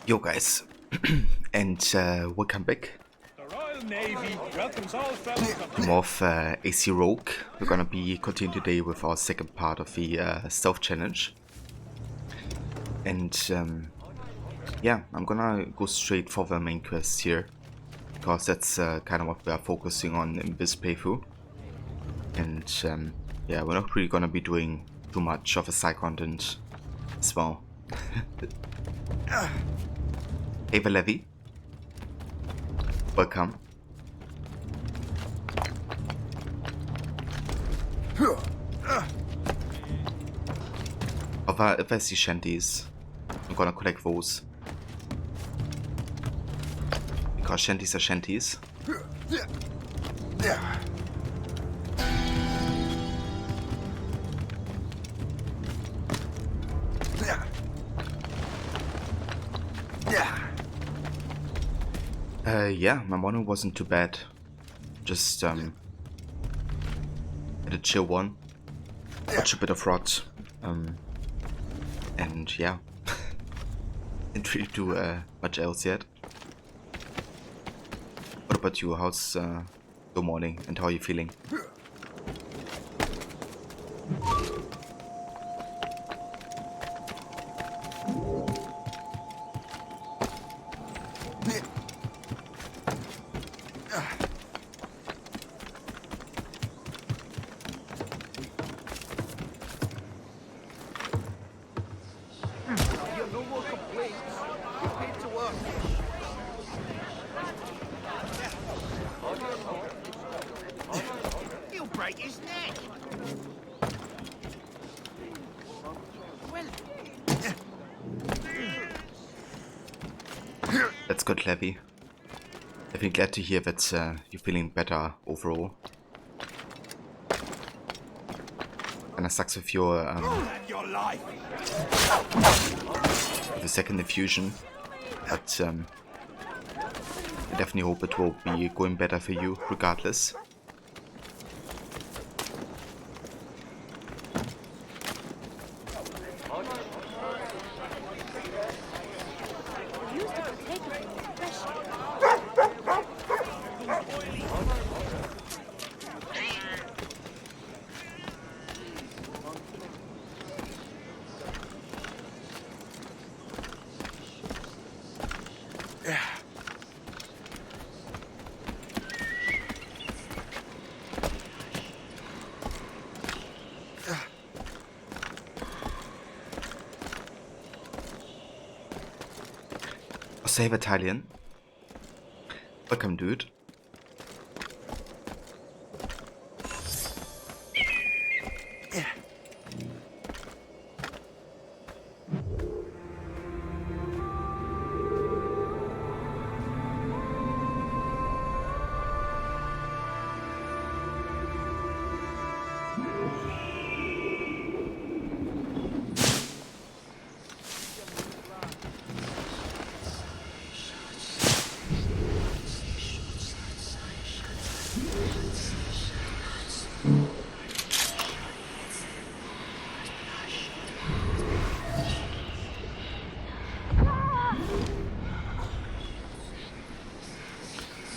Yo guys, and welcome back The Royal Navy welcomes all fellows to more of AC Rogue. We're gonna be continuing today with our second part of the stealth challenge. And yeah, I'm gonna go straight for the main quest here, because that's kind of what we are focusing on in this playthrough. And yeah, we're not really gonna be doing too much of a side content as well. Ava Levy, welcome. If I see shanties, I'm gonna collect those. Because shanties are shanties. Yeah, my morning wasn't too bad. Just had a chill one. Watch a bit of rot. And yeah. Didn't really do much else yet. What about you? How's your morning and how are you feeling? No more complaints. You're paid to work. He'll break his neck. Well, That's good, Levy. Definitely glad to hear that you're feeling better overall. And it sucks with your life. the second infusion, but I definitely hope it will be going better for you regardless. Used to partake of it with pleasure. Save Italian. Welcome, dude.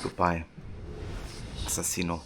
Goodbye, Assassino.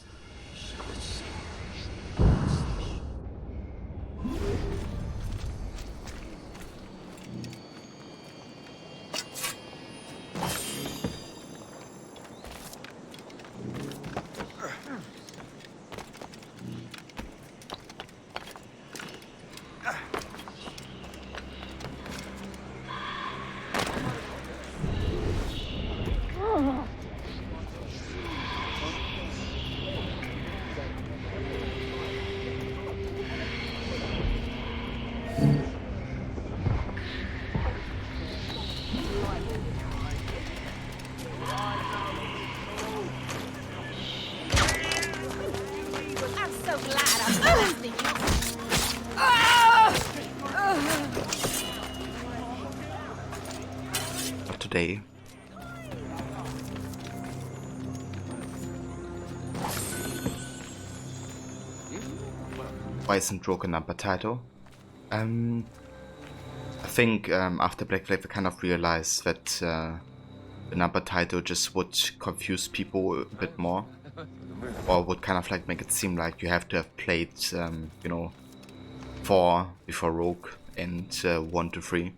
I'm so glad I'm listening. Not today. Why isn't Rogue a number title? I think after Black Flag, I kind of realized that the number title just would confuse people a bit more, or would kind of like make it seem like you have to have played, you know, 4 before Rogue and 1 to 3.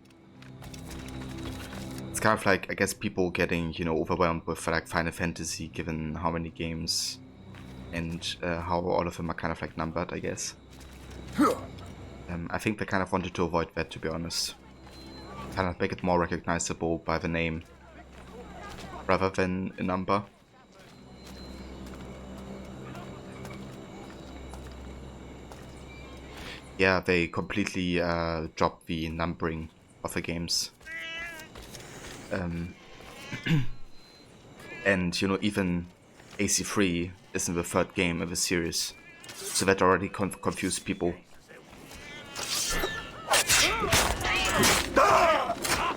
It's kind of like, I guess, people getting, you know, overwhelmed with like Final Fantasy, given how many games and how all of them are kind of like numbered, I guess. I think they kind of wanted to avoid that, to be honest. Kind of make it more recognizable by the name rather than a number. Yeah, they completely dropped the numbering of the games. And, you know, even AC3 isn't the 3rd game of the series, so that already confused people.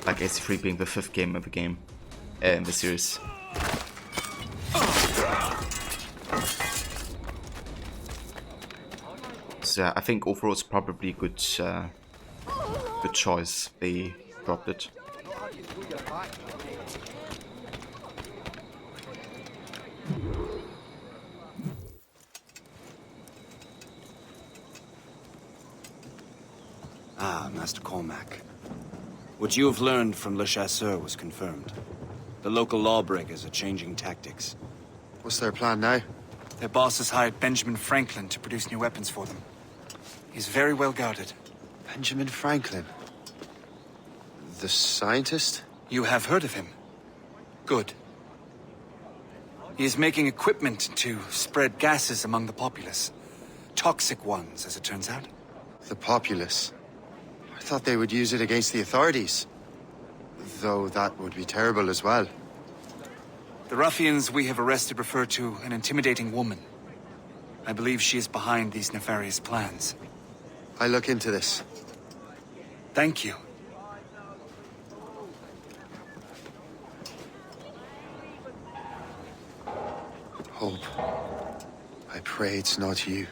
Like AC3 being the 5th game of the game in the series. So yeah, I think overall it's probably a good choice. They dropped it. Ah, Master Cormac. What you have learned from Le Chasseur was confirmed. The local lawbreakers are changing tactics. What's their plan now? Their boss has hired Benjamin Franklin to produce new weapons for them. He's very well guarded. Benjamin Franklin? The scientist? You have heard of him? Good. He is making equipment to spread gases among the populace. Toxic ones, as it turns out. The populace? I thought they would use it against the authorities. Though that would be terrible as well. The ruffians we have arrested refer to an intimidating woman. I believe she is behind these nefarious plans. I'll look into this. Thank you. Hope. I pray it's not you.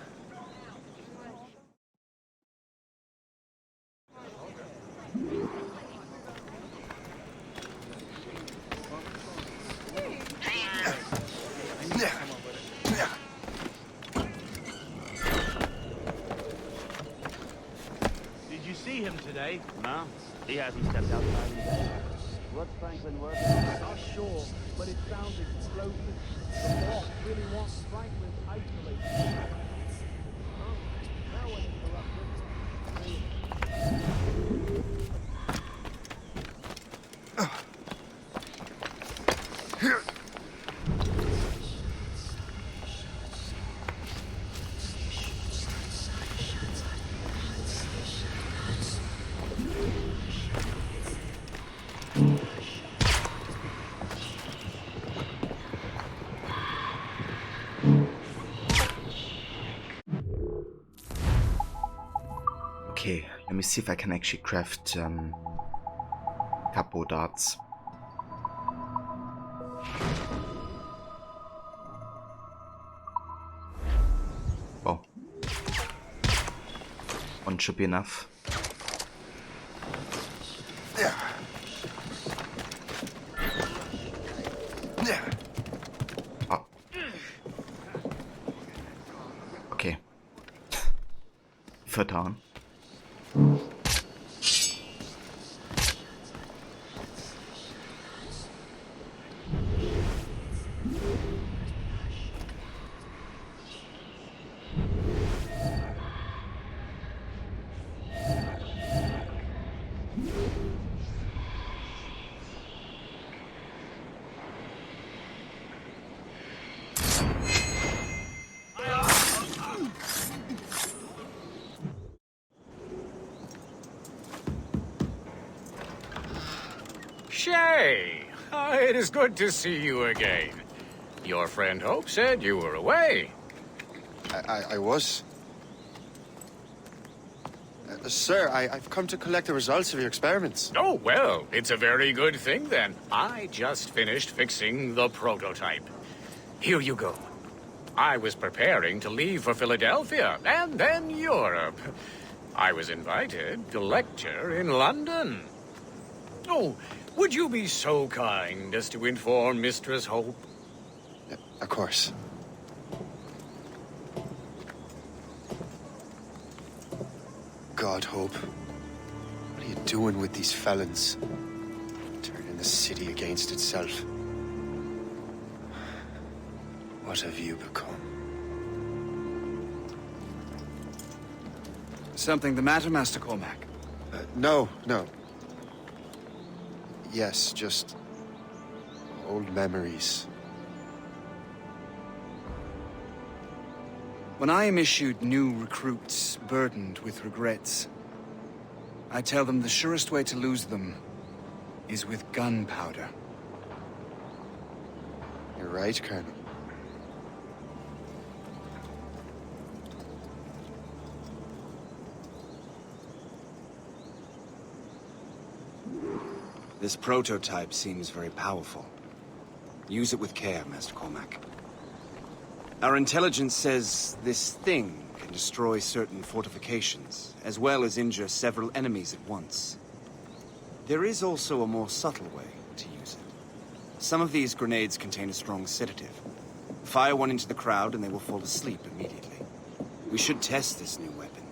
Did you see him today? No, he hasn't stepped outside in days. What's Franklin working on? Not sure, but it sounds explosive. The boss really wants Franklin isolated. No one Okay, let me see if I can actually craft capo darts. Well, 1 should be enough. Oh. Okay. Vertan. Shay! It is good to see you again. Your friend Hope said you were away. I was. Sir, I've come to collect the results of your experiments. Oh, well, it's a very good thing then. I just finished fixing the prototype. Here you go. I was preparing to leave for Philadelphia and then Europe. I was invited to lecture in London. Oh, would you be so kind as to inform Mistress Hope? Of course. God, Hope. What are you doing with these felons? Turning the city against itself. What have you become? Something the matter, Master Cormac? No. Yes, just old memories. When I am issued new recruits burdened with regrets, I tell them the surest way to lose them is with gunpowder. You're right, Colonel. This prototype seems very powerful. Use it with care, Master Cormac. Our intelligence says this thing can destroy certain fortifications, as well as injure several enemies at once. There is also a more subtle way to use it. Some of these grenades contain a strong sedative. Fire one into the crowd and they will fall asleep immediately. We should test this new weapon.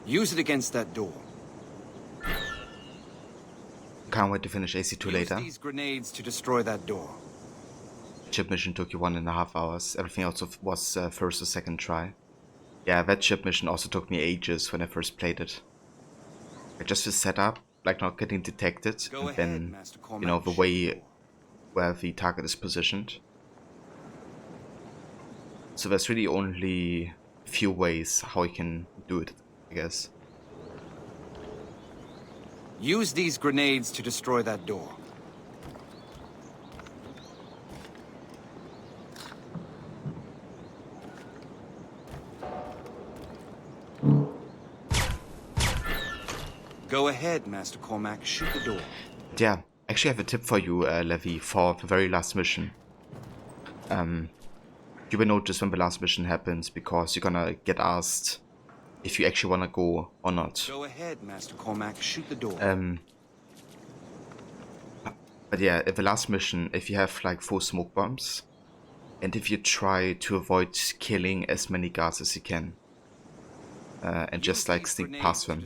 Use it against that door. Can't wait to finish AC2 later. Use these grenades to destroy that door. Ship mission took you 1.5 hours. Everything else was first or second try. Yeah, that ship mission also took me ages when I first played it. Like just the setup, like not getting detected, and then, you know, the way where the target is positioned. So there's really only a few ways how you can do it, I guess. Use these grenades to destroy that door. Go ahead, Master Cormac. Shoot the door. Yeah, actually I have a tip for you, Levi, for the very last mission. You will notice when the last mission happens, because you're gonna get asked if you actually wanna go or not. Go ahead, Master Cormac. Shoot the door. But yeah, at the last mission, if you have like 4 smoke bombs, and if you try to avoid killing as many guards as you can, and just like sneak past them,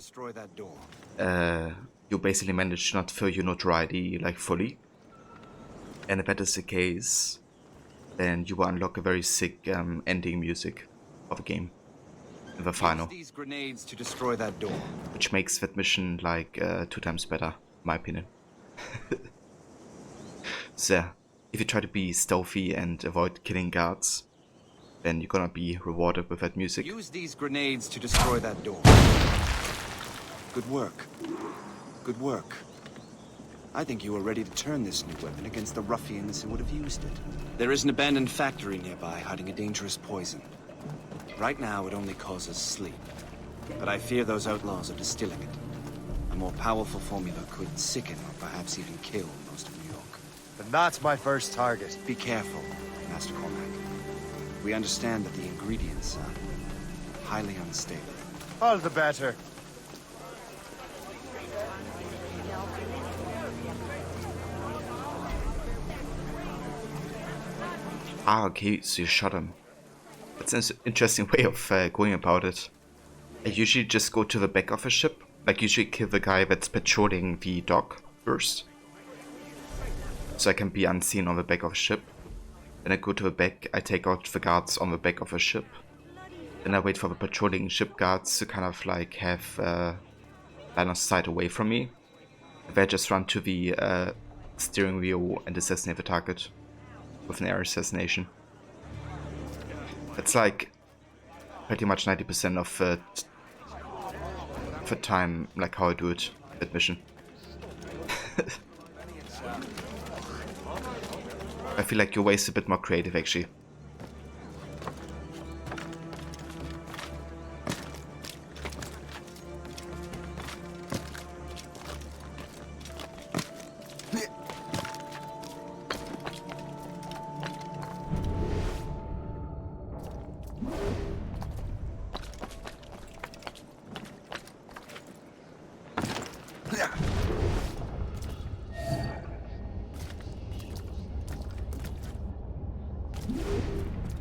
you basically manage to not fill your notoriety like fully. And if that is the case, then you will unlock a very sick ending music of a game in the final. Use these grenades to destroy that door. Which makes that mission like 2 times better, in my opinion. So yeah, if you try to be stealthy and avoid killing guards, then you're gonna be rewarded with that music. Use these grenades to destroy that door. Good work. Good work. I think you are ready to turn this new weapon against the ruffians who would have used it. There is an abandoned factory nearby hiding a dangerous poison. Right now it only causes sleep, but I fear those outlaws are distilling it. A more powerful formula could sicken or perhaps even kill most of New York. Then that's my first target. Be careful, Master Cormac. We understand that the ingredients are highly unstable. All the better. Ah, okay, so you shot him. That's an interesting way of going about it. I usually just go to the back of a ship. Like, usually kill the guy that's patrolling the dock first, so I can be unseen on the back of a ship. Then I go to the back, I take out the guards on the back of a ship. Then I wait for the patrolling ship guards to kind of like have line of sight away from me. Then I just run to the steering wheel and assassinate the target with an air assassination. It's like pretty much 90% of the time, like how I do it, that mission. I feel like your way is a bit more creative, actually.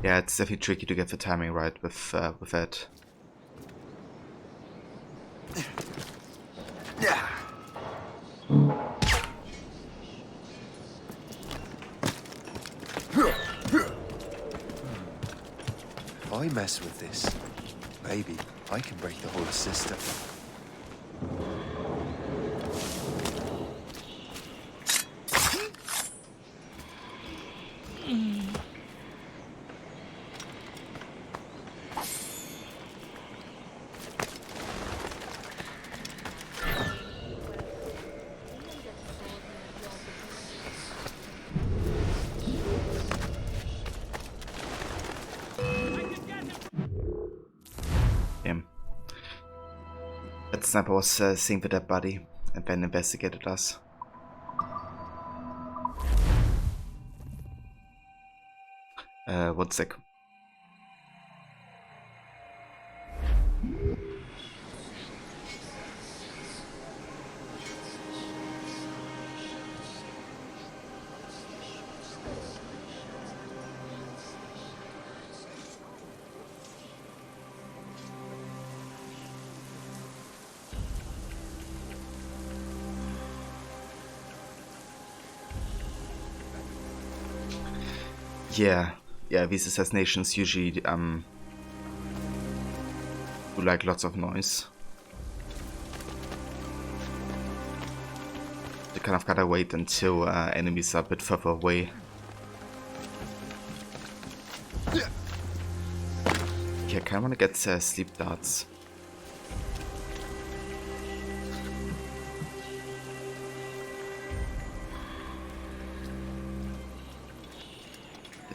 Yeah, it's definitely tricky to get the timing right with that. If I mess with this, maybe I can break the whole system. Damn. That sniper was seeing the dead body and then investigated us. One sec. Yeah, these assassinations usually do like lots of noise. You kind of gotta wait until enemies are a bit further away. Yeah, I kinda wanna get sleep darts.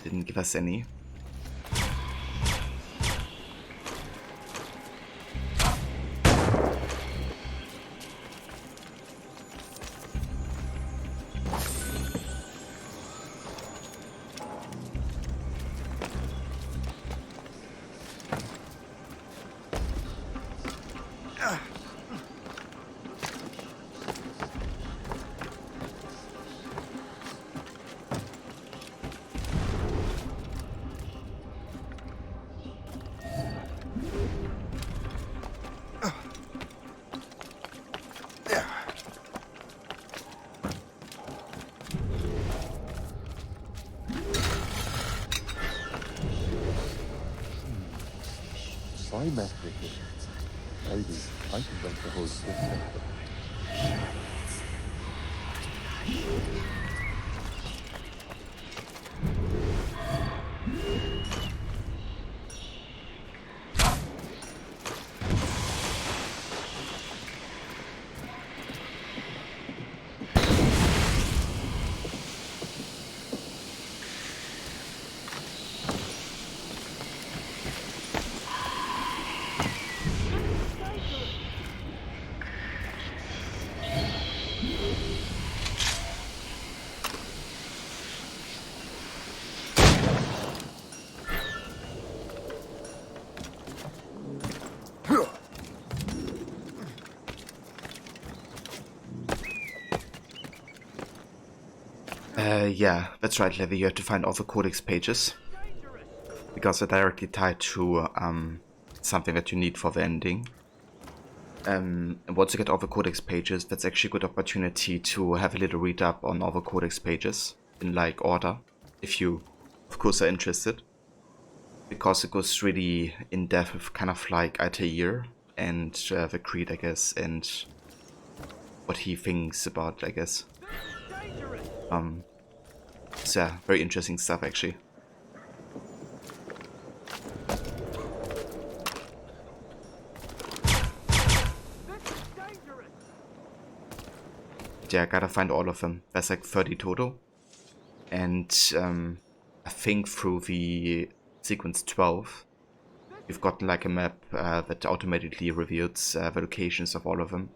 Didn't give us any. If I mess with it, maybe I can break the whole system. Yeah, that's right, Levi. You have to find all the codex pages because they're directly tied to something that you need for the ending. And once you get all the codex pages, that's actually a good opportunity to have a little read up on all the codex pages in like order, if you, of course, are interested. Because it goes really in depth with kind of like Altair and the Creed, I guess, and what he thinks about, I guess. So yeah, very interesting stuff actually. Yeah, I gotta find all of them. There's like 30 total. And I think through the sequence 12, you've gotten like a map that automatically reveals the locations of all of them.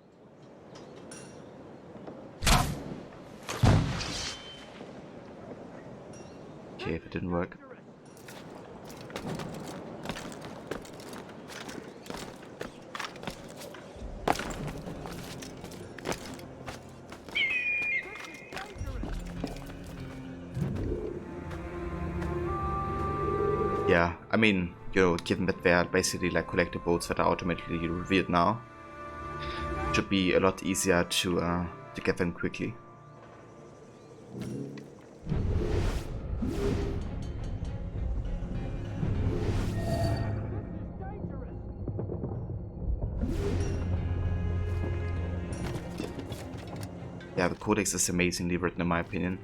Okay, if it didn't work. Yeah, I mean, you know, given that they are basically like collectibles that are automatically revealed now, it should be a lot easier to get them quickly. Yeah, the codex is amazingly written in my opinion.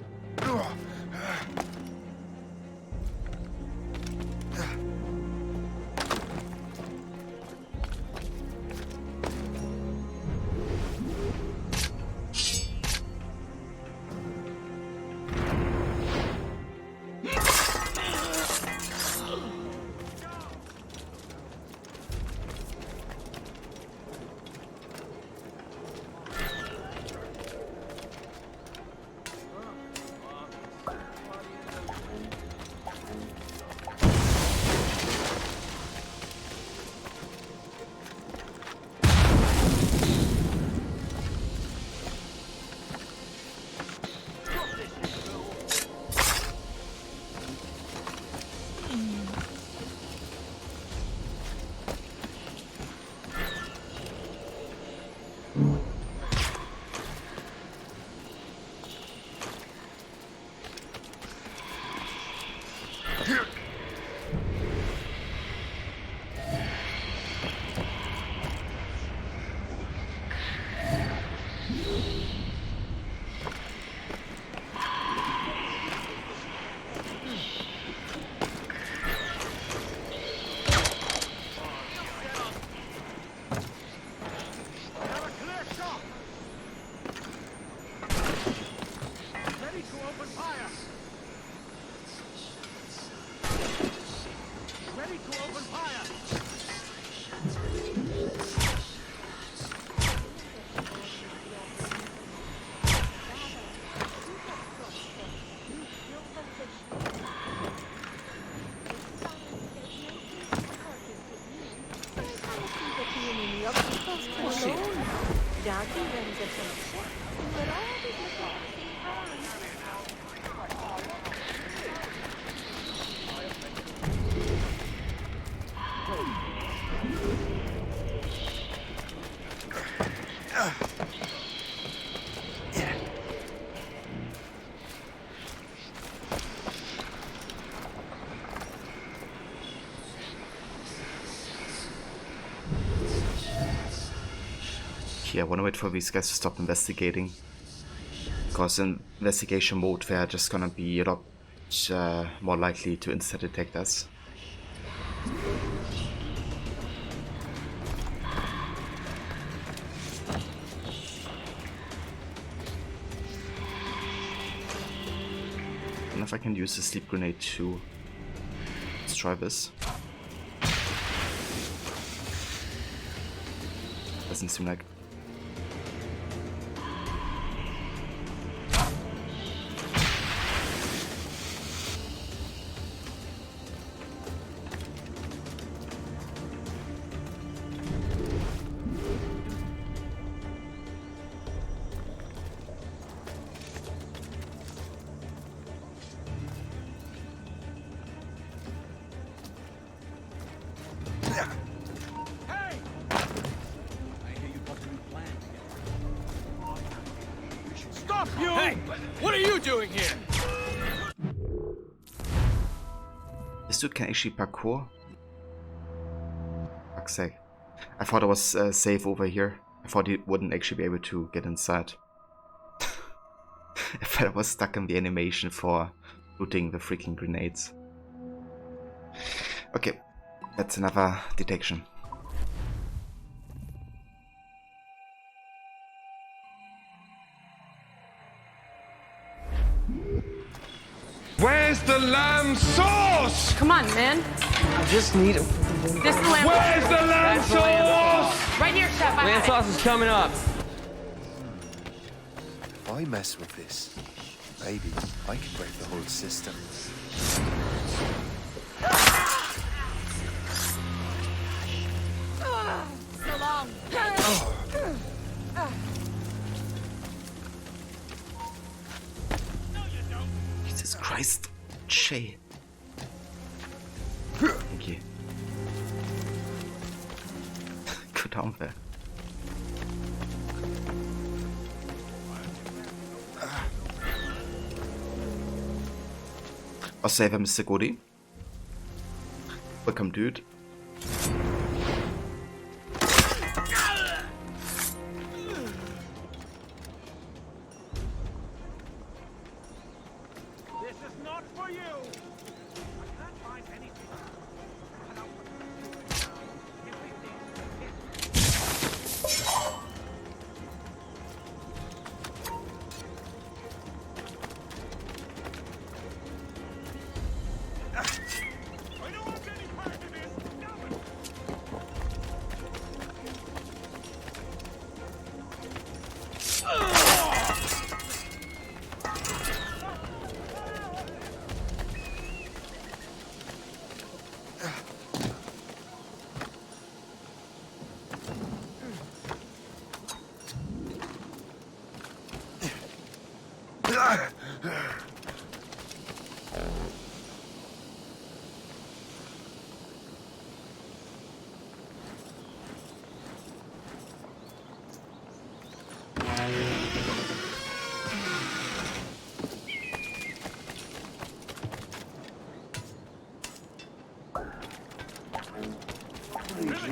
I want to wait for these guys to stop investigating, because in investigation mode they're just gonna be a lot more likely to insta-detect us. I don't know if I can use the sleep grenade to destroy this. Doesn't seem like. Hey, what are you doing here? This dude can actually parkour? Fuck's sake. I thought it was safe over here. I thought he wouldn't actually be able to get inside. I thought I was stuck in the animation for looting the freaking grenades. Okay, that's another detection. Where's the lamb sauce? Come on, man. I just need This is the lamb. Where's the lamb That's the lamb sauce? Right here, chef. Lamb sauce is coming up. If I mess with this, maybe I can break the whole system. So long. Jesus Christ. Shay. town there. I'll save him, Mr. Gordy. Welcome, dude. This is not for you. I can't find anything. I don't want any part of this.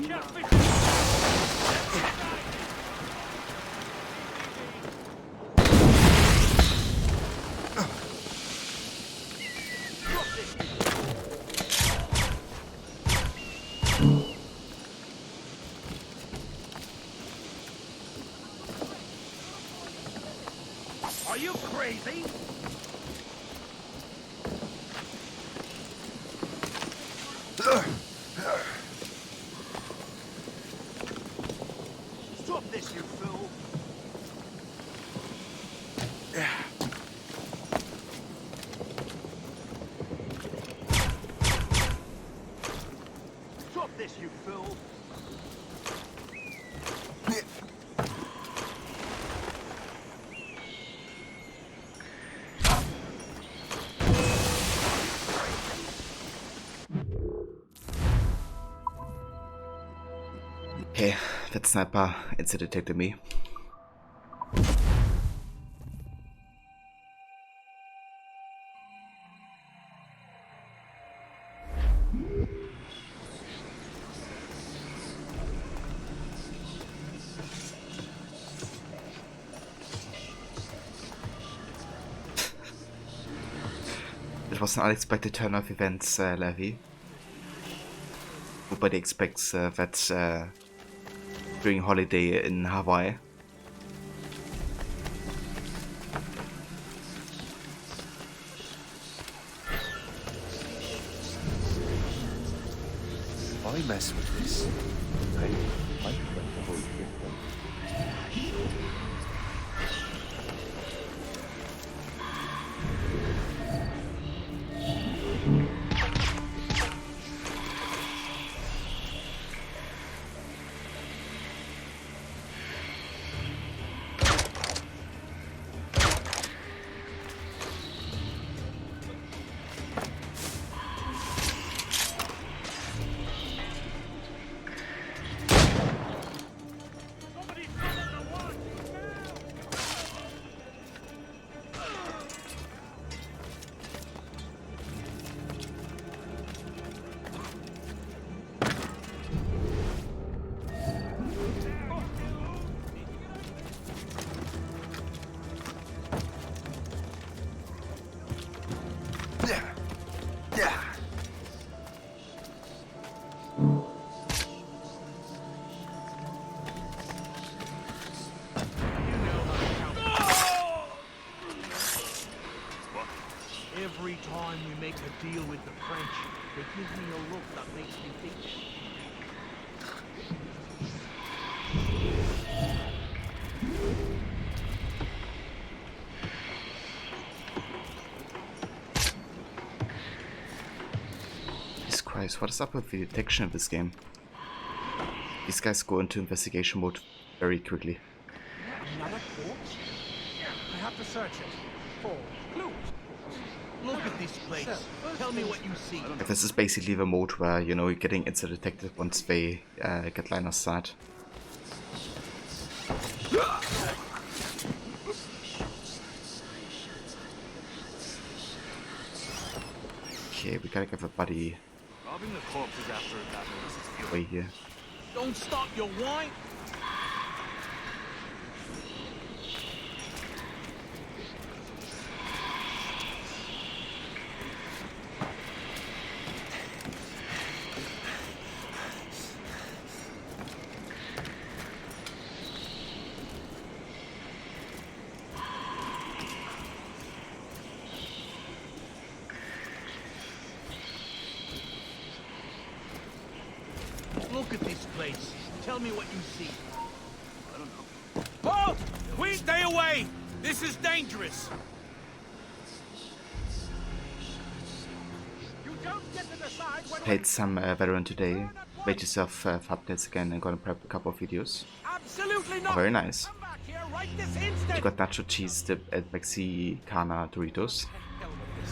Stop it. Are you crazy? Stop this, you fool! Stop this, you fool! Okay, that sniper instantly detected me. It was an unexpected turn of events, Levy. Nobody expects that during holiday in Hawaii. Why mess with this? Every time we make a deal with the French, they give me a look that makes me think. Jesus Christ, what is up with the detection of this game? These guys go into investigation mode very quickly. Another corpse? I have to search it. For clues. Look at this place. Tell me what you see. This is basically the mode where, you know, you're getting instant detected once they get line of sight. Okay, we gotta give a buddy Robbing the corpses after a battle is way here. Don't stop your wine. Look at this place. Tell me what you see. I don't know. Halt! Please stay away! This is dangerous! You don't get to decide when Played some Valorant today. Made yourself thumbnails again and gonna prep a couple of videos. absolutely Oh, not. very nice. Come back here right this instant. You got nacho cheese dip at Mexicana Doritos.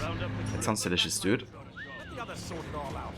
Round up the That sounds delicious, dude. Let the others sort it all out.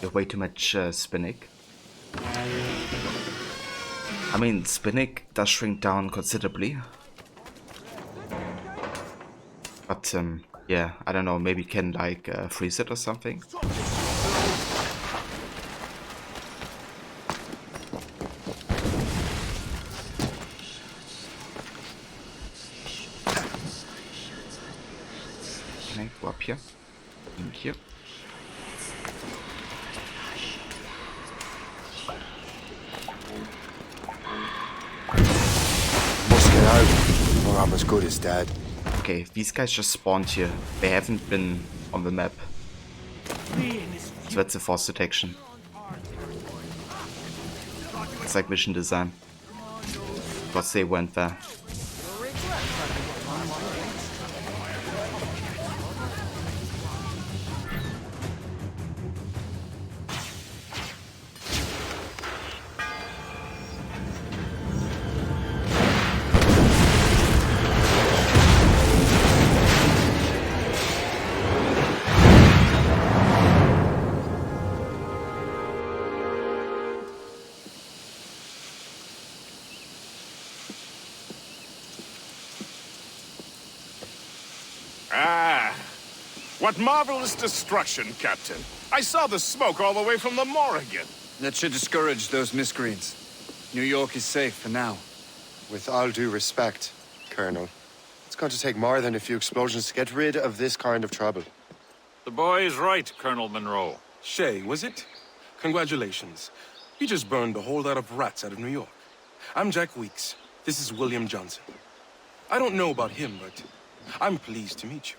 You have way too much Spinnick. I mean, Spinnick does shrink down considerably. But, yeah, I don't know, maybe you can, like, freeze it or something. Can I go up here? Thank you. Must get out, or I'm as good as dead. Okay, these guys just spawned here. They haven't been on the map. So that's a force detection. It's like mission design. Because they went there. Ah, what marvelous destruction, Captain. I saw the smoke all the way from the Morrigan. That should discourage those miscreants. New York is safe for now. With all due respect, Colonel, it's going to take more than a few explosions to get rid of this kind of trouble. The boy is right, Colonel Monroe. Shay, was it? Congratulations. You just burned a whole lot of rats out of New York. I'm Jack Weeks. This is William Johnson. I don't know about him, but I'm pleased to meet you.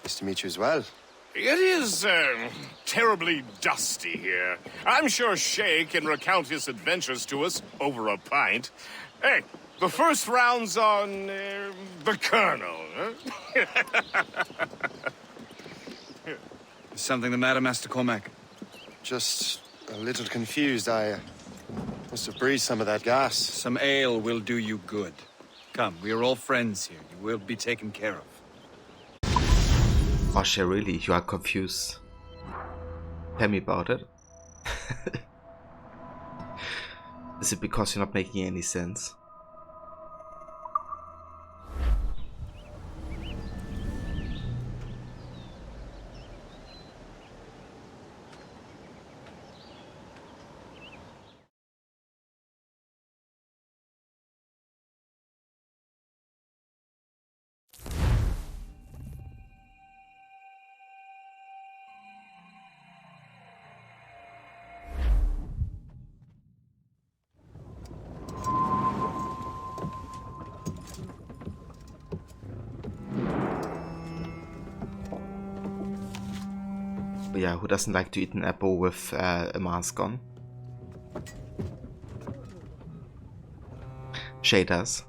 Nice to meet you as well. It is, terribly dusty here. I'm sure Shay can recount his adventures to us over a pint. Hey, the first round's on the Colonel, huh? Is something the matter, Master Cormac? Just a little confused. I must have breathed some of that gas. Some ale will do you good. Come, we are all friends here. You will be taken care of. Osha, really? You are confused? Tell me about it. Is it because you're not making any sense? But yeah, who doesn't like to eat an apple with a mask on? Shay does.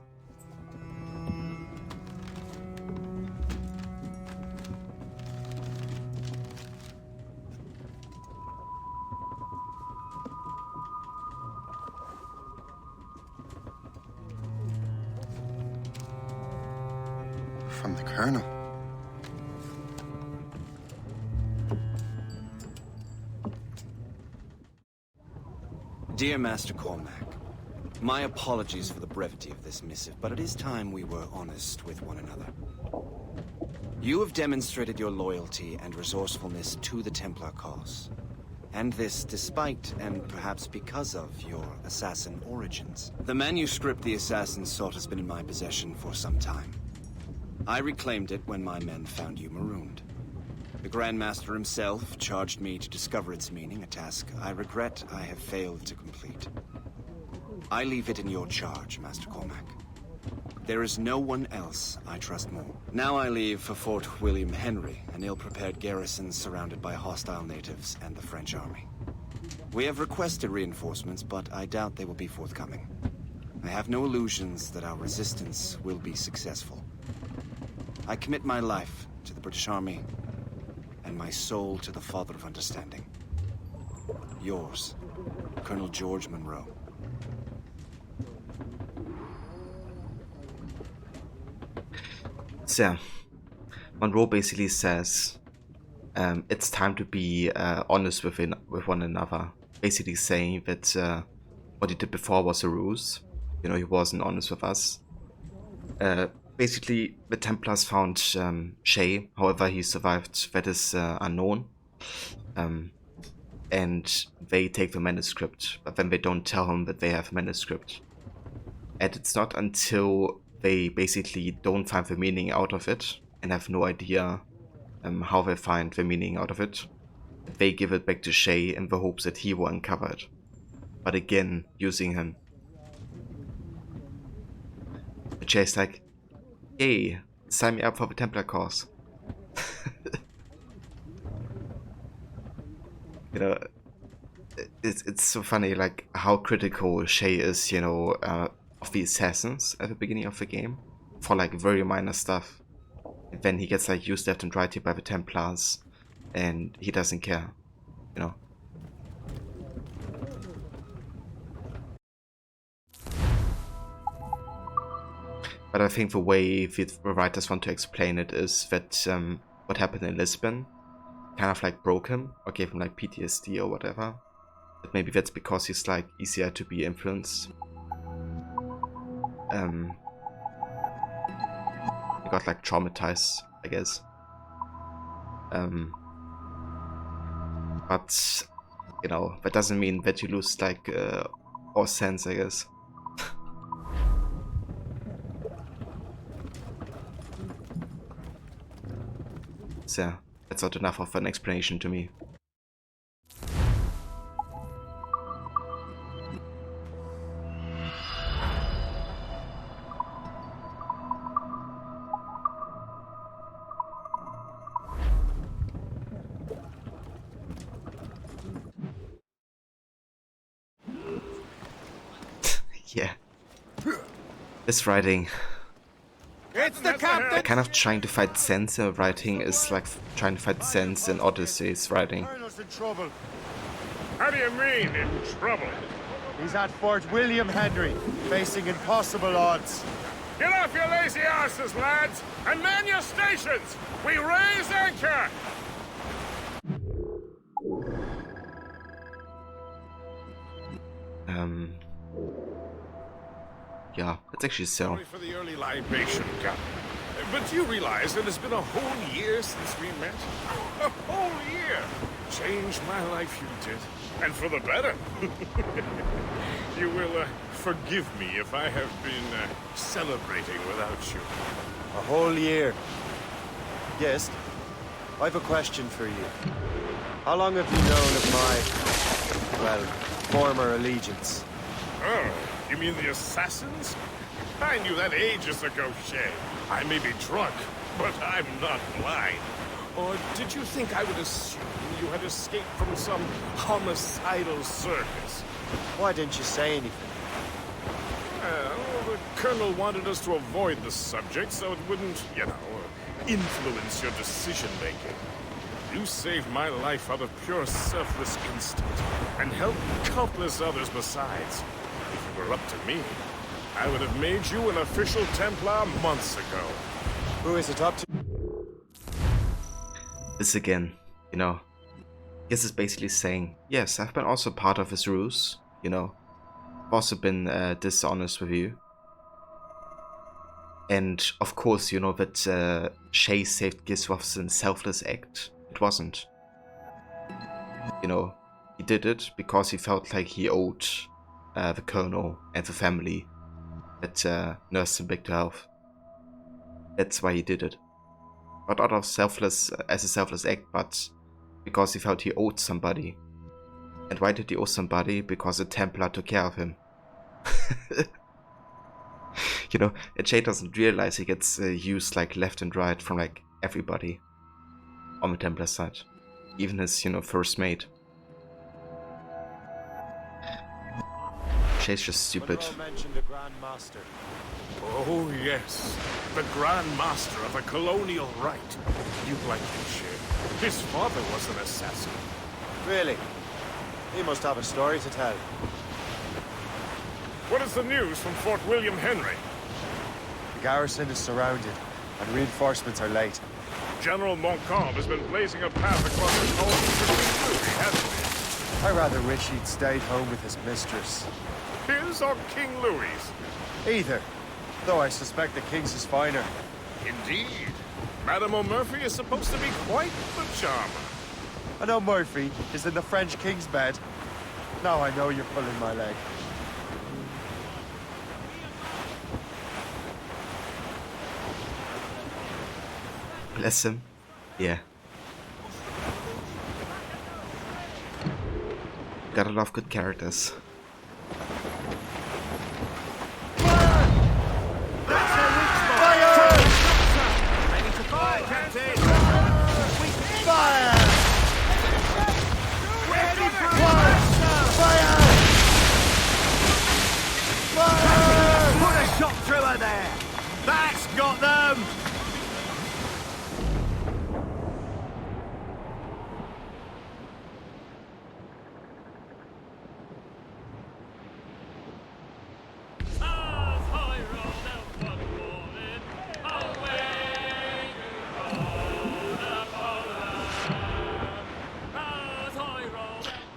From the Colonel. Dear Master Cormac, my apologies for the brevity of this missive, but it is time we were honest with one another. You have demonstrated your loyalty and resourcefulness to the Templar cause. And this despite, and perhaps because of, your assassin origins. The manuscript the assassin sought has been in my possession for some time. I reclaimed it when my men found you marooned. The Grand Master himself charged me to discover its meaning, a task I regret I have failed to complete. I leave it in your charge, Master Cormac. There is no one else I trust more. Now I leave for Fort William Henry, an ill-prepared garrison surrounded by hostile natives and the French army. We have requested reinforcements, but I doubt they will be forthcoming. I have no illusions that our resistance will be successful. I commit my life to the British Army, and my soul to the Father of Understanding. Yours, Colonel George Monroe. So, Monroe basically says it's time to be honest with one another. Basically saying that what he did before was a ruse. You know, he wasn't honest with us. Basically, the Templars found Shay, however he survived, that is unknown. And they take the manuscript, but then they don't tell him that they have a manuscript. And it's not until they basically don't find the meaning out of it, and have no idea how they find the meaning out of it, that they give it back to Shay in the hopes that he will uncover it. But again, using him. But Shay's like, hey, sign me up for the Templar cause. You know, it's so funny, like, how critical Shay is, you know, of the assassins at the beginning of the game, for, like, very minor stuff. And then he gets, like, used left and right here by the Templars, and he doesn't care, you know. But I think the way the writers want to explain it is that what happened in Lisbon kind of like broke him, or gave him like PTSD or whatever. But maybe that's because he's like easier to be influenced. He got like traumatized, I guess. But, you know, that doesn't mean that you lose like all sense, I guess. So, that's not enough of an explanation to me. Yeah. This writing, It's the captain! kind of trying to fight sense in writing is like trying to fight sense in Odyssey's writing. Colonel's in trouble. How do you mean, in trouble? He's at Fort William Henry, facing impossible odds. Get off your lazy asses, lads, and man your stations! We raise anchor! Yeah, let's actually sell. Sorry for the early libation, Captain. But you realize that it's been a whole year since we met? A whole year! Changed my life, you did. And for the better. You will forgive me if I have been celebrating without you. A whole year. Yes, I've a question for you. How long have you known of my, well, former allegiance? Oh, you mean the assassins? I knew that ages ago, Shay. I may be drunk, but I'm not blind. Or did you think I would assume you had escaped from some homicidal circus? Why didn't you say anything? Well, the Colonel wanted us to avoid the subject so it wouldn't, you know, influence your decision-making. You saved my life out of pure selfless instinct, and helped countless others besides. If it were up to me, I would have made you an official Templar months ago. Who is it up to? This again, you know. This is basically saying, yes, I've been also part of his ruse, you know. I've also been dishonest with you. And of course, you know that Shay saved Giswath's in selfless act. It wasn't. You know, he did it because he felt like he owed the Colonel and the family that nursed him back to health. That's why he did it. Not out of selfless, as a selfless act, but because he felt he owed somebody. And why did he owe somebody? Because a Templar took care of him. You know, and Shay doesn't realize he gets used like left and right from like everybody on the Templar side. Even his, you know, first mate. Shay's just stupid. Mentioned the Grand Master. Oh, yes. The Grand Master of a colonial rite. You'd like him, Shay. His father was an assassin. Really? He must have a story to tell. What is the news from Fort William Henry? The garrison is surrounded, and reinforcements are late. General Montcalm has been blazing a path across the coast for King Louis, hasn't he? I rather wish he'd stayed home with his mistress. His or King Louis? Either. Though I suspect the king's is finer. Indeed. Madame O'Murphy is supposed to be quite the charmer. I know Murphy is in the French king's bed. Now I know you're pulling my leg. Bless him. Yeah. Gotta love good characters. Put a shot through her there! That's got them!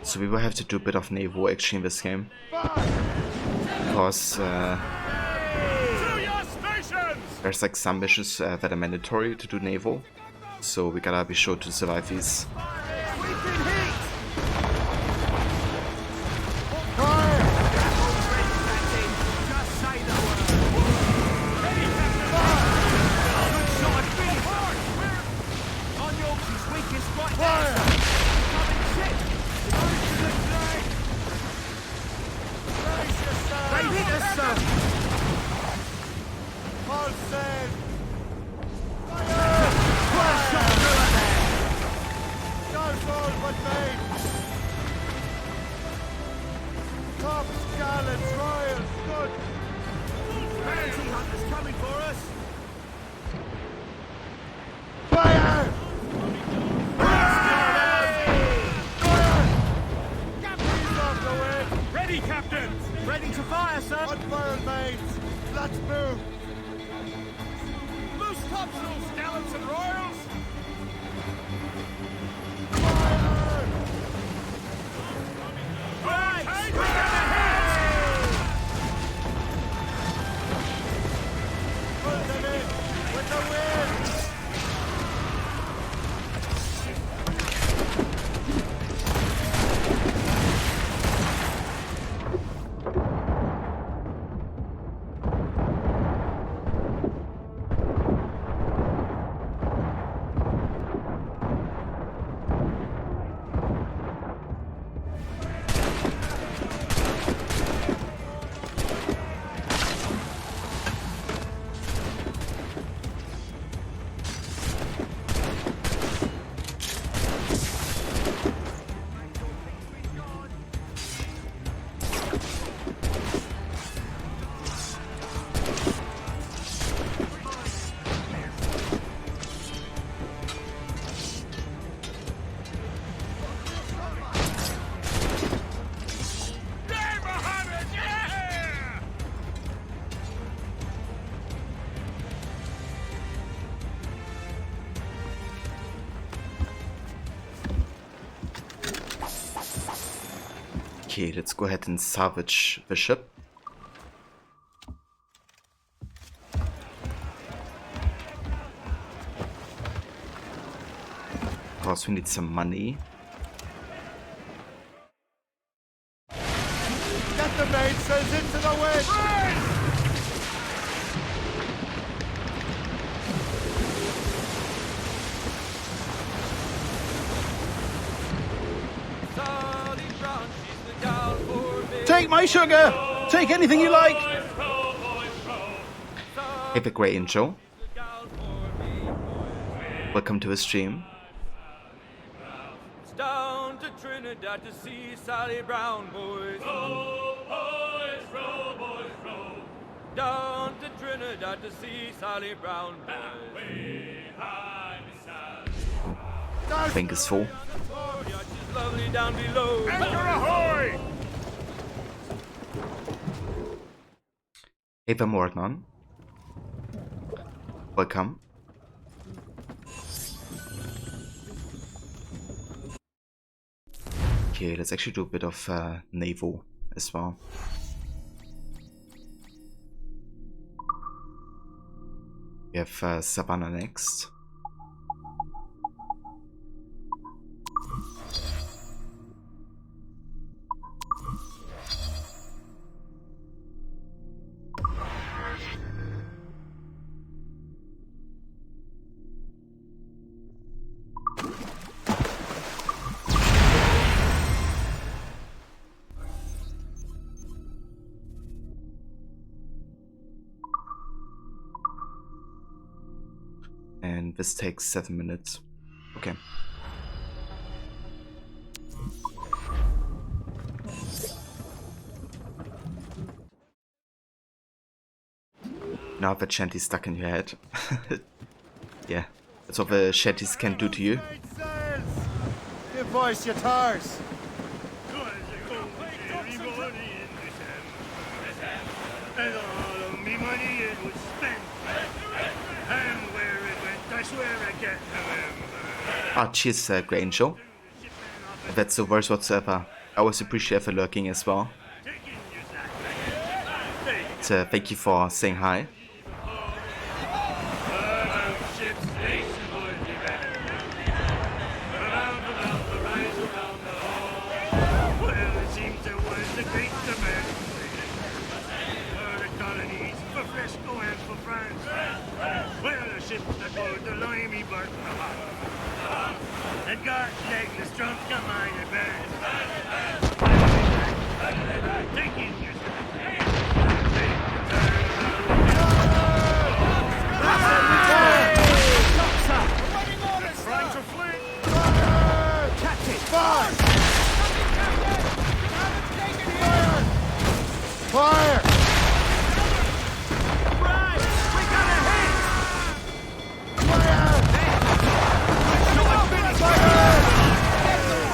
So we will have to do a bit of naval action in this game. Because there's like some missions that are mandatory to do naval. So we gotta be sure to survive these. Ready to fire, sir! Unfurled mains! Let's move! Loose topsails, gallants and royals! Right! We're gonna hit! Pull them in! With the wind! Okay, let's go ahead and salvage the ship. Of course, we need some money. Get the mainsails into the wind! Take my sugar! Take anything you like! Have a great intro. Welcome to the stream. It's down to Trinidad to see Sally Brown, boys. Row, boys, row, boys, row. Down to Trinidad to see Sally Brown, boys. Bank is full. She's lovely down below. Anchor ahoy! Eva Mordman. Welcome. Okay, let's actually do a bit of naval as well. We have Savannah next. And this takes 7 minutes. Okay. Now the shanty's stuck in your head. Yeah, that's what the shanties can do to you. Give voice, you tars! And all of me money it was spent. And where it went, I swear I can't remember. Ah, cheers, Great Angel. That's the worst whatsoever. I always appreciate the lurking as well. So, thank you for saying hi. And got legless drunk to mine advance. Taking your trying to flee. Captain! Fire! Fire! Right! We got a hit! Fire! Fire!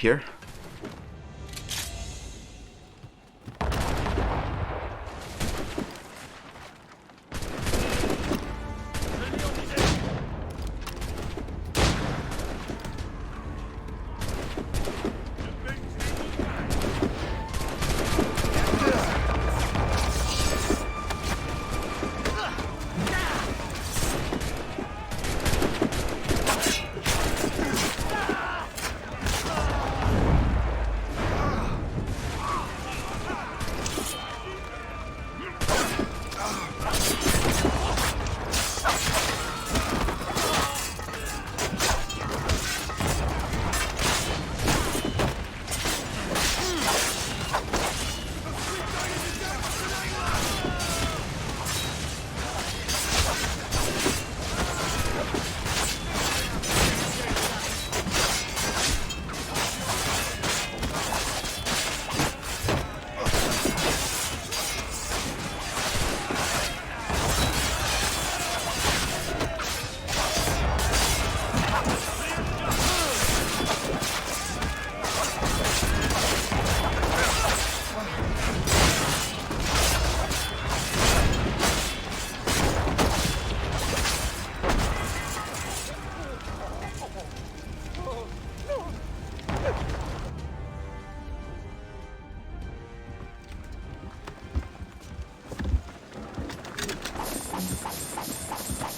here.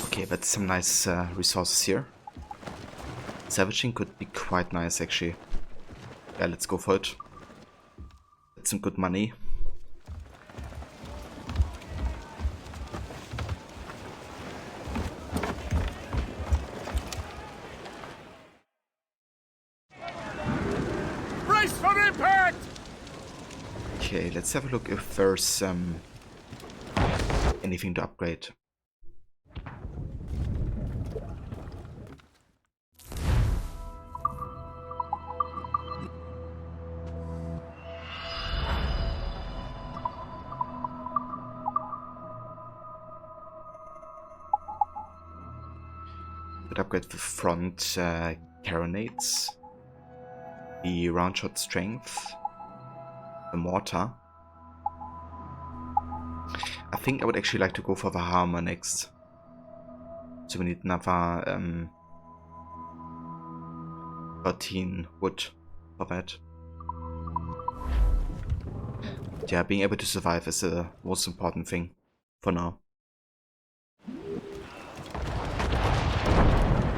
Okay, that's some nice resources here. Salvaging could be quite nice, actually. Yeah, let's go for it. That's some good money. Brace for impact! Okay, let's have a look if there's anything to upgrade. Could upgrade the front carronades, the round shot strength, the mortar. I think I would actually like to go for the hammer next. So we need another 13 wood for that. Yeah, being able to survive is the most important thing for now.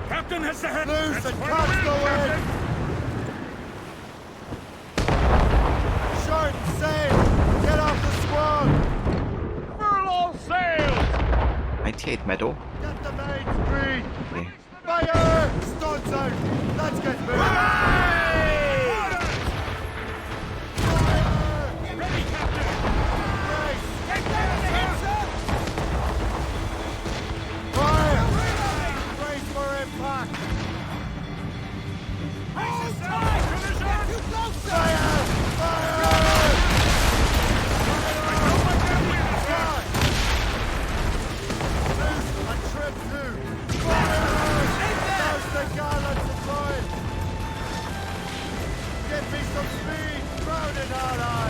Captain has the head! Loose and catch the wind! Short and sail! Get off the squall! Furl all sails! 98 meadow. Get the mains free! Okay. Fire! Stunts out! Let's get moving! Ready, Captain! Brace! Take that hit, sir! Fire! Brace for impact! Hold tight! Too close, sir! Fire! Fire! Loose and trip through! Fire! There's the gallants deployed! Give me some speed! Crowded ally!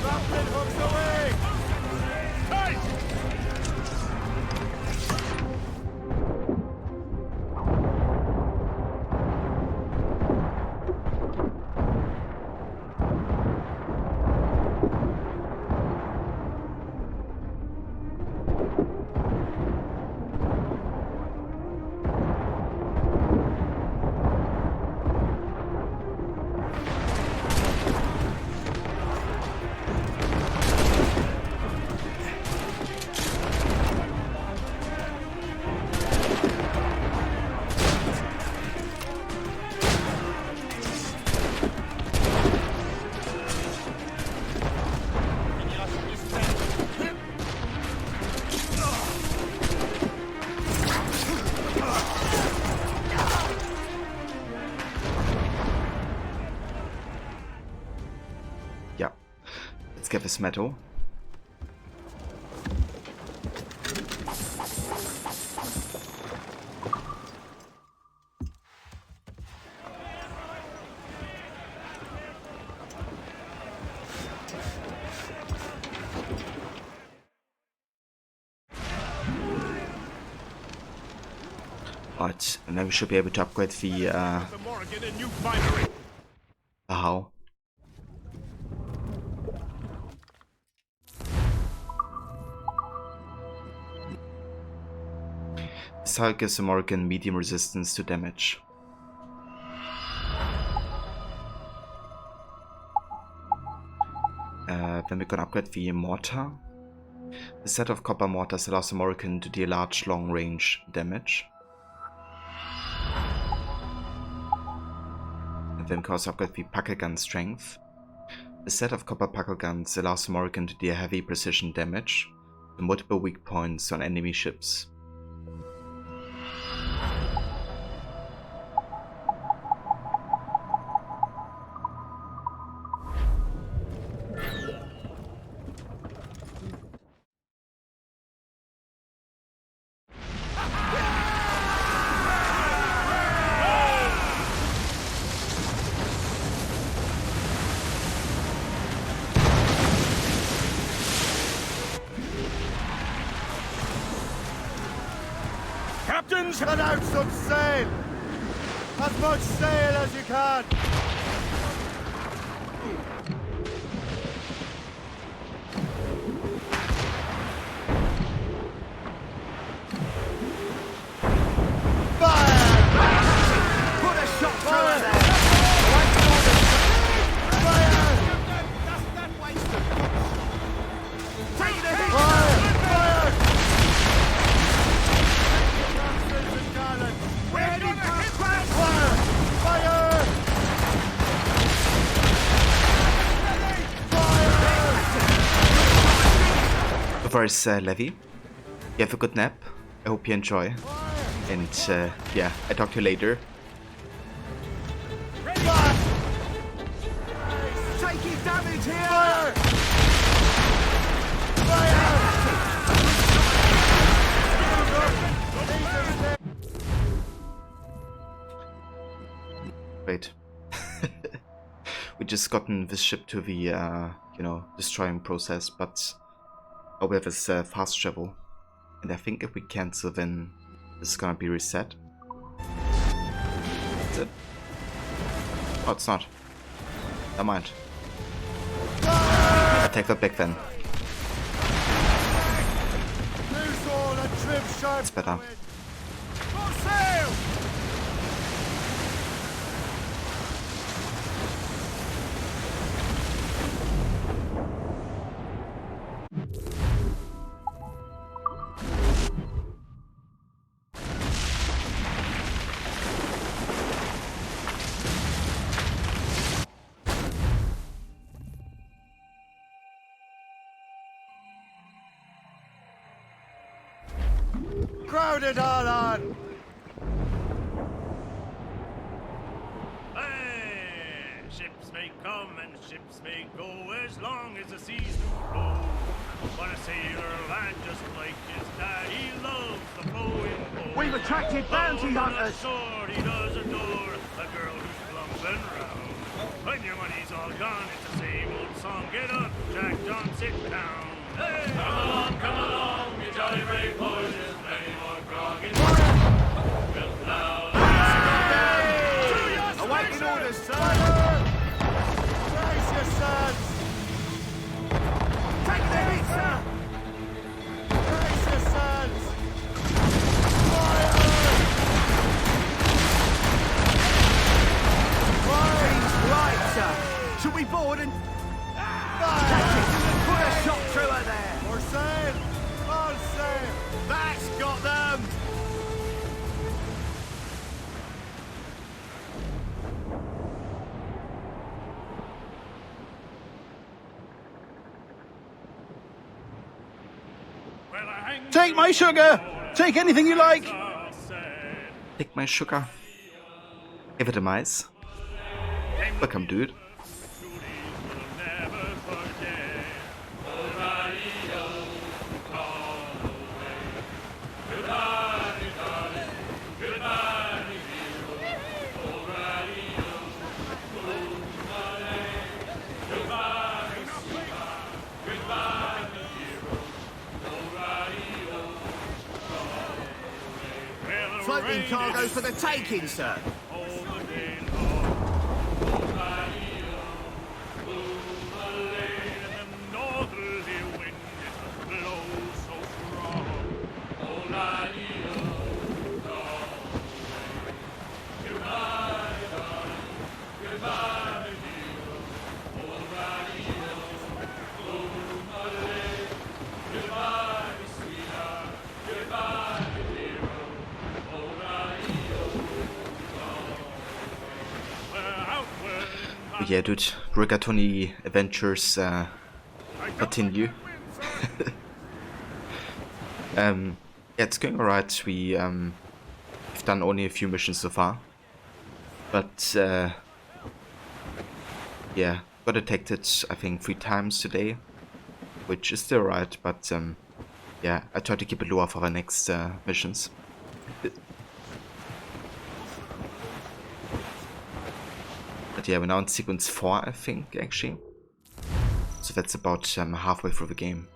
Grappling hooks away! Tight! Yeah. Let's get this metal. Alright, and then we should be able to upgrade the how. This hull gives the Morrigan medium resistance to damage. Then we're gonna upgrade the mortar. The set of copper mortars allows the Morrigan to deal large long-range damage. And then we can also upgrade the puckle gun strength. The set of copper puckle guns allows the Morrigan to deal heavy precision damage to multiple weak points on enemy ships. Captains! Let out some sail! As much sail as you can! Fire! Put a shot through her there! Fire! That's wasted! Take the hit! Fire! Fire! So far is Levy. You have a good nap. I hope you enjoy. And yeah, I talk to you later. Taking damage here! Fire! Wait. We just gotten this ship to the, you know, destroying process, but all we have is fast travel. And I think if we cancel, then this is gonna be reset. Is it? Oh, it's not. Never mind. I take that back then. It's better. Crowd it all on! Hey, ships may come and ships may go as long as the seas do flow. But a sailor land just like his dad, he loves the flowing boat. We've attracted bounty hunters! Sword, he does adore a girl who's plump and round. When your money's all gone, it's the same old song. Get up, Jack John, sit down. Hey, come along, you jolly brave boys. There's plenty more grog in Awaiting orders, sir! Brace yourselves! Take the hit, sir! Brace yourselves! Seems right, sir. Shall we board and... Put a shot through her there! More sail! All sail! That's got them! Take my sugar! Take anything you like! Take my sugar. Give it a mice. Welcome, dude. Float in cargo for the taking, sir. Yeah, dude, Rigatoni adventures continue. Yeah, it's going alright. We've done only a few missions so far, but yeah, got detected I think 3 times today, which is still right. But yeah, I try to keep it lower for the next missions. But yeah, we're now in sequence 4, I think, actually. So that's about halfway through the game.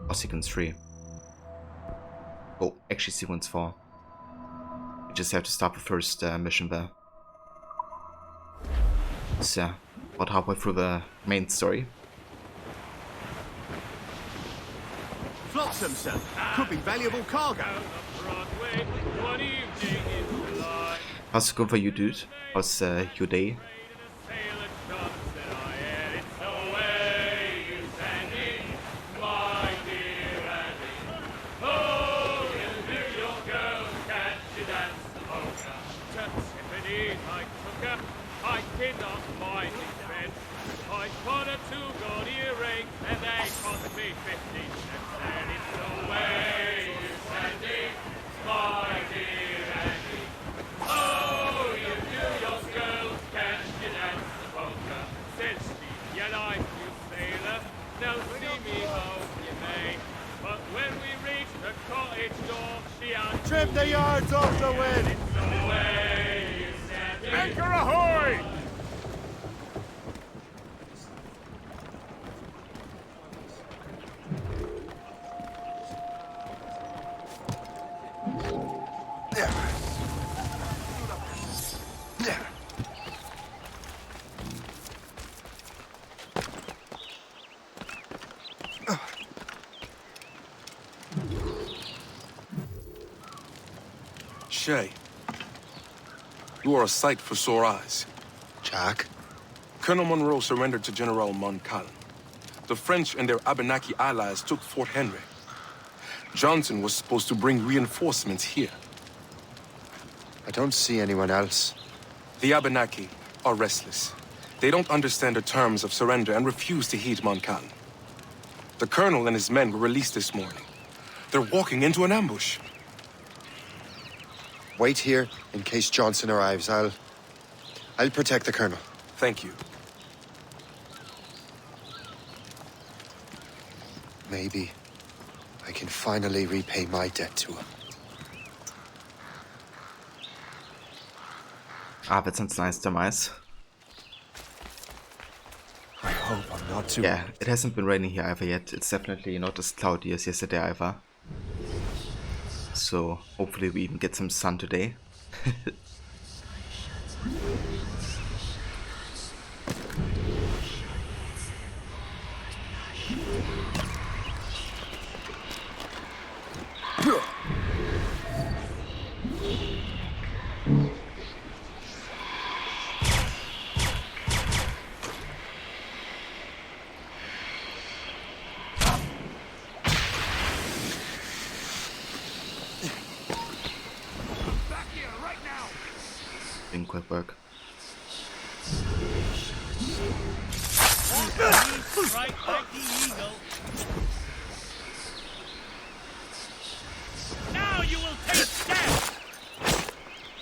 Or sequence 3. Oh, actually sequence 4. We just have to start the first mission there. So yeah, about halfway through the main story. Flotsam, sir. Could be valuable cargo. How's it going for you, dude? How's your day? I did not mind these men. I bought a 2 gold earrings and they cost me 50 cents. And it's the way you Sandy, my dear Andy. Oh, you New York girls, can you dance the polka? Said she, you like you sailor, now see me home you may. But when we reached the cottage door, she asked, trim the yards off the wind! It's the way you Sandy. Anchor ahoy! Shay, you are a sight for sore eyes. Jack? Colonel Monroe surrendered to General Montcalm. The French and their Abenaki allies took Fort Henry. Johnson was supposed to bring reinforcements here. I don't see anyone else. The Abenaki are restless. They don't understand the terms of surrender and refuse to heed Montcalm. The colonel and his men were released this morning. They're walking into an ambush. Wait here in case Johnson arrives. I'll protect the colonel. Thank you. Maybe I can finally repay my debt to him. Ah, that sounds nice, Demise. I hope I'm not too... Yeah, it hasn't been raining here either yet. It's definitely not as cloudy as yesterday either. So hopefully we even get some sun today. Didn't quite work. Right like the eagle. Now you will taste death!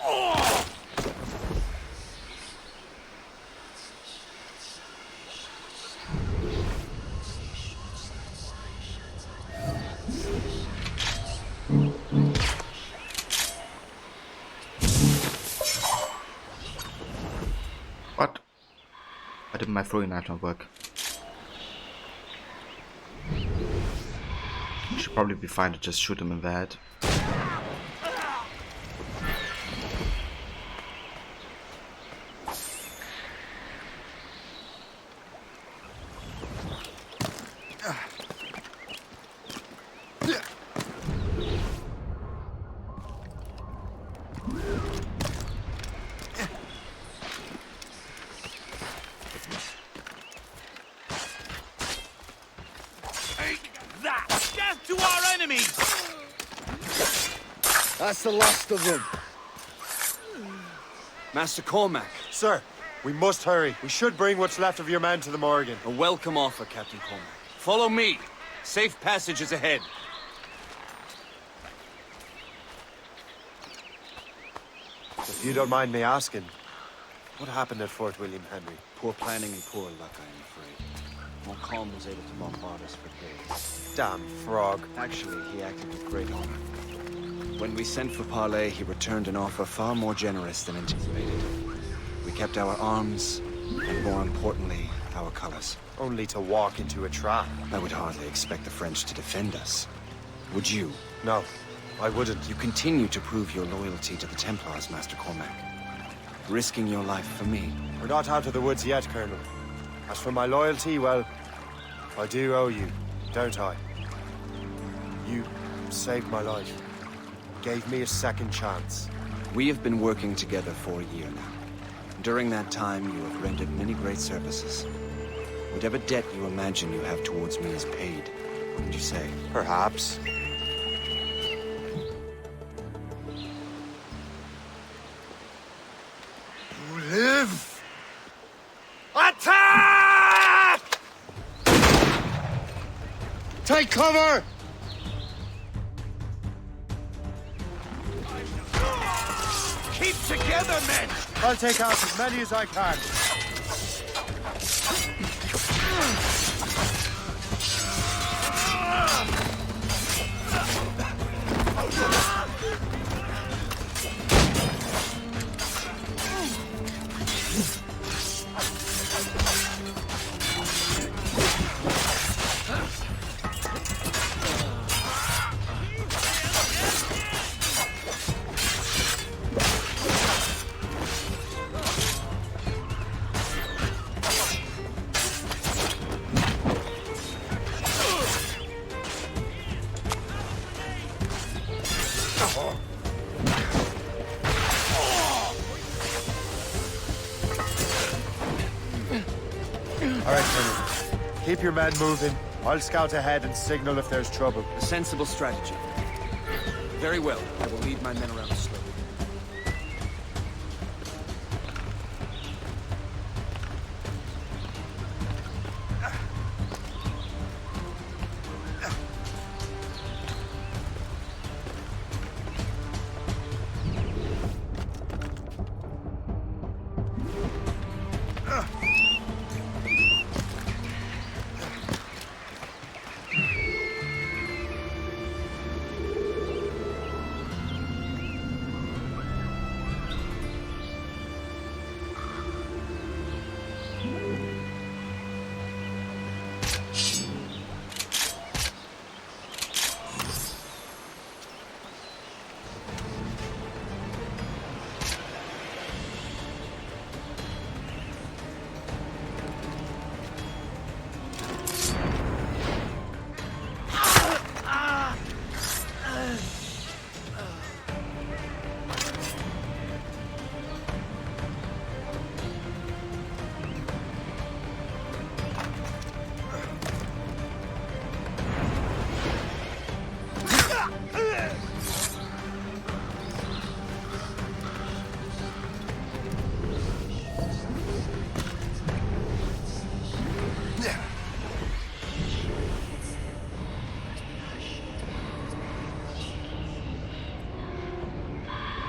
Oh! What? Why did my throwing knife not work? Should probably be fine to just shoot him in the head. enemies! That's the last of them. Master Cormac. Sir, we must hurry. We should bring what's left of your men to the Morgan. A welcome offer, Captain Cormac. Follow me. Safe passage is ahead. If you don't mind me asking, what happened at Fort William Henry? Poor planning and poor luck, I am afraid. Montcalm was able to bombard us for days. Damn frog. Actually, he acted with great honor. When we sent for Parley, he returned an offer far more generous than anticipated. We kept our arms, and more importantly, our colors. Only to walk into a trap. I would hardly expect the French to defend us. Would you? No, I wouldn't. You continue to prove your loyalty to the Templars, Master Cormac. Risking your life for me. We're not out of the woods yet, Colonel. As for my loyalty, well, I do owe you, don't I? You saved my life. Gave me a second chance. We have been working together for a year now. During that time, you have rendered many great services. Whatever debt you imagine you have towards me is paid, wouldn't you say? Perhaps. You live! Attack! Take cover! Keep together, men! I'll take out as many as I can. All right, Colonel. Keep your men moving. I'll scout ahead and signal if there's trouble. A sensible strategy. Very well. I will lead my men around slowly.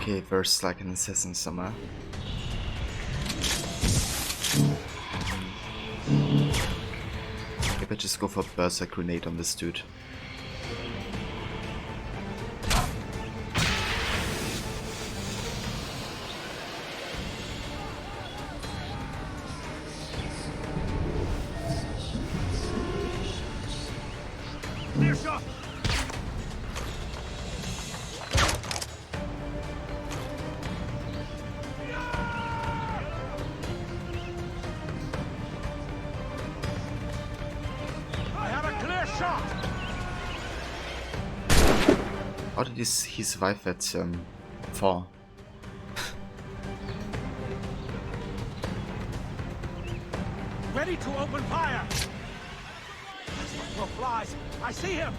Okay, verse like an assassin somewhere. Maybe I just go for Berserk Grenade on this dude. Clear shot! How did he survive that fall? Ready to open fire! Well, flies! I see him!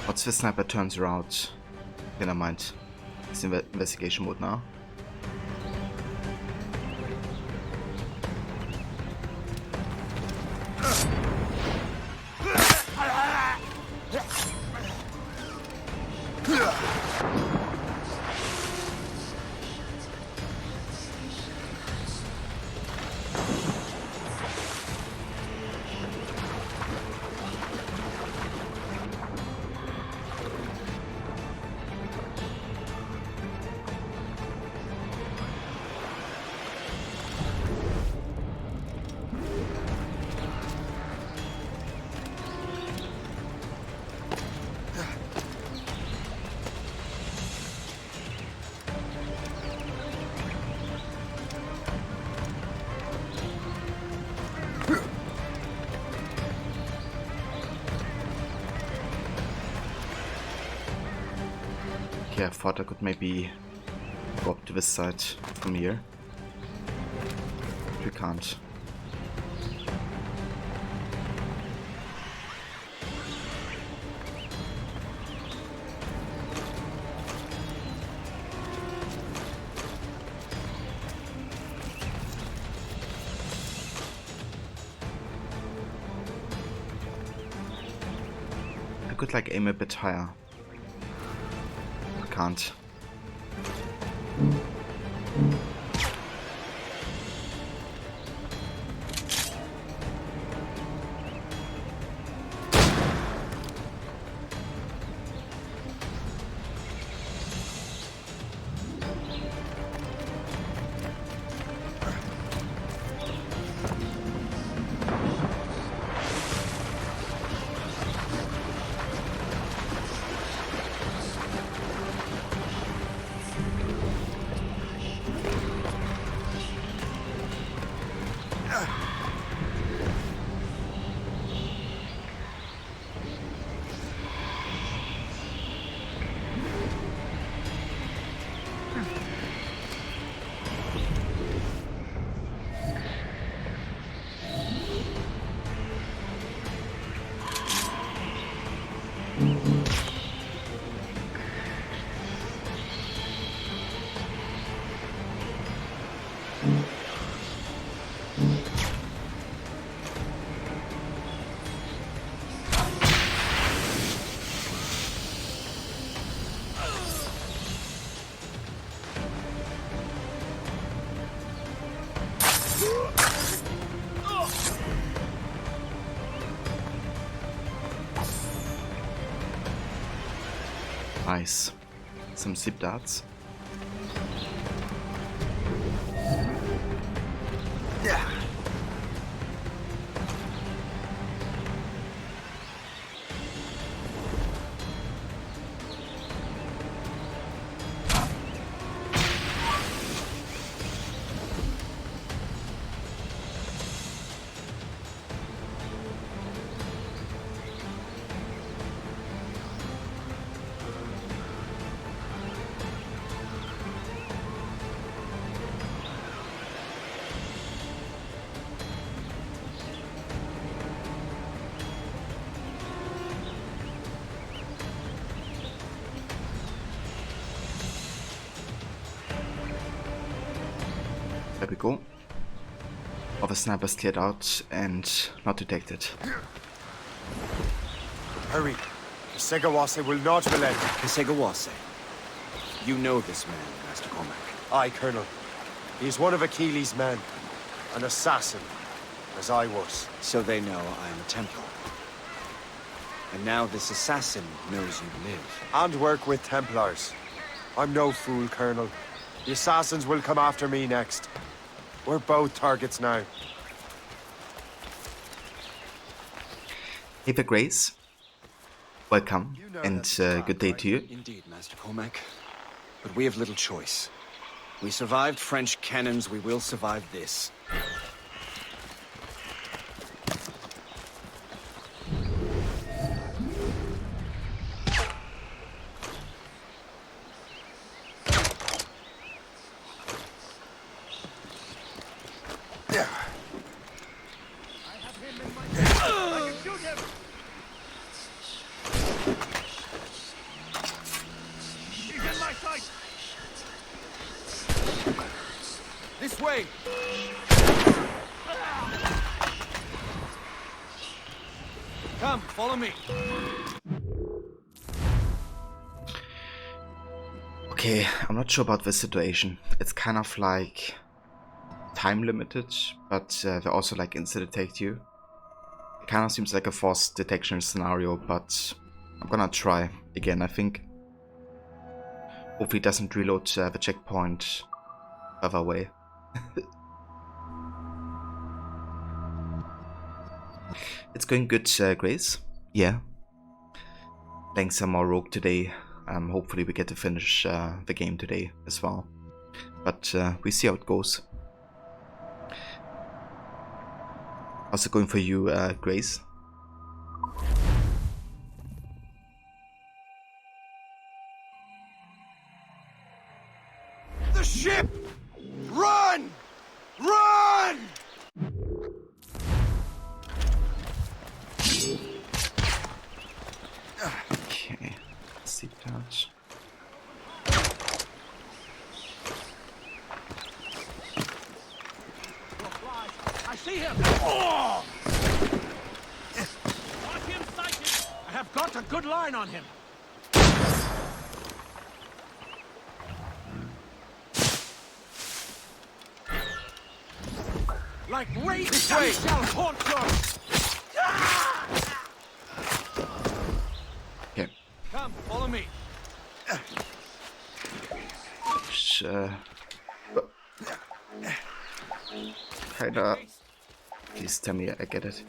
What's the sniper turns around? Never mind. It's investigation mode now. Okay, I thought I could maybe go up to this side from here. But we can't. I could like aim a bit higher. Can't. Nice. Some zip darts. Yeah. There we go. All the snipers cleared out and not detected. Hurry. Kesegawase will not relent. Kesegawase? You know this man, Master Cormac. Aye, Colonel. He is one of Achilles' men. An assassin, as I was. So they know I am a Templar. And now this assassin knows you live. And work with Templars. I'm no fool, Colonel. The assassins will come after me next. We're both targets now. Hey there, Grace. Welcome, and good day to you. Indeed, Master Cormac. But we have little choice. We survived French cannons, we will survive this. This way! Come, follow me. Okay, I'm not sure about this situation. It's kind of like time limited, but they also like instant detect you. It kind of seems like a force detection scenario, but I'm gonna try again, I think. Hopefully it doesn't reload the checkpoint further away. It's going good, Grace. Yeah. Playing some more Rogue today. Hopefully we get to finish the game today as well. But we see how it goes. How's it going for you, Grace? The ship! Run! Run! Okay, seatbelt. I see him! Oh! Got him sighted! I have got a good line on him. Like rage, I shall haunt you! Okay. Come, follow me. Kinda. Please tell me I get it.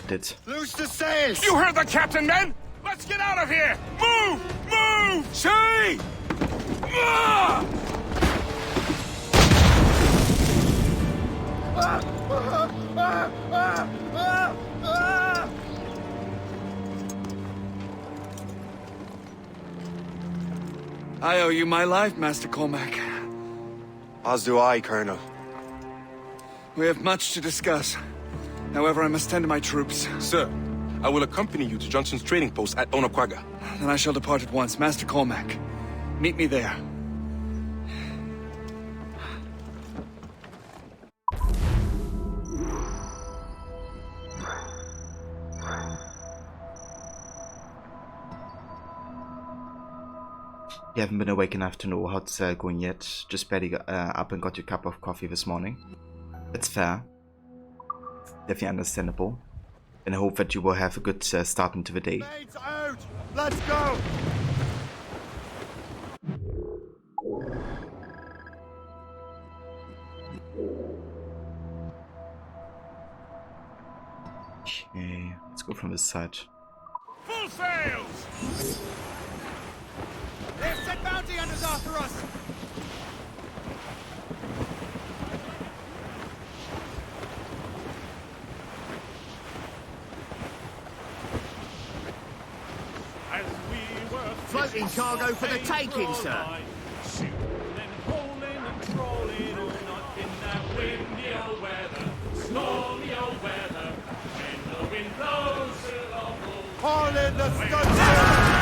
Did. Loose the sails! You heard the captain, men! Let's get out of here! Move! Move! See! Ah! I owe you my life, Master Cormac. As do I, Colonel. We have much to discuss. However, I must tend to my troops. Sir, I will accompany you to Johnson's trading post at Onaqaga. Then I shall depart at once. Master Cormac, meet me there. You haven't been awake enough to know how it's going yet. Just barely got, up and got your cup of coffee this morning. It's fair. Definitely understandable. And I hope that you will have a good start into the day. Maids out! Let's go! Okay, let's go from this side. Full sails! They've set bounty hunters after us! As we were Floating cargo for the taking, sir. Shooting and hauling and trawling all night in that windy old weather, stormy old weather. When the wind blows along the Haul in the stunsail!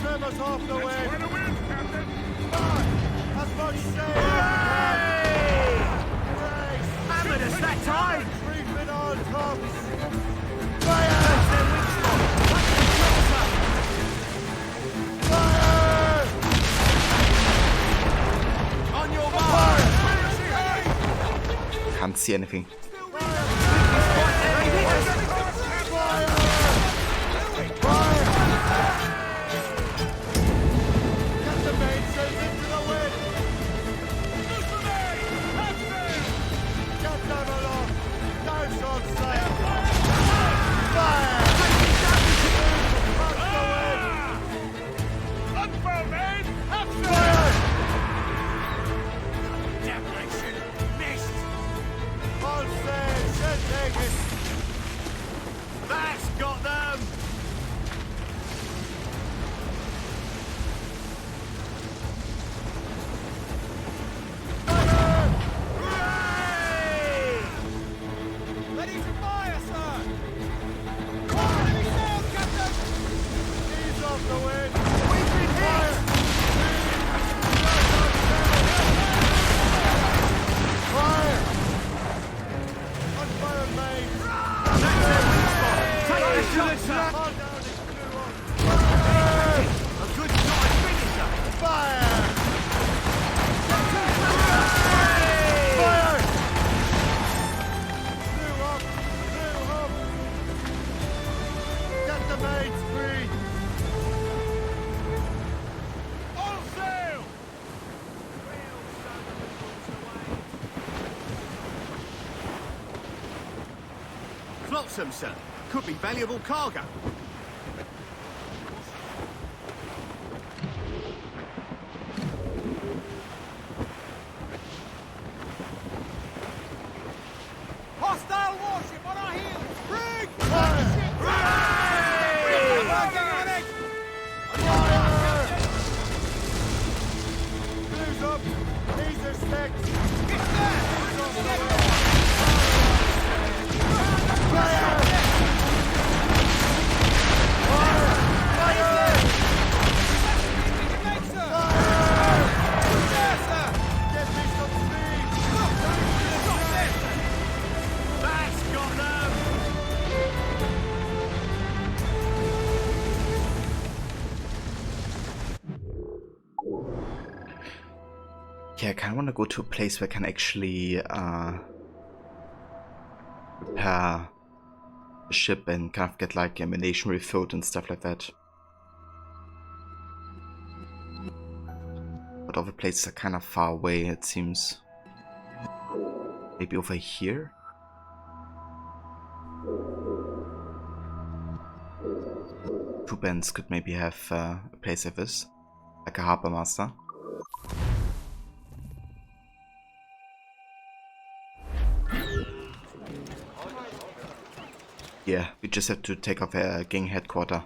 Trim us off the way! As much sail! Hammered us that time! Treatment on tops! Can't see anything. That's got them! Ready to fire, sir! Enemy sails, Captain! Ease off the wind! We've been hit! Fire! Unfired main! That's it! Take this shot, sir! A good shot finisher! Fire! Fire! Blew up! Get the mates free! All sail! Flotsam, sir. Could be valuable cargo. Hostile warship on our heels! Bring! Fire! Blues up! These are sticks! It's there! Fire! Yeah, I kind of want to go to a place where I can actually repair a ship and kind of get like ammunition refilled and stuff like that. But other places are kind of far away, it seems. Maybe over here? Two bands could maybe have a place like this, like a harbor master. Yeah, we just have to take off a gang headquarter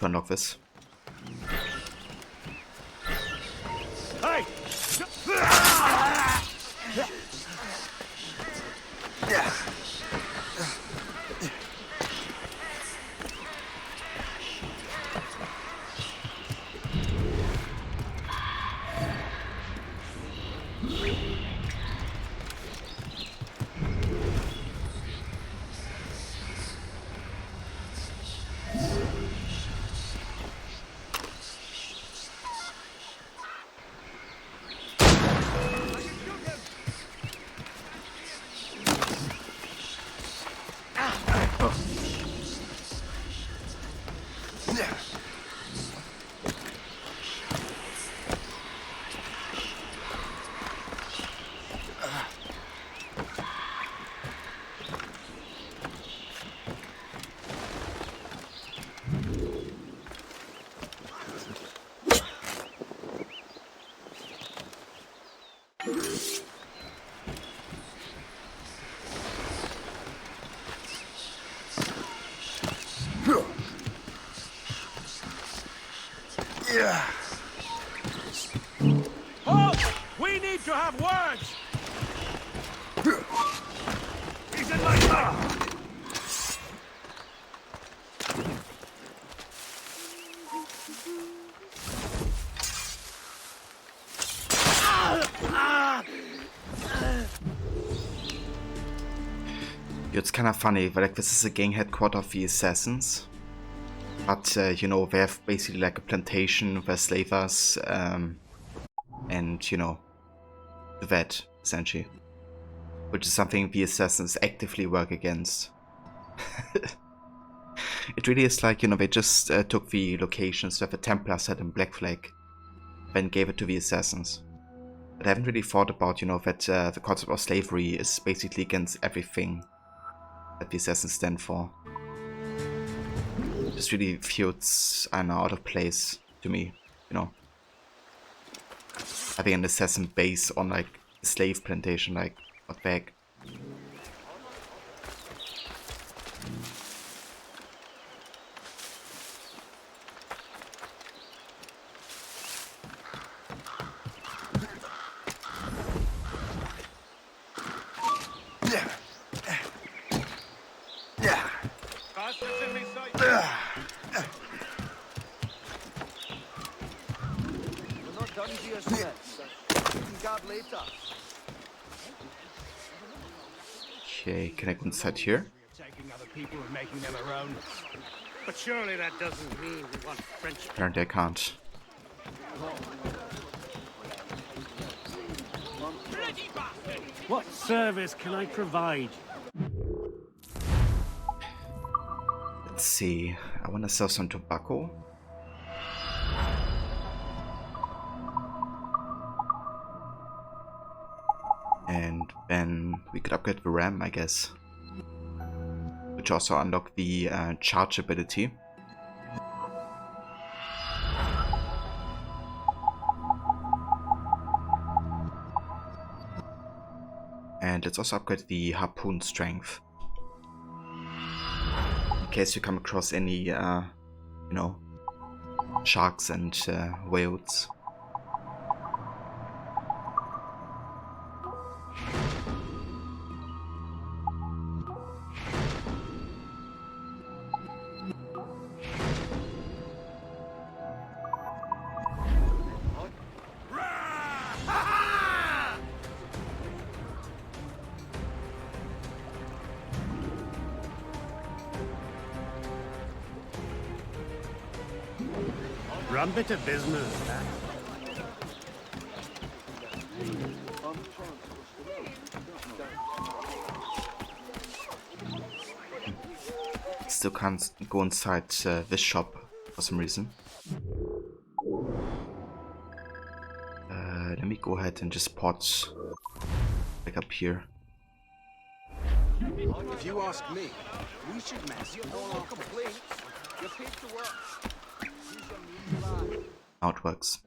to unlock this. Hey! Yeah. Halt! We need to have words! He's in my sight! It's kind of funny, but like this is a gang headquarter of the assassins. But, you know, they have basically like a plantation where slavers, and, you know, the vet, essentially. which is something the assassins actively work against. It really is like, you know, they just took the locations that the Templars had in Black Flag, then gave it to the assassins. But I haven't really thought about, you know, that the concept of slavery is basically against everything that the assassins stand for. It just really feels, I don't know, out of place to me, you know. Having an assassin base on like a slave plantation, like, what the heck? Okay, can I go inside here? Taking other people and making them our own. But surely that doesn't mean we want French. Apparently I can't. What service can I provide? Let's see. I want to sell some tobacco. And then we could upgrade the RAM, I guess. Which also unlock the charge ability. And let's also upgrade the harpoon strength. In case you come across any, you know, sharks and whales. Run bit of business, man. Still can't go inside this shop for some reason. Let me go ahead and just pot back up here. If you ask me, we should mess with all our complaints. You're paid to work. How it works.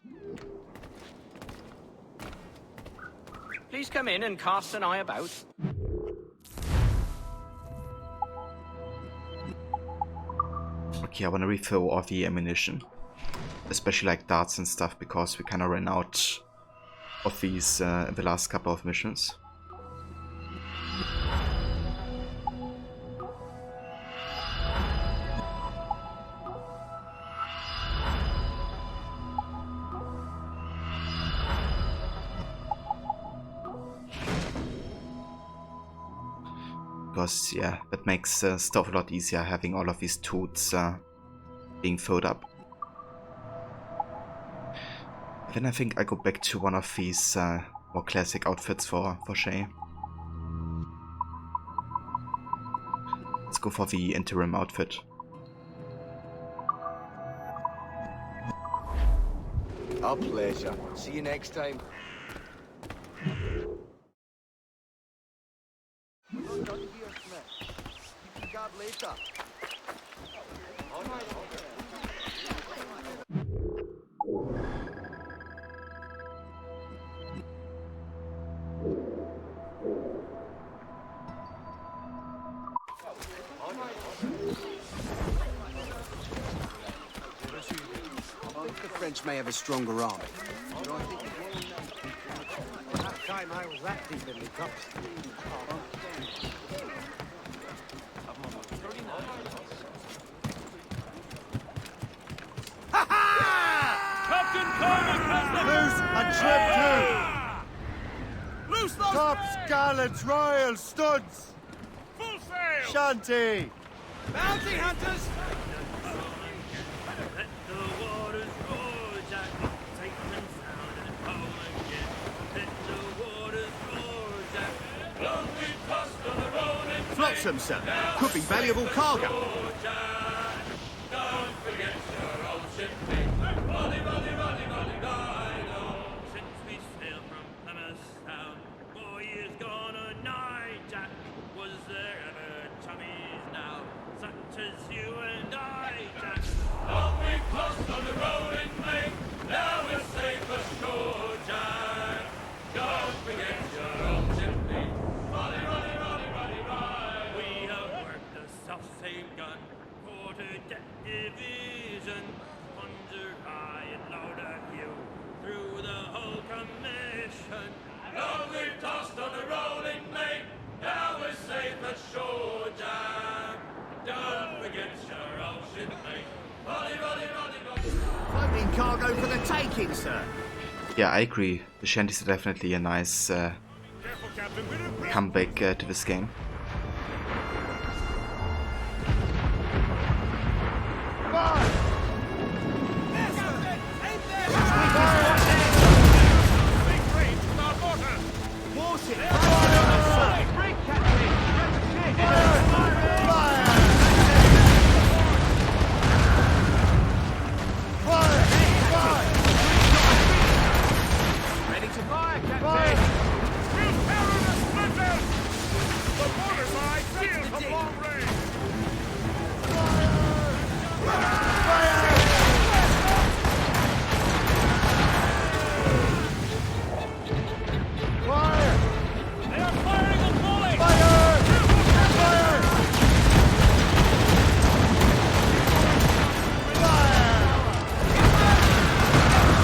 Please come in and cast an eye about. Okay, I want to refill all the ammunition. Especially like darts and stuff, because we kind of ran out of these in the last couple of missions. Because, yeah, that makes stuff a lot easier, having all of these tools being filled up. Then I think I go back to one of these more classic outfits for Shay. Let's go for the interim outfit. Our pleasure. See you next time. Later. I think the French may have a stronger army. Last time I was active in the cups. Captain Cormac has the Loose a trip too! Tops, gallants, royals, studs! full sail! Shanty! Bounty hunters! Let the waters roar, Jack. Take them sound and power again. Let the waters roar, Jack. flotsam, sir. Could be valuable cargo. Since we sailed from Plymouth Sound 4 years gone or nigh, Jack, was there ever chummies now, such as you and I, Jack? Long we've crossed on the rolling main, now we're safe ashore, Jack. Don't forget your old chimney. Rolly, rolly, rolly, rolly, rolly. We have worked the self-same gun, quarter-deck division, plunger high and loader Hugh, through the whole commission. Long we've tossed on the rolling main, now we're safe ashore, Jack. Don't forget your old shipmate. Rolly, rolly, rolly, rolly. Floating cargo for the taking, sir. Yeah, I agree. The shanties are definitely a nice comeback to this game. Ready to fire, Captain. The mortar's eye sealed from long range! They are firing a volley!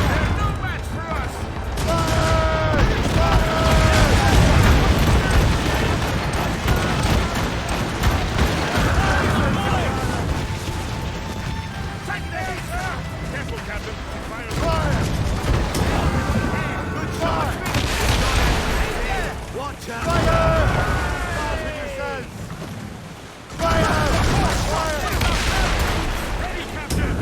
They're no match for us! Careful, Captain. Fire! Good shot! Watch out. Ready, Captain!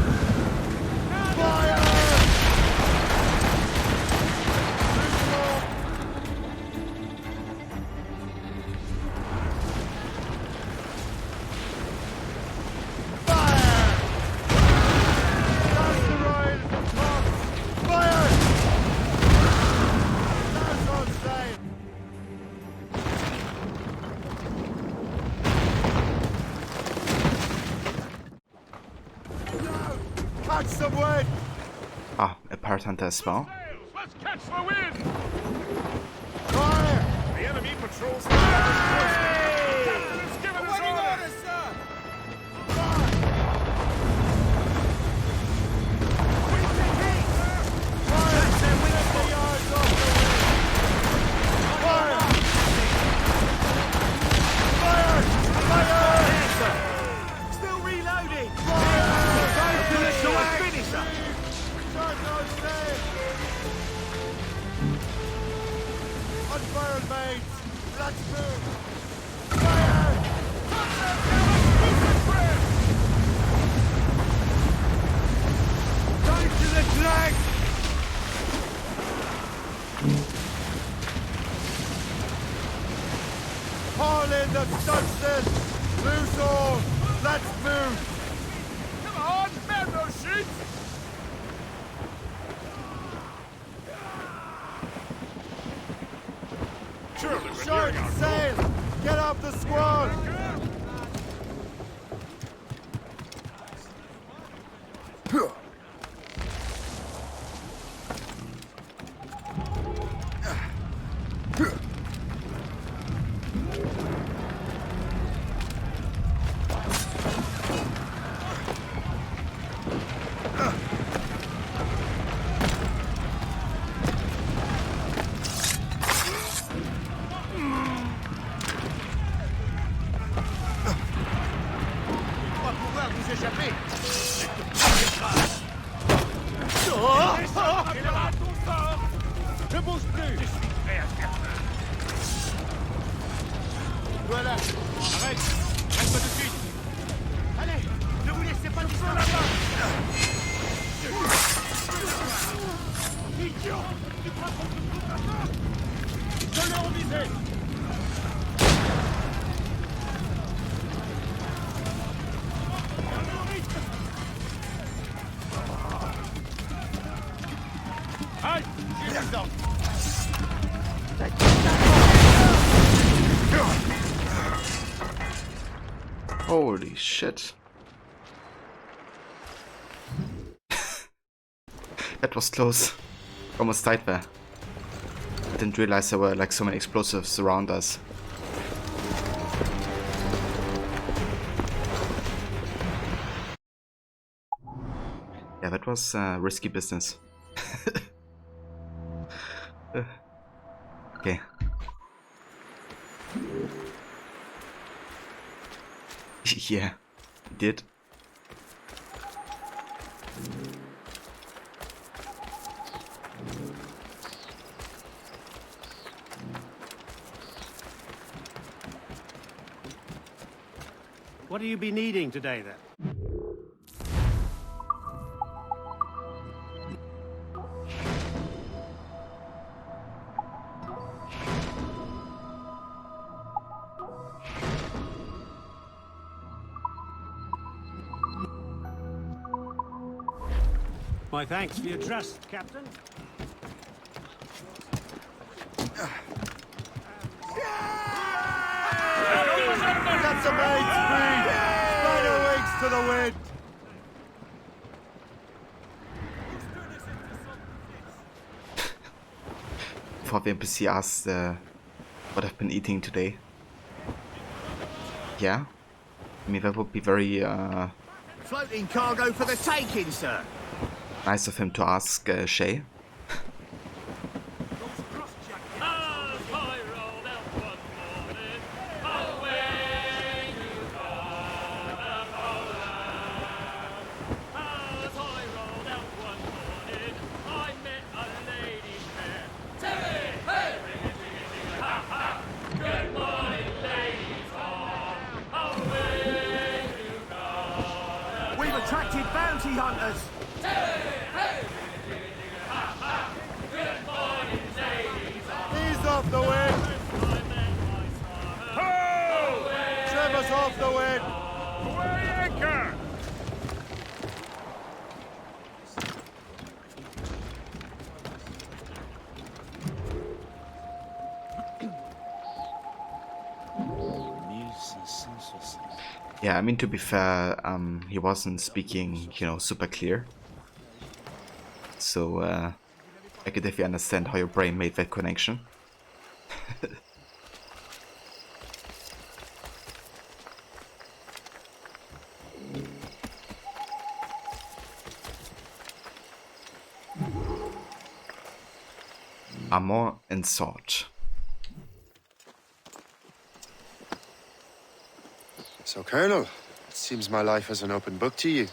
Catch some wind! Ah, a Pirate Hunter as well. Let's catch the wind! Fire! The enemy patrols the Captain has given us orders! Still reloading. Unfurled, mates! Let's move! Fire! Going to the drag! Haul in the stunsail! Loose all! Let's move! Come on, man those sheets! Surely we're Short nearing our sail! Get off the squall! Ne bouge plus! Je suis prêt à faire ça. Voilà! Arrête! Reste tout de suite! Allez, ne vous laissez pas disparaître là-bas. Idiot! Tu prends ton coup de patin! Je l'ai envisé! Holy shit. That was close. Almost died there. I didn't realize there were like so many explosives around us. Yeah, that was risky business. Okay. Yeah, did. What do you be needing today, then? My thanks for your trust, Captain. Got some main speed! Spread your wings to the wind! Before the NPC asked what I've been eating today. Yeah, I mean that would be very Floating cargo for the taking, sir! nice of him to ask Shay. We've attracted bounty hunters! Ease off the wind! Trim us off the wind! Away anchor! Yeah, I mean to be fair, he wasn't speaking, you know, super clear. So I could definitely understand how your brain made that connection. Armor and sword. So, Colonel, it seems my life is an open book to you.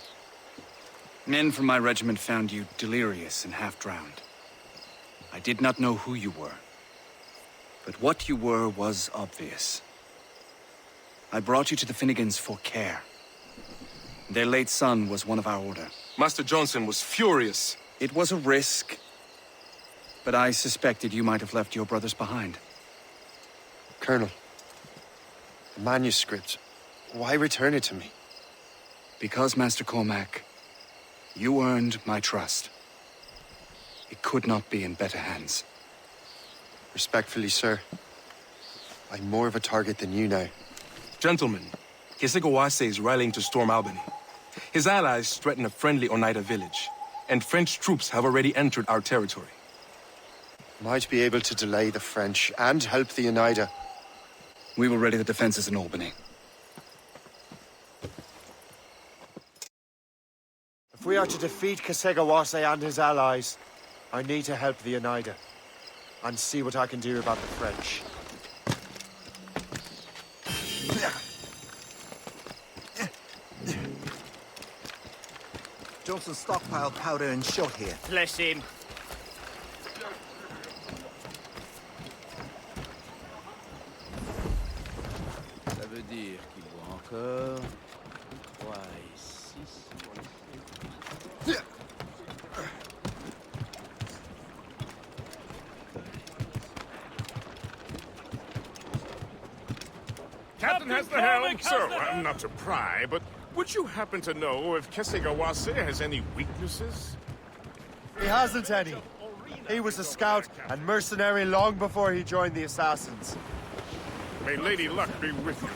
Men from my regiment found you delirious and half-drowned. I did not know who you were. But what you were was obvious. I brought you to the Finnegans for care. Their late son was one of our order. Master Johnson was furious. It was a risk, but I suspected you might have left your brothers behind. Colonel, the manuscript, why return it to me? Because, Master Cormac, you earned my trust. It could not be in better hands. Respectfully, sir, I'm more of a target than you now. Gentlemen, Kesegowaase is rallying to storm Albany. His allies threaten a friendly Oneida village, and French troops have already entered our territory. Might be able to delay the French and help the Oneida. We will ready the defenses in Albany. If we are to defeat Kesegowaase and his allies, I need to help the Oneida and see what I can do about the French. Johnson stockpiled powder and shot here. Bless him. Ça veut dire qu'il doit encore 3 et 6 pour les... Captain has the helm, so not to pry, but would you happen to know if Kesegowaase has any weaknesses? He hasn't any. He was a scout and mercenary long before he joined the Assassins. May Lady Luck be with you.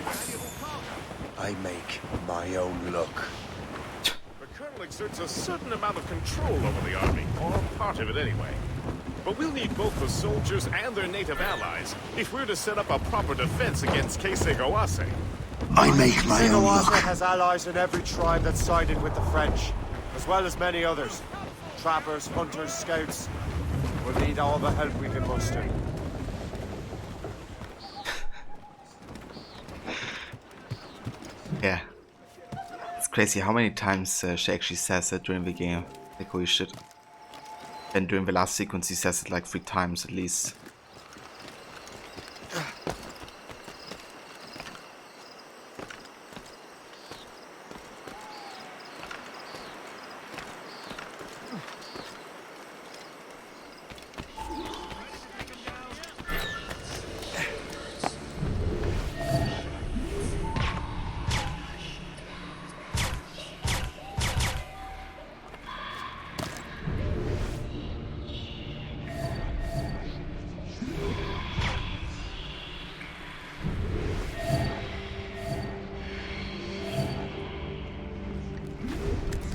I make my own luck. The Colonel exerts a certain amount of control over the army, or part of it anyway. But we'll need both the soldiers and their native allies if we're to set up a proper defense against Kesegoase. I make my own luck. Has allies in every tribe that sided with the French, as well as many others. Trappers, hunters, scouts. We'll need all the help we can muster. Yeah. It's crazy how many times she actually says it during the game. Like, holy shit. And during the last sequence, he says it like 3 times at least.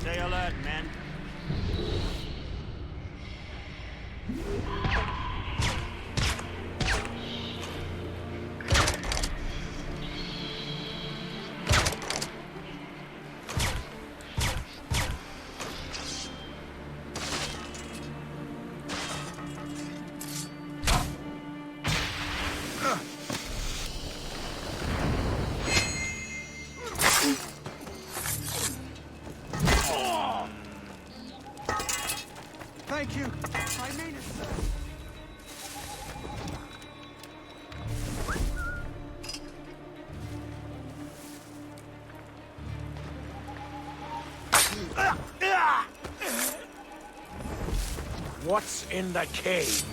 Stay alert, men. Thank you. I mean it, sir. What's in the cave?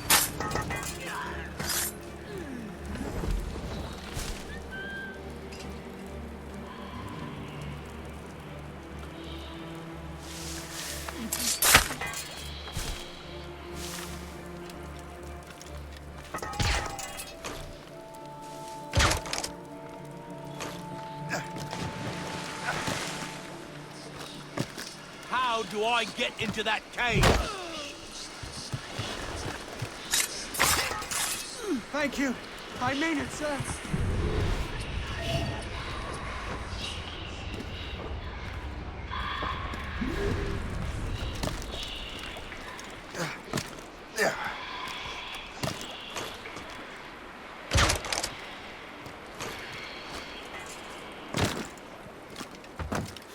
How do I get into that cave? Thank you. I mean it, sir.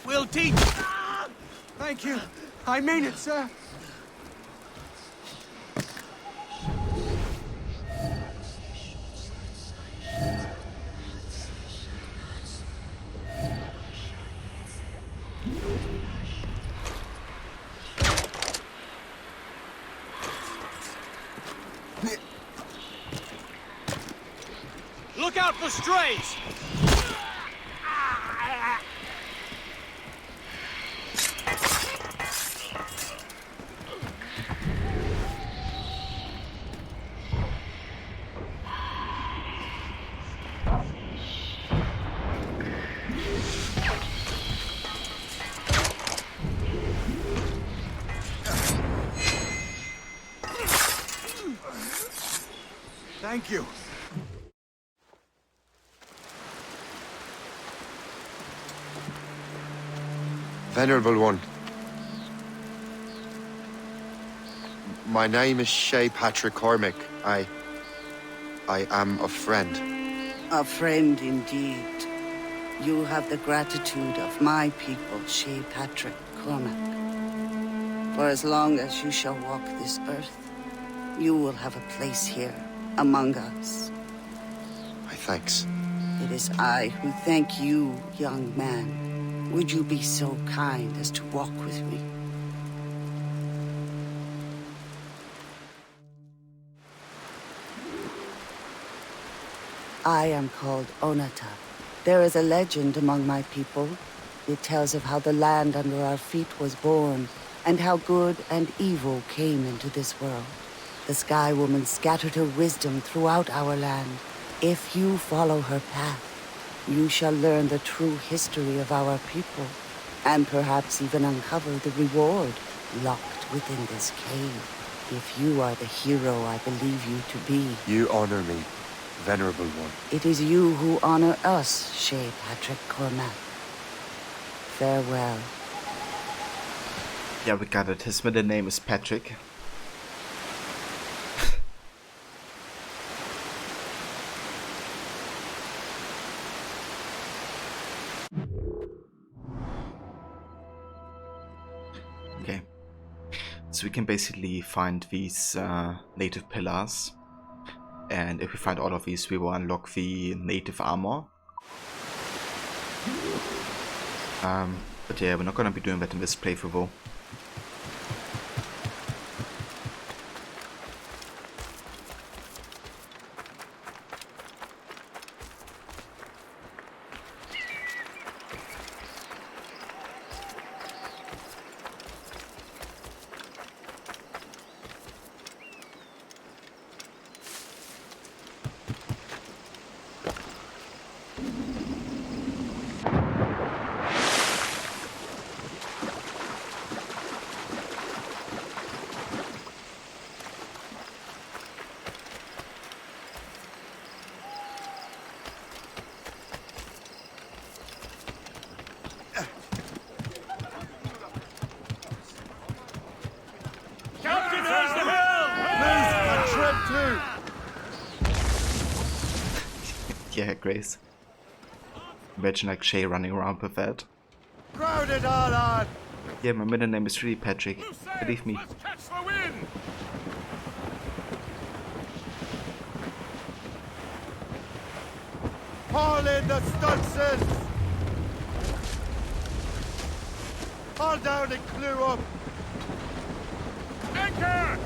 We'll teach. Thank you. I mean it, sir. Look out for strays! Thank you. Venerable One. My name is Shay Patrick Cormac. I am a friend. A friend indeed. You have the gratitude of my people, Shay Patrick Cormac. For as long as you shall walk this earth, you will have a place here among us. My thanks. It is I who thank you, young man. Would you be so kind as to walk with me? I am called Onata. There is a legend among my people. It tells of how the land under our feet was born, and how good and evil came into this world. The Sky Woman scattered her wisdom throughout our land. If you follow her path, you shall learn the true history of our people, and perhaps even uncover the reward locked within this cave. If you are the hero I believe you to be. You honor me, Venerable One. It is you who honor us, Shay Patrick Cormac. Farewell. Yeah, we got it. His middle name is Patrick. Okay. So we can basically find these native pillars. And if we find all of these, we will unlock the native armor. But yeah, we're not gonna be doing that in this playthrough though. Yeah, Grace. Imagine like Shay running around with that. Crowded all on! Yeah, my middle name is really Patrick. Believe me. Catch the wind! Haul in the stunsails! Haul down and clew up! Anchor!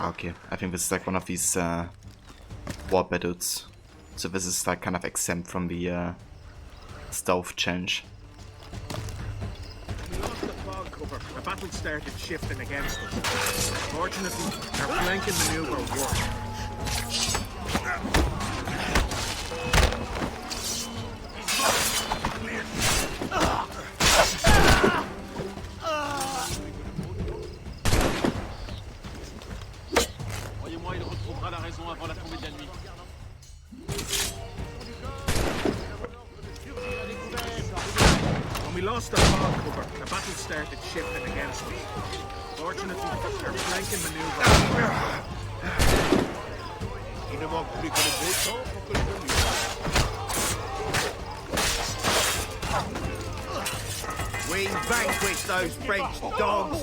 Okay, I think this is like one of these war battles. So this is like kind of exempt from the stealth change. We lost the fog cover. The battle started shifting against us. Fortunately, our flanking maneuver worked. Croyez-moi, il retrouvera la raison avant la tombée de la nuit. When we lost the fog cover, the battle started shifting against us. Fortunately, our flanking maneuver worked. Il ne manque plus que le beau temps pour que le bon We vanquished those French dogs!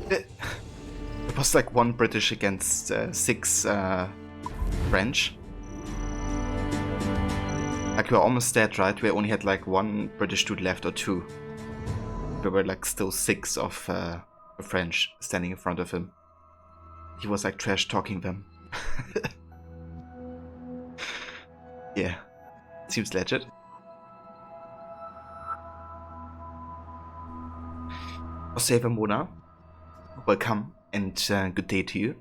It was like 1 British against 6 French. Like we were almost dead, right? We only had like 1 British dude left or 2. There were like still 6 of French standing in front of him. He was like trash talking them. Yeah, seems legit. Oseva Mona, welcome and good day to you.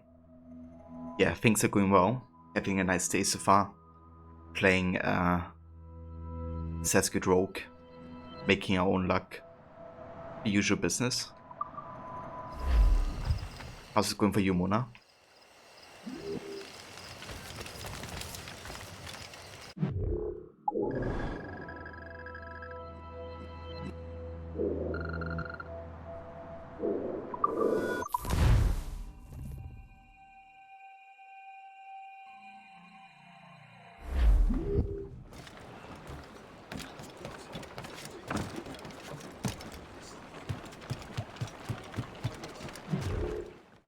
Yeah, things are going well. Having a nice day so far. Playing Sasquatch Rogue, making our own luck. The usual business. How's it going for you, Mona?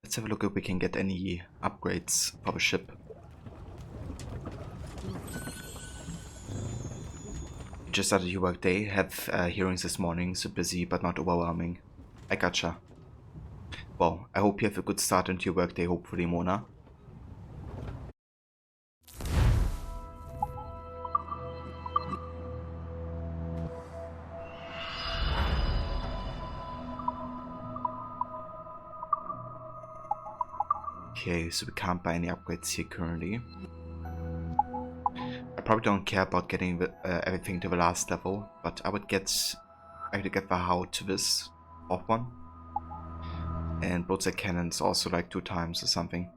Let's have a look if we can get any upgrades for the ship. Just started your work day, have hearings this morning, so busy but not overwhelming. I gotcha. Well, I hope you have a good start into your work day, hopefully, Mona. Okay, so we can't buy any upgrades here currently. I probably don't care about getting everything to the last level, but I would get the how to this off one. And broadside cannons also like 2 times or something.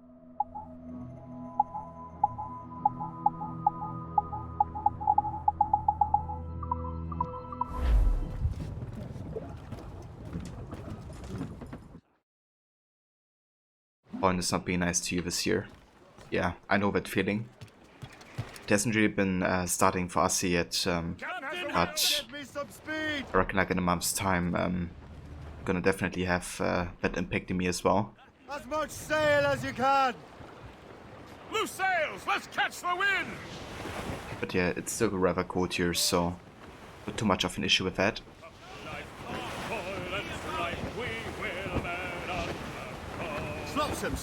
Point is not being nice to you this year. Yeah, I know that feeling. It hasn't really been starting for us yet, but I reckon like in a month's time, gonna definitely have that impacting me as well. As much sail as you can! Loose sails! Let's catch the wind! But yeah, it's still rather cold here, so not too much of an issue with that.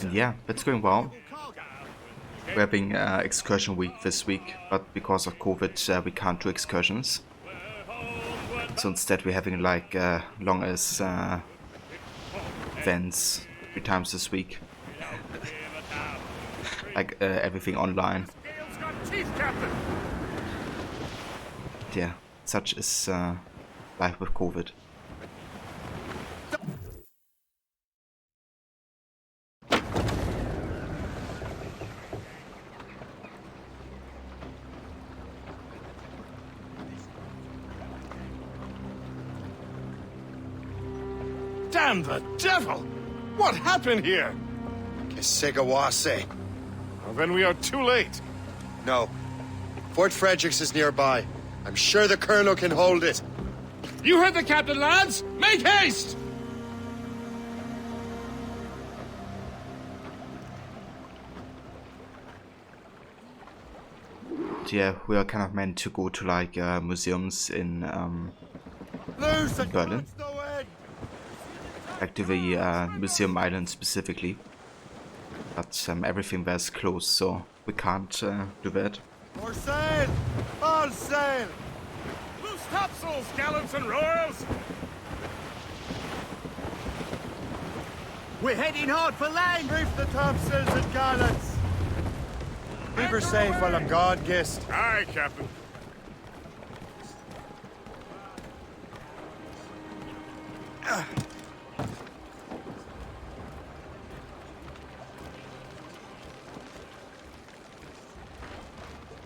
And yeah, that's going well. We're having excursion week this week, but because of COVID we can't do excursions. So instead we're having like long as events 3 times this week. Like everything online. Yeah, such is life with COVID. Damn the devil! What happened here? Kesigawase. Well, then we are too late. No. Fort Fredericks is nearby. I'm sure the Colonel can hold it. You heard the captain, lads! Make haste! Yeah, we are kind of meant to go to like museums in Berlin. Like to the Museum Island specifically. But everything there is closed, so we can't do that. More sail! All sail! Loose topsails, gallants and royals! We're heading hard for land! Reef the topsails and gallants! Keep her safe while I'm gone, Gist. Aye, Captain.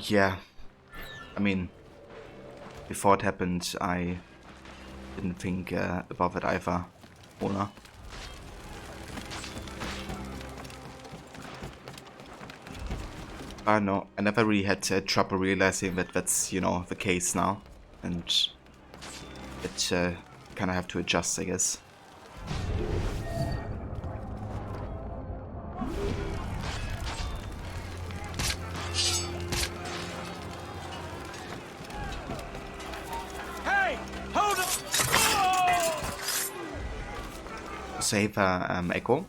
Yeah, I mean, before it happened, I didn't think about that either, Mona. No, I never really had trouble realizing that that's, you know, the case now, and it kind of have to adjust, I guess. Save Echo.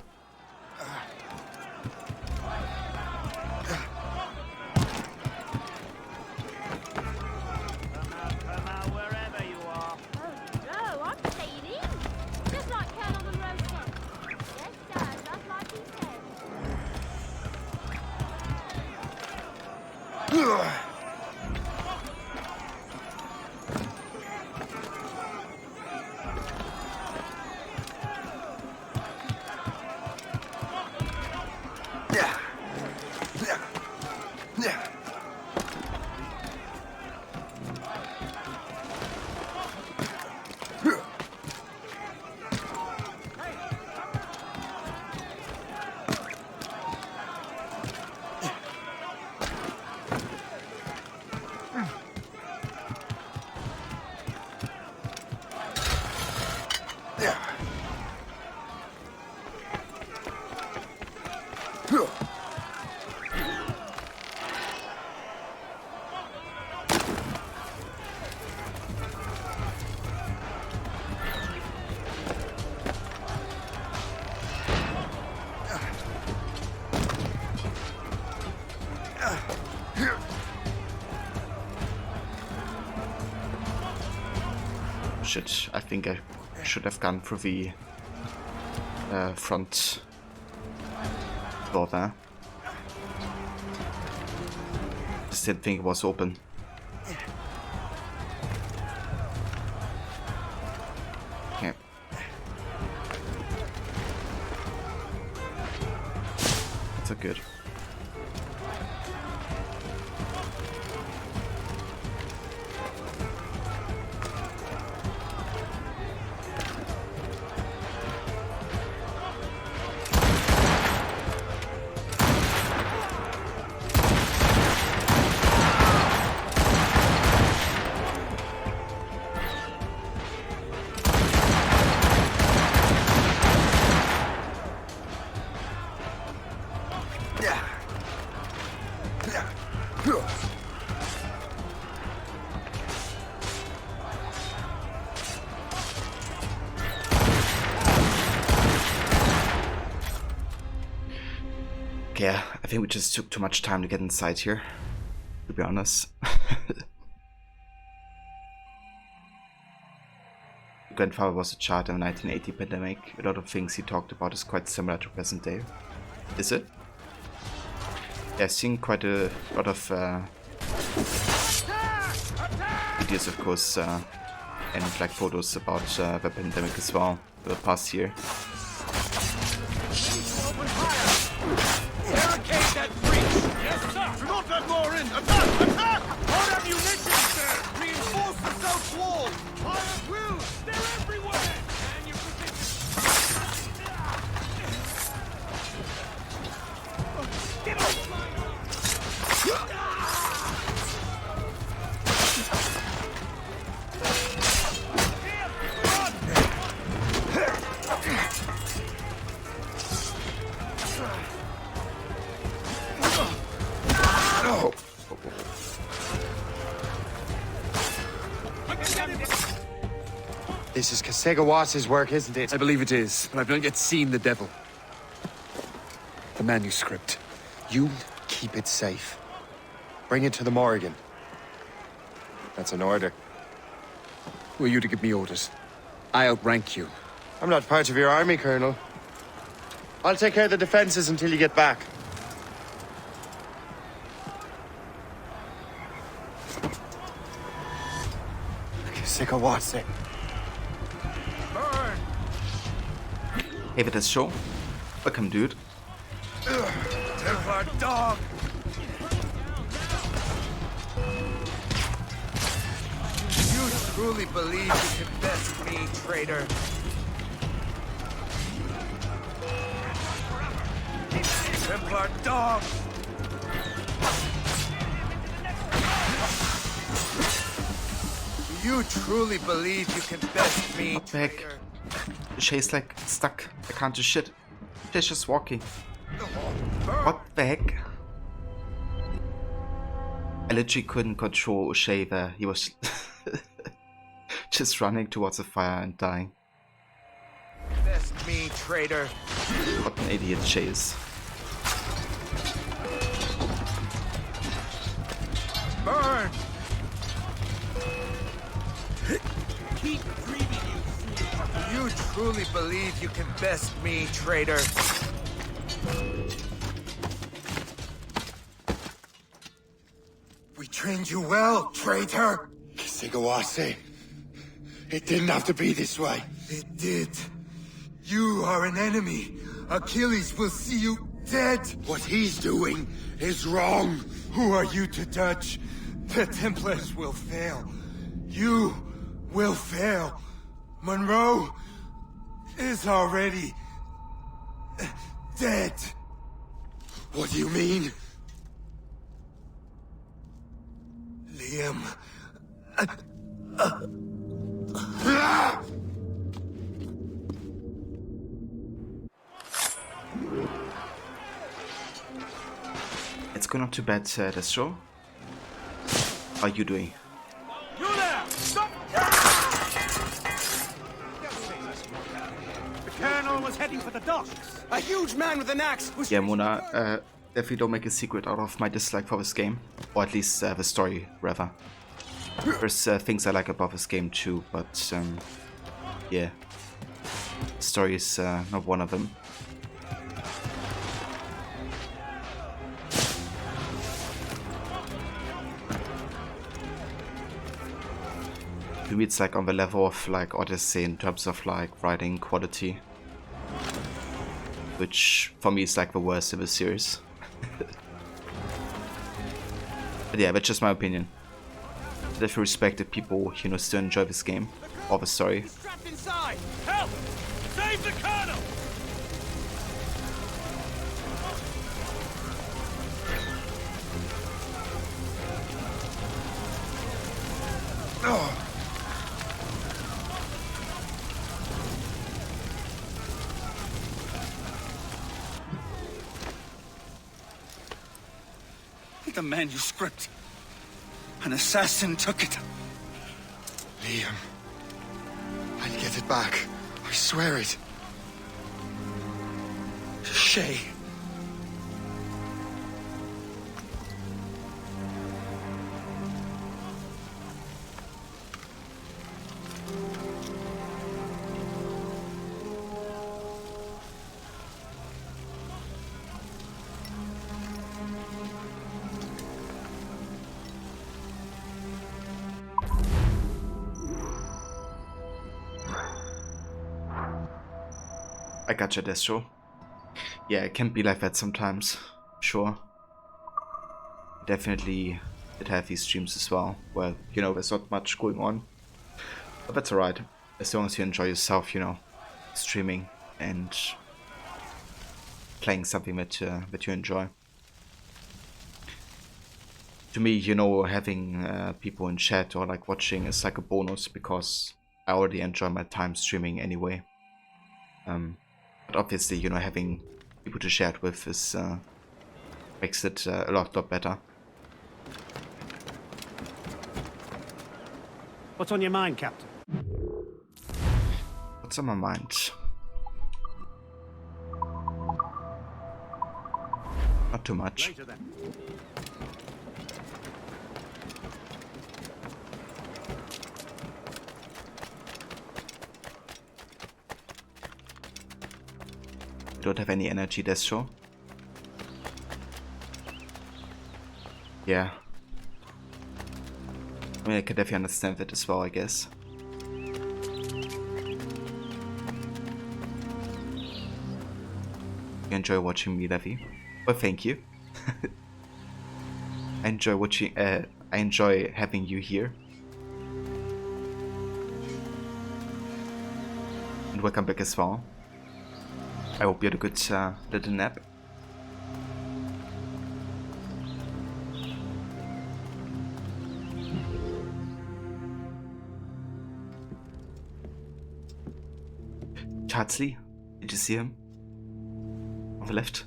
Shit, I think I should have gone through the front door there. Just didn't think it was open. Okay. That's good. Yeah, I think we just took too much time to get inside here, to be honest. Grandfather was a child in the 1980 pandemic. A lot of things he talked about is quite similar to present day. Is it? Yeah, I've seen quite a lot of videos, of course, and like photos about the pandemic as well for the past year. Barricade that breach! Yes, sir! Do not let more in! Attack! Attack! Load ammunition, sir! Reinforce the south wall! Fire at will! They're everywhere! And you get off! This is Kasegawas's work, isn't it? I believe it is, but I've not yet seen the devil. The manuscript. You keep it safe. Bring it to the Morrigan. That's an order. Who are you to give me orders? I outrank you. I'm not part of your army, Colonel. I'll take care of the defenses until you get back. Kasegawase. Hey, with this show. Welcome, dude. Templar dog! You truly believe you can best me, traitor? Templar dog! You truly believe you can best me, What the heck? Shay's like stuck. I can't do shit. Shay's just walking. What the heck? I literally couldn't control O'Shea there. He was just running towards the fire and dying. Best me, traitor. What an idiot Shay is. Burn! Keep breathing, you truly believe you can best me, traitor? We trained you well, traitor! Kasegawase. It didn't have to be this way. It did. You are an enemy. Achilles will see you dead. What he's doing is wrong. Who are you to judge? The Templars will fail. You will fail. Monroe is already dead. What do you mean? Liam. It's going not too bad, Destro. How are you doing? You there! Stop! The Colonel was heading for the docks. A huge man with an axe was... Yeah, Mona, definitely don't make a secret out of my dislike for this game. Or at least the story, rather. There's things I like about this game too, but yeah. The story is not one of them. To me, it's like on the level of like Odyssey in terms of like writing quality, which for me is like the worst of the series. But yeah, that's just my opinion. If you respect that people, you know, still enjoy this game or the story. Trapped inside! Help! Save the colonel! The manuscript. An assassin took it. Liam. I'll get it back. I swear it. Shay. I gotcha, Destro. Yeah, it can be like that sometimes. Sure. Definitely did have these streams as well, where, you know, there's not much going on. But that's alright. As long as you enjoy yourself, you know, streaming and playing something that you enjoy. To me, you know, having people in chat or like watching is like a bonus, because I already enjoy my time streaming anyway. But obviously, you know, having people to share it with is makes it a lot better. What's on your mind, Captain? What's on my mind? Not too much. Later, then. Don't have any energy, Destro. Yeah. I mean, I can definitely understand that as well, I guess. You enjoy watching me, Levi? Well, thank you. I enjoy watching. I enjoy having you here. And welcome back as well. I hope you had a good little nap. Chatsley, did you see him? On the left?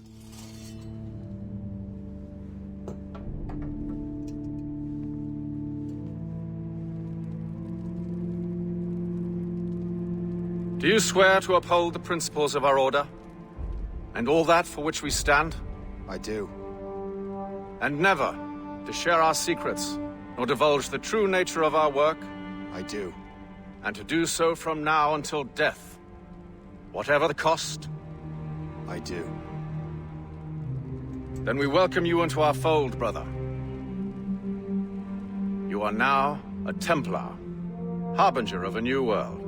Do you swear to uphold the principles of our order? And all that for which we stand? I do. And never to share our secrets, nor divulge the true nature of our work? I do. And to do so from now until death, whatever the cost? I do. Then we welcome you into our fold, brother. You are now a Templar, harbinger of a new world.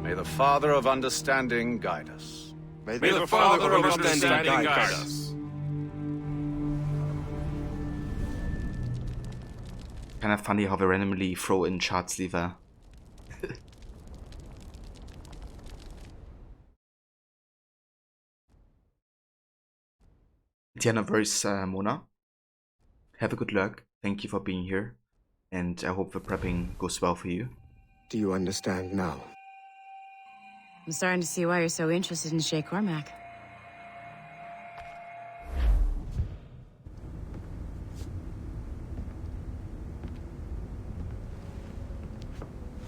May the Father of Understanding guide us. May the Father of Understanding guide us. Kind of funny how they randomly throw in Chatsley there. Diana versus Mona. Have a good luck. Thank you for being here. And I hope the prepping goes well for you. Do you understand now? I'm starting to see why you're so interested in Shay Cormac.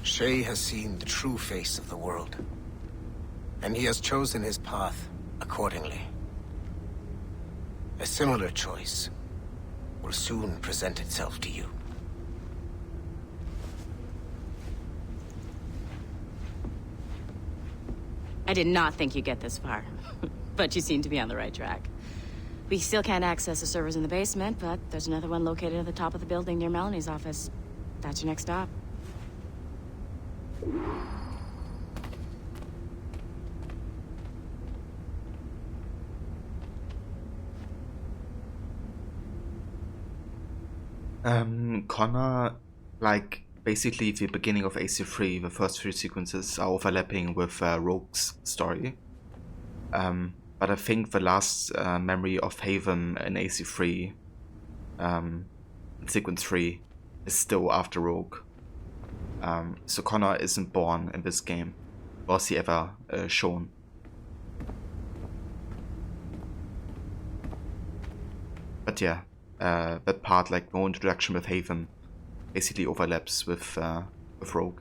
Shay has seen the true face of the world, and he has chosen his path accordingly. A similar choice will soon present itself to you. I did not think you'd get this far, but you seem to be on the right track. We still can't access the servers in the basement, but there's another one located at the top of the building near Melanie's office. That's your next stop. Connor, like, basically the beginning of AC3, the first three sequences are overlapping with Rogue's story. But I think the last memory of Haven in AC3, in sequence 3, is still after Rogue. So Connor isn't born in this game. Was he ever shown? But yeah, that part, like no introduction with Haven, basically overlaps with Rogue.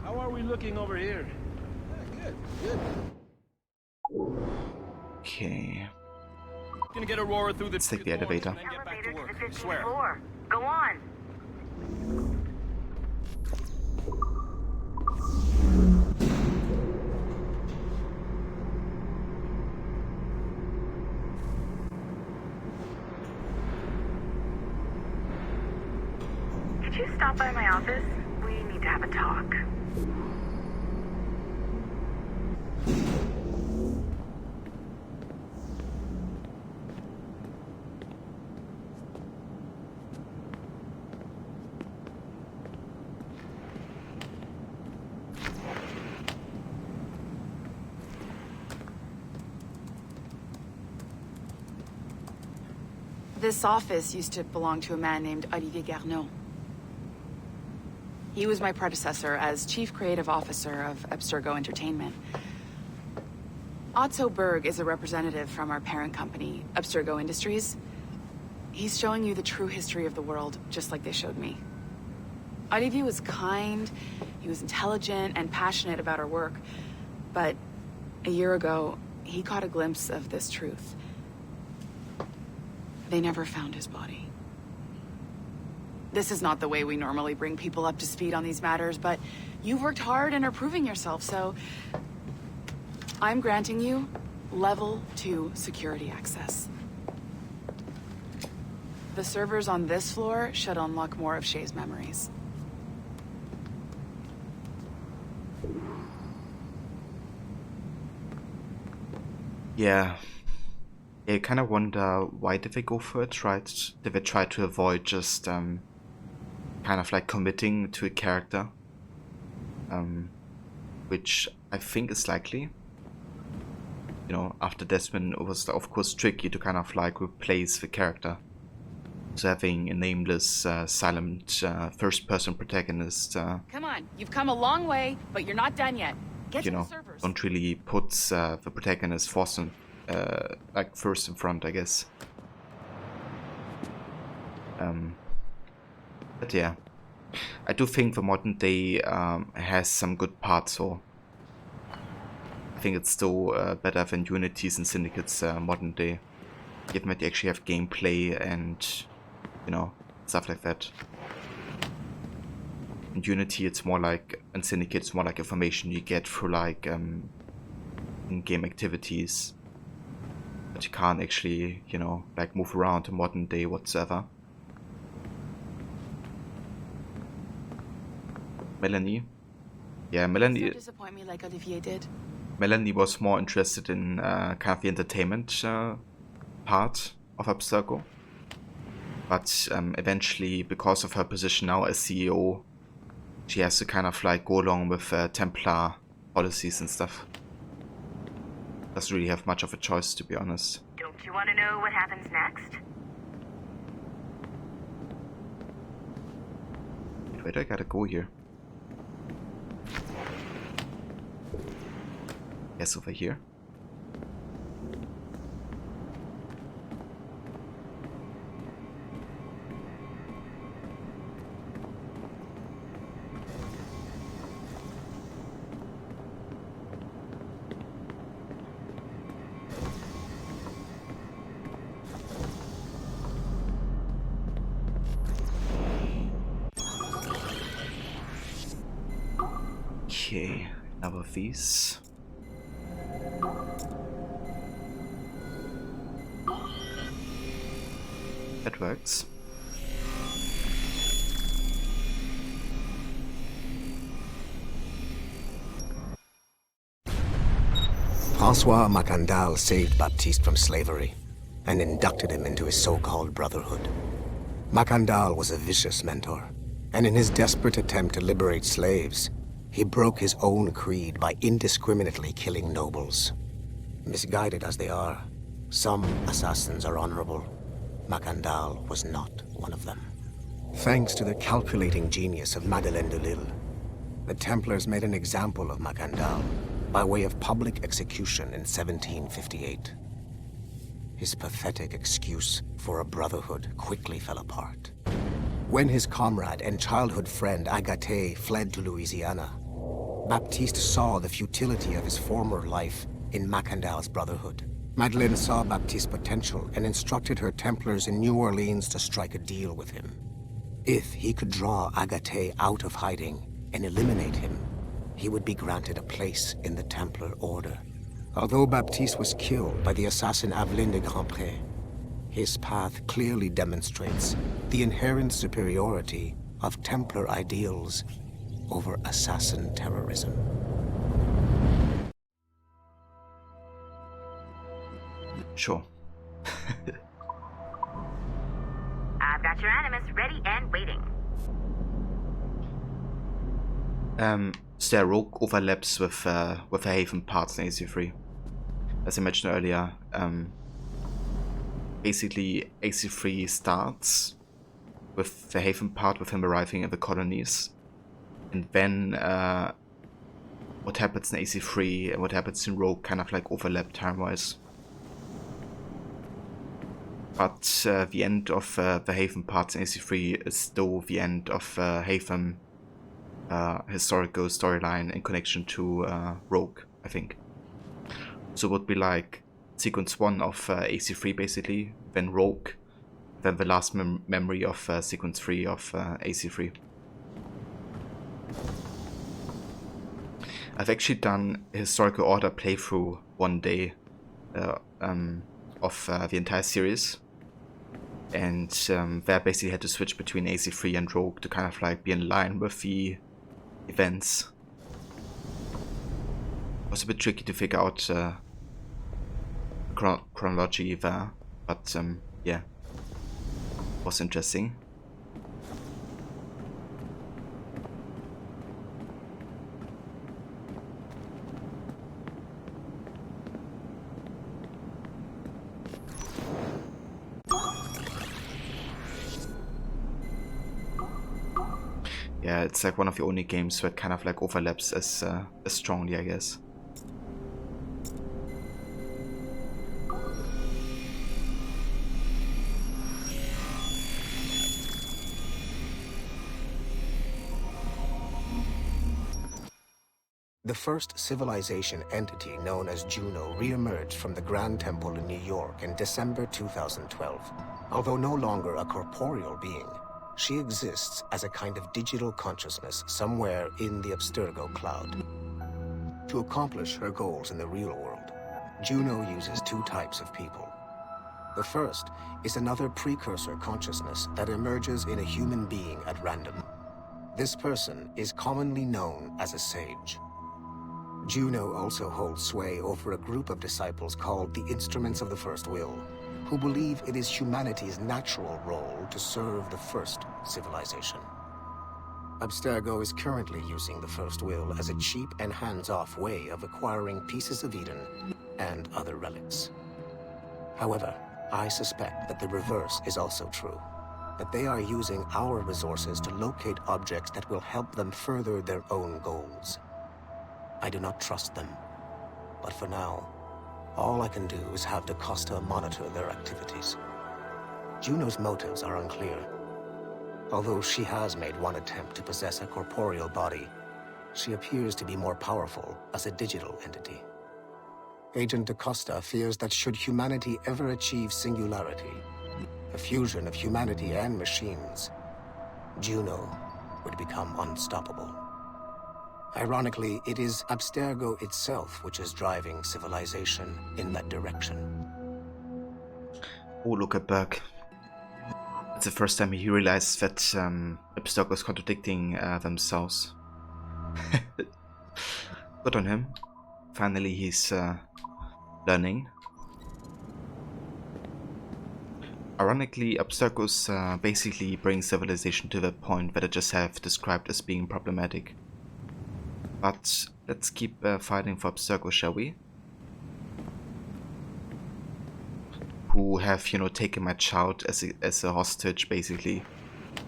How are we looking over here? Good. Okay. Gonna get Aurora through the. Let's take the elevator. And then get back to work. I swear. Go on. Could you stop by my office? We need to have a talk. This office used to belong to a man named Olivier Garneau. He was my predecessor as Chief Creative Officer of Abstergo Entertainment. Otto Berg is a representative from our parent company, Abstergo Industries. He's showing you the true history of the world, just like they showed me. Olivier was kind, he was intelligent and passionate about our work, but a year ago, he caught a glimpse of this truth. They never found his body. This is not the way we normally bring people up to speed on these matters, but you've worked hard and are proving yourself, so I'm granting you level 2 security access. The servers on this floor should unlock more of Shay's memories. Yeah. You kind of wonder, why did they go for it, right? Did they try to avoid just kind of like committing to a character? Which I think is likely. You know, after Desmond, it was of course tricky to kind of like replace the character. So having a nameless, silent, first-person protagonist, Come on, you've come a long way, but you're not done yet. Get you to know, the servers. don't really put the protagonist like first in front, I guess. But yeah, I do think the modern day has some good parts, so I think it's still better than Unity's and Syndicate's modern day, given that you actually have gameplay and, you know, stuff like that. In Unity it's more like, and Syndicate it's more like information you get through like in-game activities. But you can't actually, you know, like move around in modern day whatsoever. Melanie. Yeah, Melanie. Don't disappoint me like Olivier did. Melanie was more interested in kind of the entertainment part of Abstergo. But eventually, because of her position now as CEO, she has to kind of like go along with Templar policies and stuff. Doesn't really have much of a choice, to be honest. Don't you want to know what happens next? Where do I gotta go here? Yes, over here. Okay, now of these. it works. François Macandal saved Baptiste from slavery and inducted him into his so-called brotherhood. Macandal was a vicious mentor, and in his desperate attempt to liberate slaves, he broke his own creed by indiscriminately killing nobles. Misguided as they are, some assassins are honorable. Macandal was not one of them. Thanks to the calculating genius of Madeleine de Lille, the Templars made an example of Macandal by way of public execution in 1758. His pathetic excuse for a brotherhood quickly fell apart. When his comrade and childhood friend Agathe fled to Louisiana, Baptiste saw the futility of his former life in Macandal's brotherhood. Madeleine saw Baptiste's potential and instructed her Templars in New Orleans to strike a deal with him. If he could draw Agathe out of hiding and eliminate him, he would be granted a place in the Templar Order. Although Baptiste was killed by the assassin Aveline de Grandpré, his path clearly demonstrates the inherent superiority of Templar ideals over assassin terrorism. Sure. I've got your Animus ready and waiting. So yeah, Rogue overlaps with the Haven parts in AC3. As I mentioned earlier, basically AC3 starts with the Haven part, with him arriving in the colonies, and then what happens in AC3 and what happens in Rogue kind of like overlap time-wise. But the end of the Haven parts in AC3 is still the end of Haven historical storyline in connection to Rogue, I think. So it would be like sequence 1 of AC3 basically, then Rogue, then the last memory of sequence 3 of AC3. I've actually done a historical order playthrough one day of the entire series, and there I basically had to switch between AC3 and Rogue to kind of like be in line with the events. It was a bit tricky to figure out chronology there, but yeah, it was interesting. Yeah, it's like one of the only games where it kind of like overlaps as strongly, I guess. The first civilization entity known as Juno re-emerged from the Grand Temple in New York in December 2012. Although no longer a corporeal being, she exists as a kind of digital consciousness somewhere in the Abstergo cloud. To accomplish her goals in the real world, Juno uses two types of people. The first is another precursor consciousness that emerges in a human being at random. This person is commonly known as a sage. Juno also holds sway over a group of disciples called the Instruments of the First Will, who believe it is humanity's natural role to serve the first civilization. Abstergo is currently using the First Will as a cheap and hands-off way of acquiring pieces of Eden and other relics. However, I suspect that the reverse is also true, that they are using our resources to locate objects that will help them further their own goals. I do not trust them, but for now, all I can do is have DaCosta monitor their activities. Juno's motives are unclear. Although she has made one attempt to possess a corporeal body, she appears to be more powerful as a digital entity. Agent DaCosta fears that should humanity ever achieve singularity, a fusion of humanity and machines, Juno would become unstoppable. Ironically, it is Abstergo itself which is driving civilization in that direction. Oh, look at Burke. It's the first time he realized that Abstergo is contradicting themselves. Good on him. Finally he's learning. Ironically, Abstergo's basically brings civilization to the point that I just have described as being problematic. But let's keep fighting for Abstergo, shall we? Who have, you know, taken my child as a hostage, basically.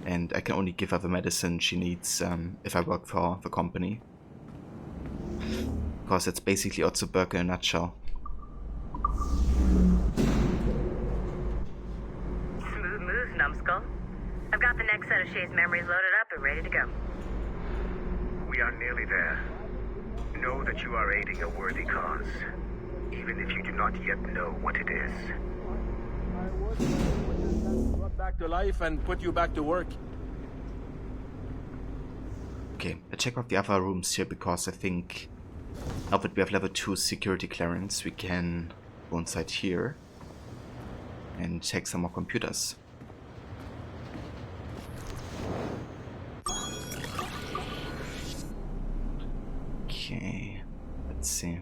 And I can only give her the medicine she needs if I work for the company. Because it's basically Otzoberg in a nutshell. Smooth moves, numbskull. I've got the next set of Shay's memories loaded up and ready to go. We are nearly there. Know that you are aiding a worthy cause, even if you do not yet know what it is. Brought back to life and put you back to work. Okay, I check out the other rooms here because I think now that we have level 2 security clearance, we can go inside here and check some more computers. Okay, let's see.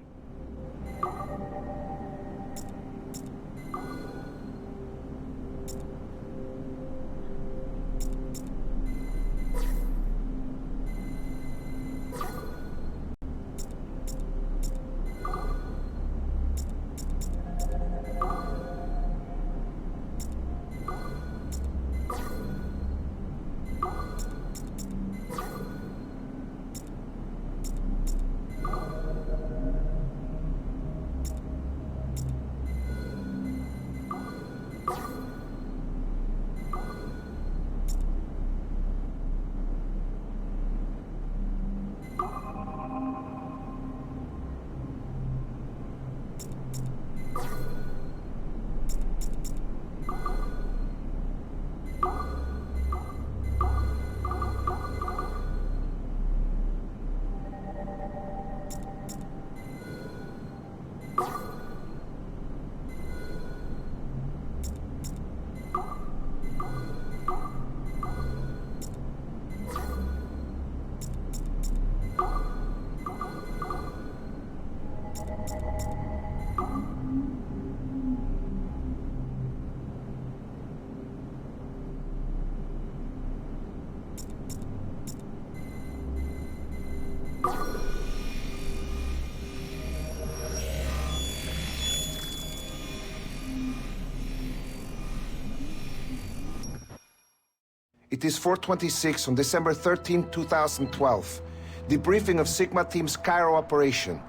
It is 4:26 on December 13, 2012. Debriefing of Sigma Team's Cairo operation.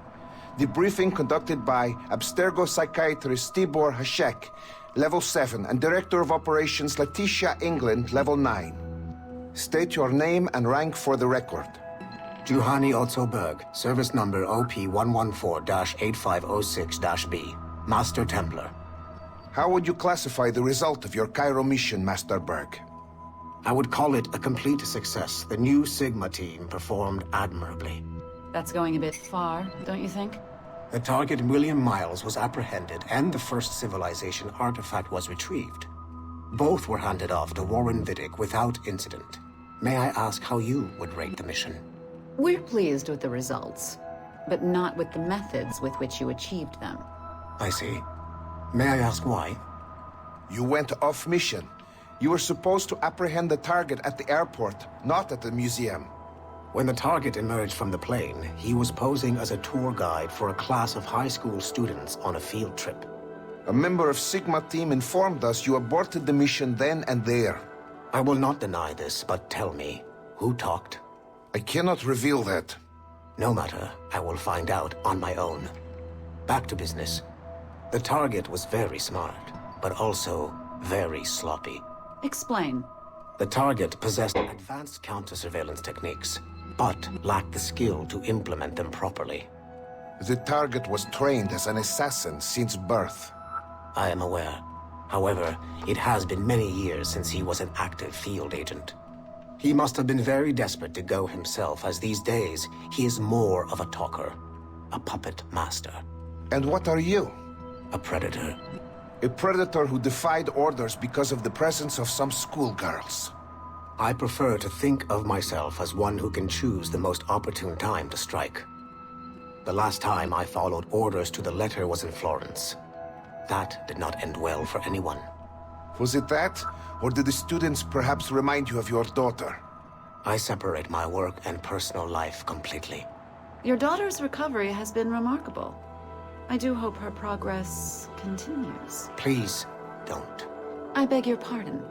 Debriefing conducted by Abstergo psychiatrist Tibor Hashek, Level 7, and Director of Operations Letitia England, Level 9. State your name and rank for the record. Juhani Otzoberg, service number OP114-8506-B, Master Templar. How would you classify the result of your Cairo mission, Master Berg? I would call it a complete success. The new Sigma team performed admirably. That's going a bit far, don't you think? The target, William Miles, was apprehended and the first civilization artifact was retrieved. Both were handed off to Warren Vidic without incident. May I ask how you would rate the mission? We're pleased with the results, but not with the methods with which you achieved them. I see. May I ask why? You went off mission. You were supposed to apprehend the target at the airport, not at the museum. When the target emerged from the plane, he was posing as a tour guide for a class of high school students on a field trip. A member of Sigma team informed us you aborted the mission then and there. I will not deny this, but tell me, who talked? I cannot reveal that. No matter, I will find out on my own. Back to business. The target was very smart, but also very sloppy. Explain. The target possessed advanced counter-surveillance techniques, but lacked the skill to implement them properly. The target was trained as an assassin since birth. I am aware. However, it has been many years since he was an active field agent. He must have been very desperate to go himself, as these days he is more of a talker, a puppet master. And what are you? A predator. A predator who defied orders because of the presence of some schoolgirls. I prefer to think of myself as one who can choose the most opportune time to strike. The last time I followed orders to the letter was in Florence. That did not end well for anyone. Was it that? Or did the students perhaps remind you of your daughter? I separate my work and personal life completely. Your daughter's recovery has been remarkable. I do hope her progress continues. Please, don't. I beg your pardon.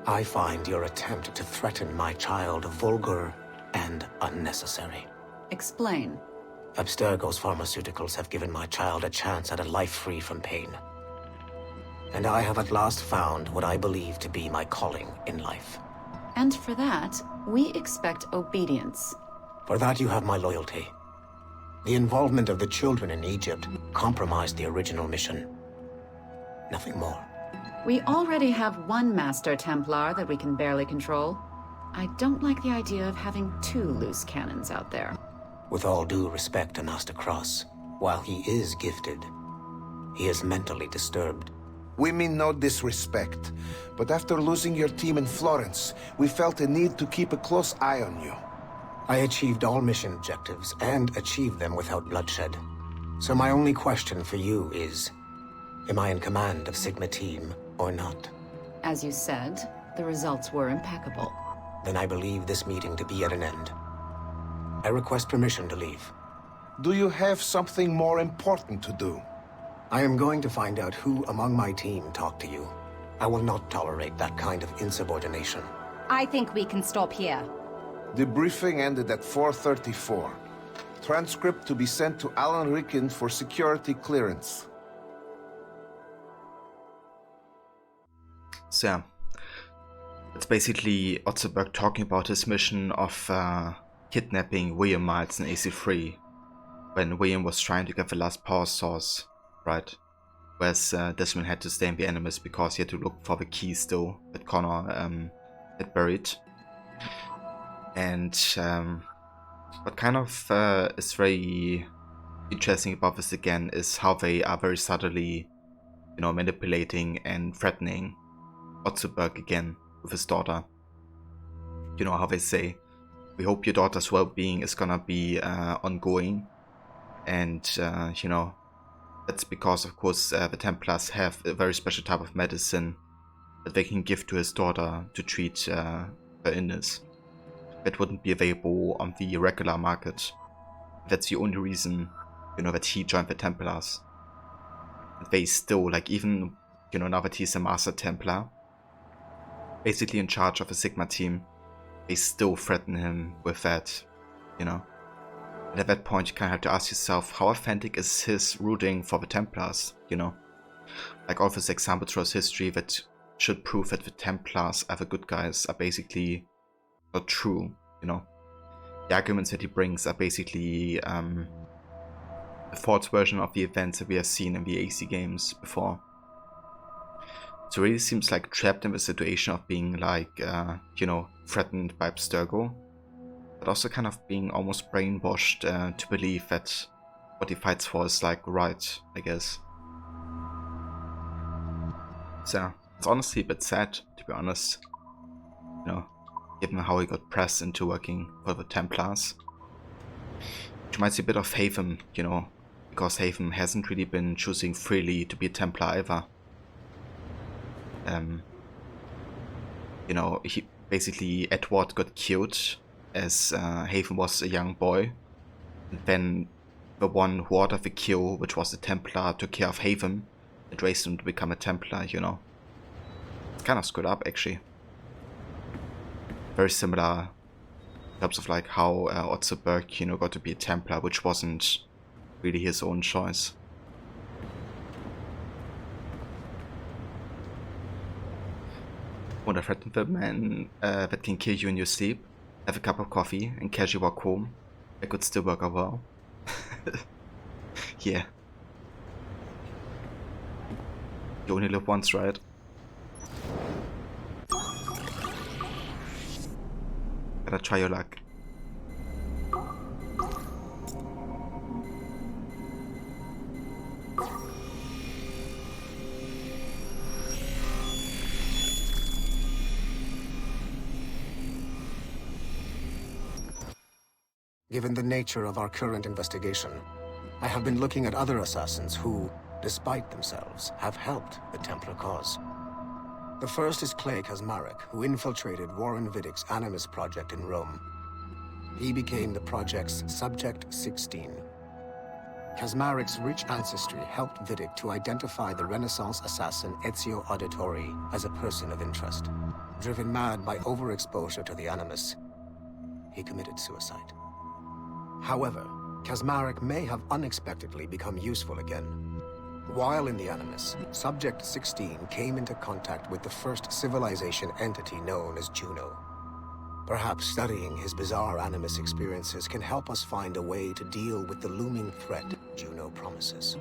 I find your attempt to threaten my child vulgar and unnecessary. Explain. Abstergo's pharmaceuticals have given my child a chance at a life free from pain. And I have at last found what I believe to be my calling in life. And for that, we expect obedience. For that you have my loyalty. The involvement of the children in Egypt compromised the original mission. Nothing more. We already have one Master Templar that we can barely control. I don't like the idea of having 2 loose cannons out there. With all due respect to Master Cross, while he is gifted, he is mentally disturbed. We mean no disrespect, but after losing your team in Florence, we felt a need to keep a close eye on you. I achieved all mission objectives, and achieved them without bloodshed. So my only question for you is, am I in command of Sigma Team or not? As you said, the results were impeccable. Then I believe this meeting to be at an end. I request permission to leave. Do you have something more important to do? I am going to find out who among my team talked to you. I will not tolerate that kind of insubordination. I think we can stop here. The briefing ended at 4:34. Transcript to be sent to Alan Ricken for security clearance. So yeah, it's basically Otzerberg talking about his mission of kidnapping William Miles in AC3 when William was trying to get the last power source, right? Whereas Desmond had to stay in the Animus because he had to look for the key still that Connor had buried. And what kind of is very interesting about this again is how they are very subtly, you know, manipulating and threatening Otzerberg again with his daughter. You know how they say, we hope your daughter's well-being is gonna be ongoing, and you know, that's because of course the Templars have a very special type of medicine that they can give to his daughter to treat her illness that wouldn't be available on the regular market. That's the only reason, you know, that he joined the Templars. They still, like, even, you know, now that he's a Master Templar, basically in charge of a Sigma team, they still threaten him with that, you know. And at that point you kind of have to ask yourself, how authentic is his rooting for the Templars, you know? Like all this example throughout history that should prove that the Templars are the good guys are basically not true, you know. The arguments that he brings are basically a false version of the events that we have seen in the AC games before. So it really seems like trapped in the situation of being like, you know, threatened by Abstergo, but also kind of being almost brainwashed to believe that what he fights for is like right, I guess. So it's honestly a bit sad, to be honest, you know, given how he got pressed into working for the Templars. Which reminds me a bit of Haven, you know, because Haven hasn't really been choosing freely to be a Templar either. You know, he basically, Edward got killed as Haven was a young boy. And then the one who ordered the kill, which was the Templar, took care of Haven and raised him to become a Templar, you know. It's kind of screwed up, actually. Very similar in terms of like how Otzerberg, you know, got to be a Templar, which wasn't really his own choice. Want to threaten the man that can kill you in your sleep, have a cup of coffee, and casually walk home. That could still work out well. Yeah. You only live once, right? Gotta try your luck. Given the nature of our current investigation, I have been looking at other assassins who, despite themselves, have helped the Templar cause. The first is Clay Kaczmarek, who infiltrated Warren Vidick's Animus project in Rome. He became the project's Subject 16. Kaczmarek's rich ancestry helped Vidick to identify the Renaissance assassin Ezio Auditore as a person of interest. Driven mad by overexposure to the Animus, he committed suicide. However, Kaczmarek may have unexpectedly become useful again. While in the Animus, Subject 16 came into contact with the first civilization entity known as Juno. Perhaps studying his bizarre Animus experiences can help us find a way to deal with the looming threat Juno promises.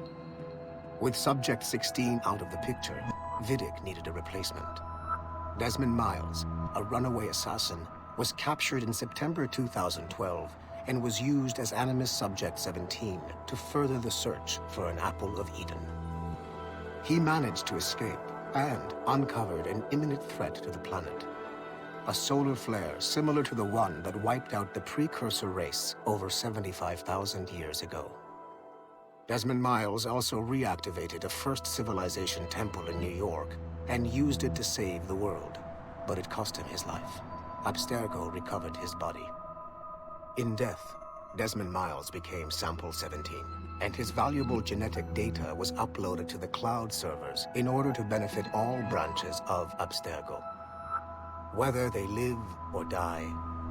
With Subject 16 out of the picture, Vidick needed a replacement. Desmond Miles, a runaway assassin, was captured in September 2012 and was used as Animus Subject 17 to further the search for an Apple of Eden. He managed to escape and uncovered an imminent threat to the planet. A solar flare similar to the one that wiped out the precursor race over 75,000 years ago. Desmond Miles also reactivated a first civilization temple in New York and used it to save the world, but it cost him his life. Abstergo recovered his body. In death, Desmond Miles became Sample 17, and his valuable genetic data was uploaded to the cloud servers in order to benefit all branches of Abstergo. Whether they live or die,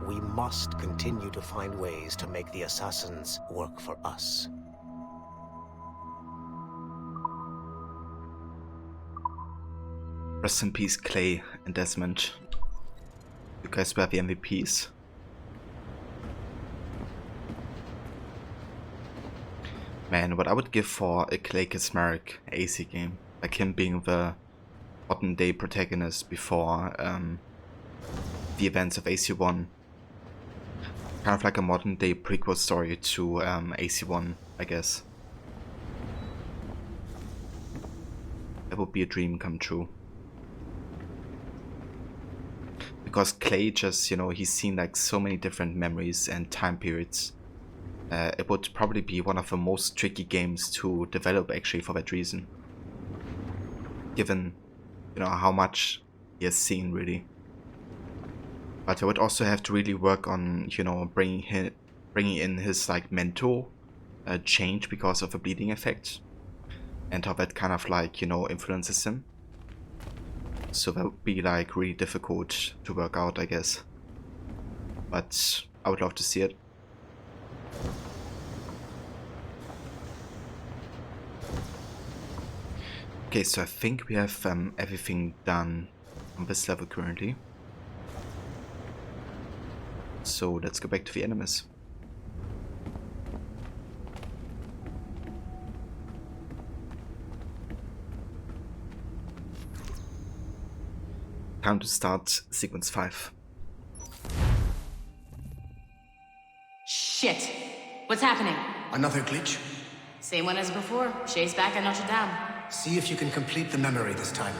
we must continue to find ways to make the assassins work for us. Rest in peace, Clay and Desmond. You guys were the MVPs. Man, what I would give for a Clay Kaczmarek AC game, like him being the modern day protagonist before the events of AC1. Kind of like a modern day prequel story to AC1, I guess. That would be a dream come true. Because Clay just, you know, he's seen like so many different memories and time periods. It would probably be one of the most tricky games to develop actually for that reason. Given, you know, how much he has seen really. But I would also have to really work on, you know, bringing in his like mental change because of the bleeding effect. And how that kind of like, you know, influences him. So that would be like really difficult to work out, I guess. But I would love to see it. Okay, so I think we have everything done on this level currently. So let's go back to the Animus. Time to start sequence 5. Shit! What's happening? Another glitch? Same one as before. Shay's back at Notre Dame. See if you can complete the memory this time.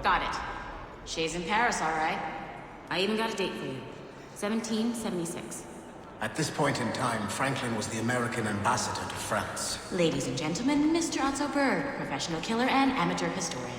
Got it. Shay's in Paris, all right. I even got a date for you. 1776. At this point in time, Franklin was the American ambassador to France. Ladies and gentlemen, Mr. Otto Berg, professional killer and amateur historian.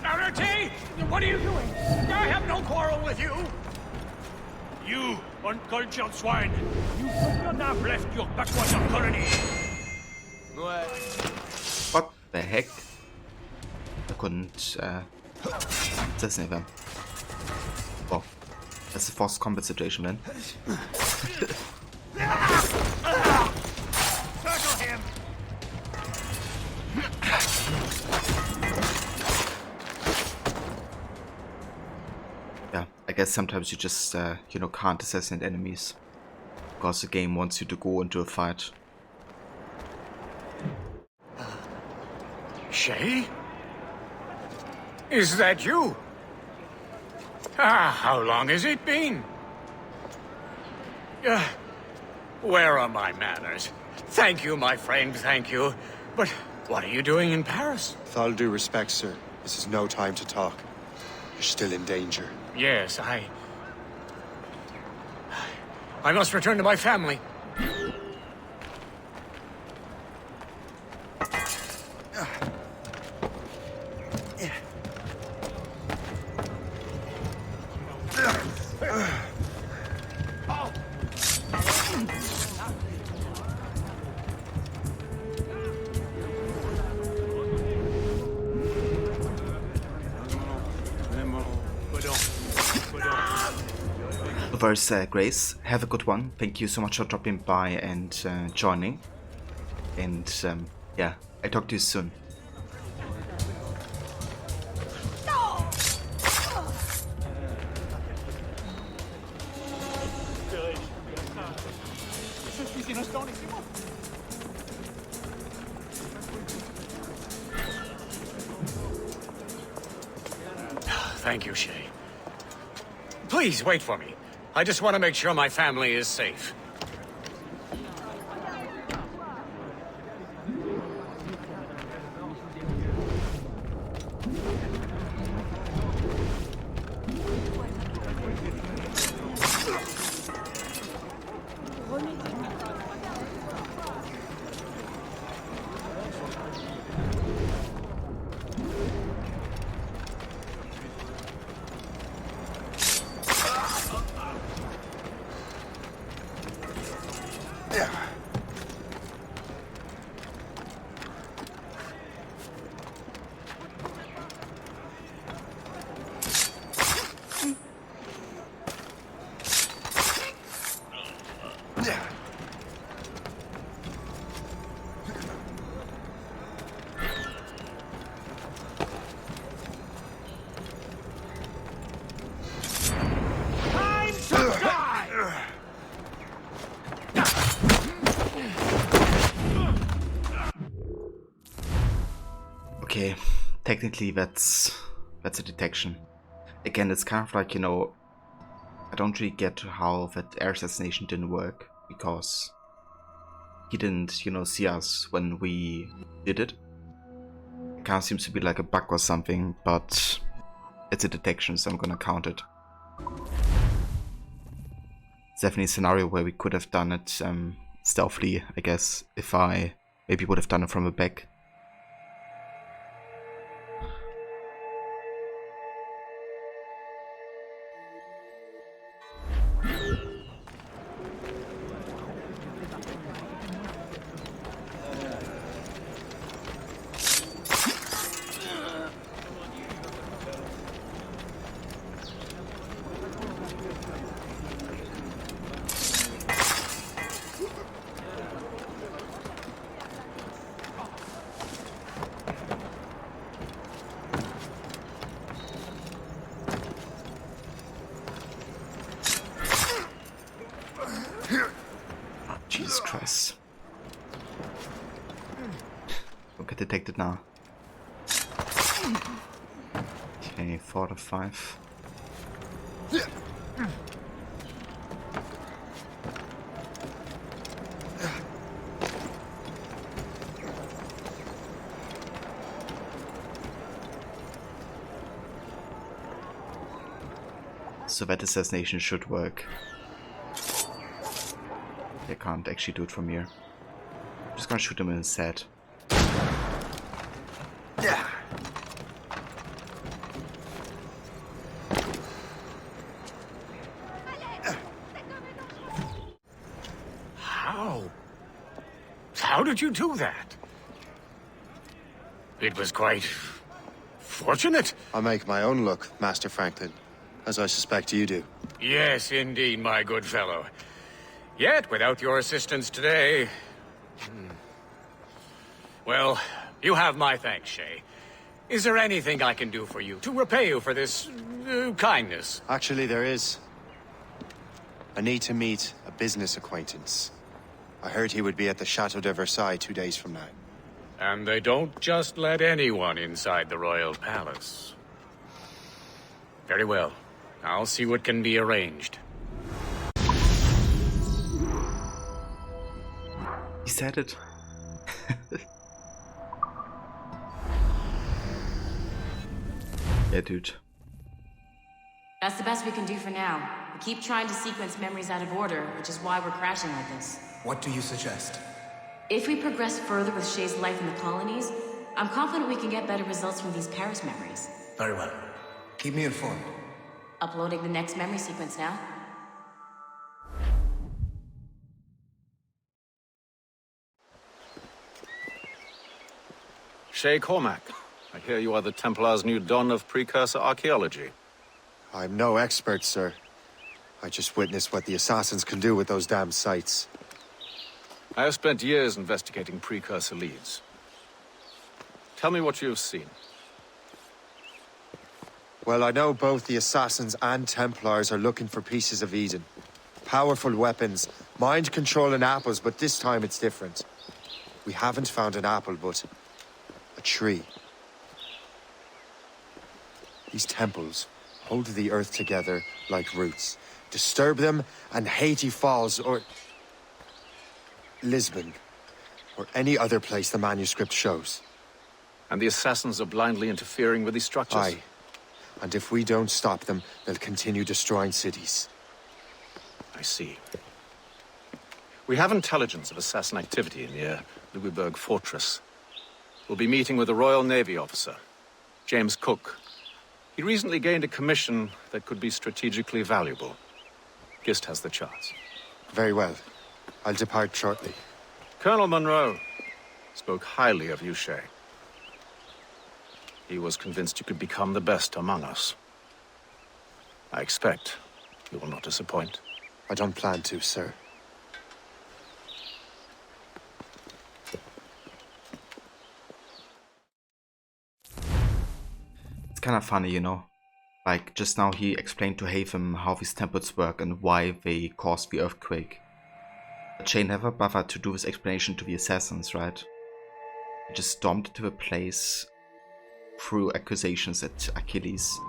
Arete! What are you doing? I have no quarrel with you! You uncultured swine! You could not have left your backwater colony! What the heck? I couldn't, das nicht mehr. Oh, that's a forced combat situation then. Circle him! yeah, I guess sometimes you just, you know, can't assassinate enemies. Because the game wants you to go into a fight. Shay? Is that you? How long has it been? Where are my manners? Thank you, my friend, thank you. But what are you doing in Paris? With all due respect, sir, this is no time to talk. You're still in danger. Yes, I must return to my family. There's Grace. Have a good one. Thank you so much for dropping by and joining. And yeah, I talk to you soon. Thank you, Shay. Please wait for me. I just want to make sure my family is safe. Okay, technically that's a detection. Again, it's kind of like, you know, I don't really get how that air assassination didn't work, because he didn't, you know, see us when we did it. It kind of seems to be like a bug or something, but it's a detection, so I'm gonna count it. It's definitely a scenario where we could have done it stealthily, I guess, if I maybe would have done it from the back. Jesus Christ. Don't get detected now. Okay, 4 to 5. So that assassination should work. I can't actually do it from here. I'm just gonna shoot him in his head. How did you do that? It was quite fortunate. I make my own luck, Master Franklin, as I suspect you do. Yes, indeed, my good fellow. Yet, without your assistance today... Well, you have my thanks, Shay. Is there anything I can do for you to repay you for this kindness? Actually, there is. I need to meet a business acquaintance. I heard he would be at the Chateau de Versailles 2 days from now. And they don't just let anyone inside the royal palace. Very well. I'll see what can be arranged. He said it. Yeah, dude. That's the best we can do for now. We keep trying to sequence memories out of order, which is why we're crashing like this. What do you suggest? If we progress further with Shay's life in the colonies, I'm confident we can get better results from these Paris memories. Very well. Keep me informed. Uploading the next memory sequence now. Shay Cormac, I hear you are the Templar's new don of precursor archaeology. I'm no expert, sir. I just witnessed what the assassins can do with those damn sites. I have spent years investigating precursor leads. Tell me what you have seen. Well, I know both the assassins and Templars are looking for pieces of Eden. Powerful weapons, mind-controlling apples, but this time it's different. We haven't found an apple, but a tree. These temples hold the earth together like roots. Disturb them, and Haiti falls, or Lisbon, or any other place the manuscript shows. And the assassins are blindly interfering with these structures? Aye. And if we don't stop them, they'll continue destroying cities. I see. We have intelligence of assassin activity near Louisbourg Fortress. We'll be meeting with a Royal Navy officer, James Cook. He recently gained a commission that could be strategically valuable. Gist has the charts. Very well. I'll depart shortly. Colonel Monroe spoke highly of you, Shay. He was convinced you could become the best among us. I expect you will not disappoint. I don't plan to, sir. It's kind of funny, you know. Like, just now he explained to Hatham how these temples work and why they caused the earthquake. But Shay never bothered to do this explanation to the assassins, right? He just stormed into the place, threw accusations at Achilles.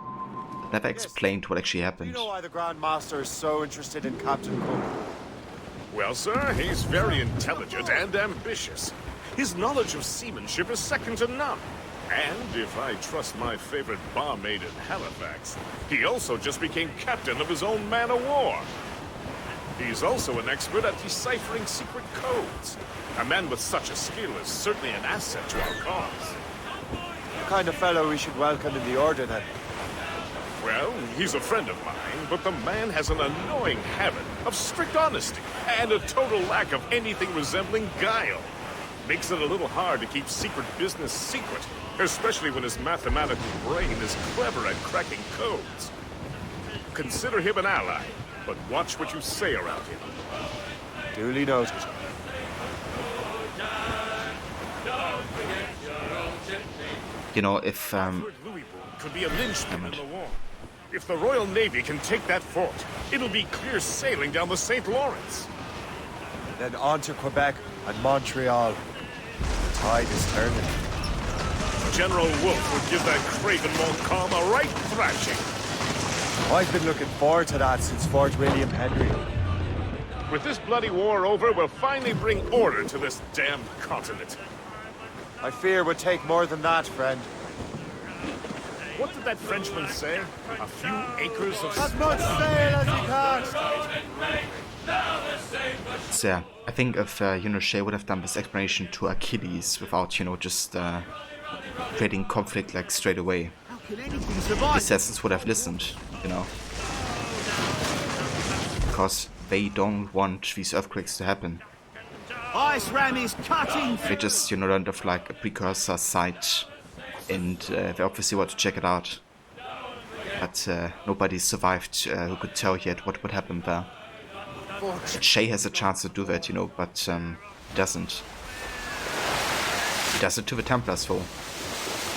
But never explained what actually happened. Do you know why the Grand Master is so interested in Captain Cook? Well, sir, he's very intelligent and ambitious. His knowledge of seamanship is second to none. And if I trust my favorite barmaid in Halifax, he also just became captain of his own man-of-war. He's also an expert at deciphering secret codes. A man with such a skill is certainly an asset to our cause. The kind of fellow we should welcome in the Order, then. Well, he's a friend of mine, but the man has an annoying habit of strict honesty and a total lack of anything resembling guile. Makes it a little hard to keep secret business secret, especially when his mathematical brain is clever at cracking codes. Consider him an ally, but watch what you say around him. Duly noted. You know, if Louisbourg could be a linchpin in the war. If the Royal Navy can take that fort, it'll be clear sailing down the St. Lawrence. Then on to Quebec and Montreal. The tide is turning. General Wolfe would give that craven Montcalm a right thrashing. I've been looking forward to that since Fort William Henry. With this bloody war over, we'll finally bring order to this damned continent. I fear it would take more than that, friend. What did that Frenchman say? A few acres of... As much sail as he can! So yeah, I think if you know, Shay would have done this explanation to Achilles without, you know, just creating conflict like straight away, the assassins would have listened, you know, because they don't want these earthquakes to happen. Ice ram is cutting. They just, you know, learned of like a precursor site, and they obviously want to check it out, but nobody survived who could tell yet what would happen there. Shay has a chance to do that, you know, but he doesn't. He does it to the Templars, though.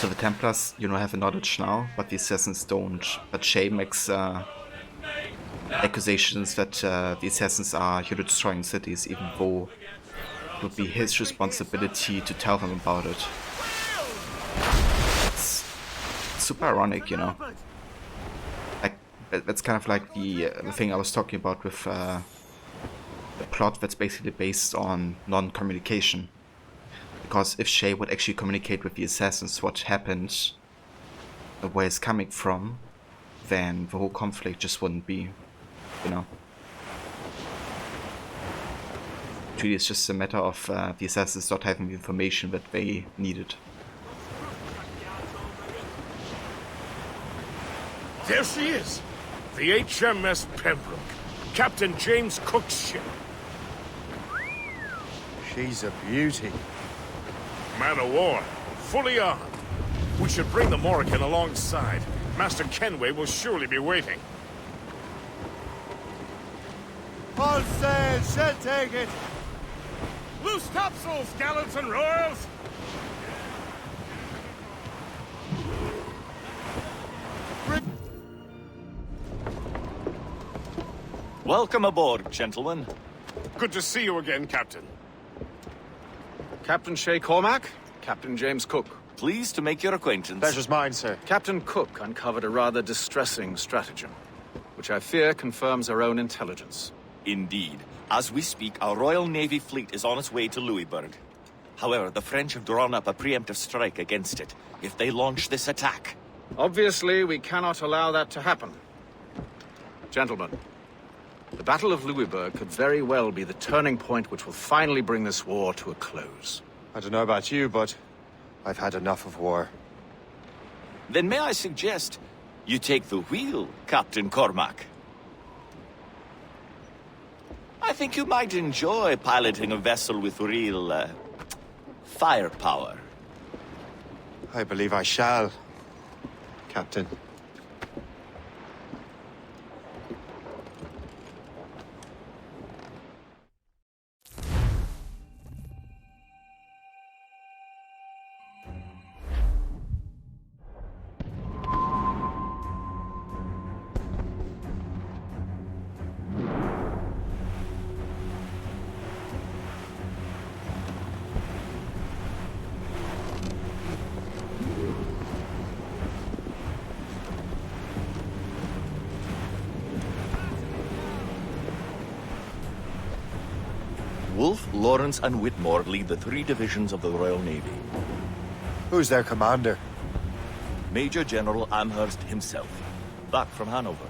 So the Templars, you know, have a knowledge now, but the Assassins don't. But Shay makes accusations that the Assassins are here destroying cities, even though it would be his responsibility to tell them about it. It's super ironic, you know. Like, that's kind of like the thing I was talking about with the plot that's basically based on non-communication. Because if Shay would actually communicate with the Assassins what happened, where it's coming from, then the whole conflict just wouldn't be, you know. Really, it's just a matter of the Assassins not having the information that they needed. There she is! The HMS Pembroke, Captain James Cook's ship. She's a beauty. Man of war, fully armed. We should bring the Morrigan alongside. Master Kenway will surely be waiting. All sail, shall take it! Loose topsails, gallants and royals! Welcome aboard, gentlemen. Good to see you again, Captain. Captain Shay Cormac, Captain James Cook. Pleased to make your acquaintance. Pleasure's mine, sir. Captain Cook uncovered a rather distressing stratagem, which I fear confirms our own intelligence. Indeed. As we speak, our Royal Navy fleet is on its way to Louisburg. However, the French have drawn up a preemptive strike against it if they launch this attack. Obviously, we cannot allow that to happen. Gentlemen, the Battle of Louisburg could very well be the turning point which will finally bring this war to a close. I don't know about you, but I've had enough of war. Then may I suggest you take the wheel, Captain Cormac? I think you might enjoy piloting a vessel with real, firepower. I believe I shall, Captain. Wolfe, Lawrence, and Whitmore lead the 3 divisions of the Royal Navy. Who's their commander? Major General Amherst himself, back from Hanover.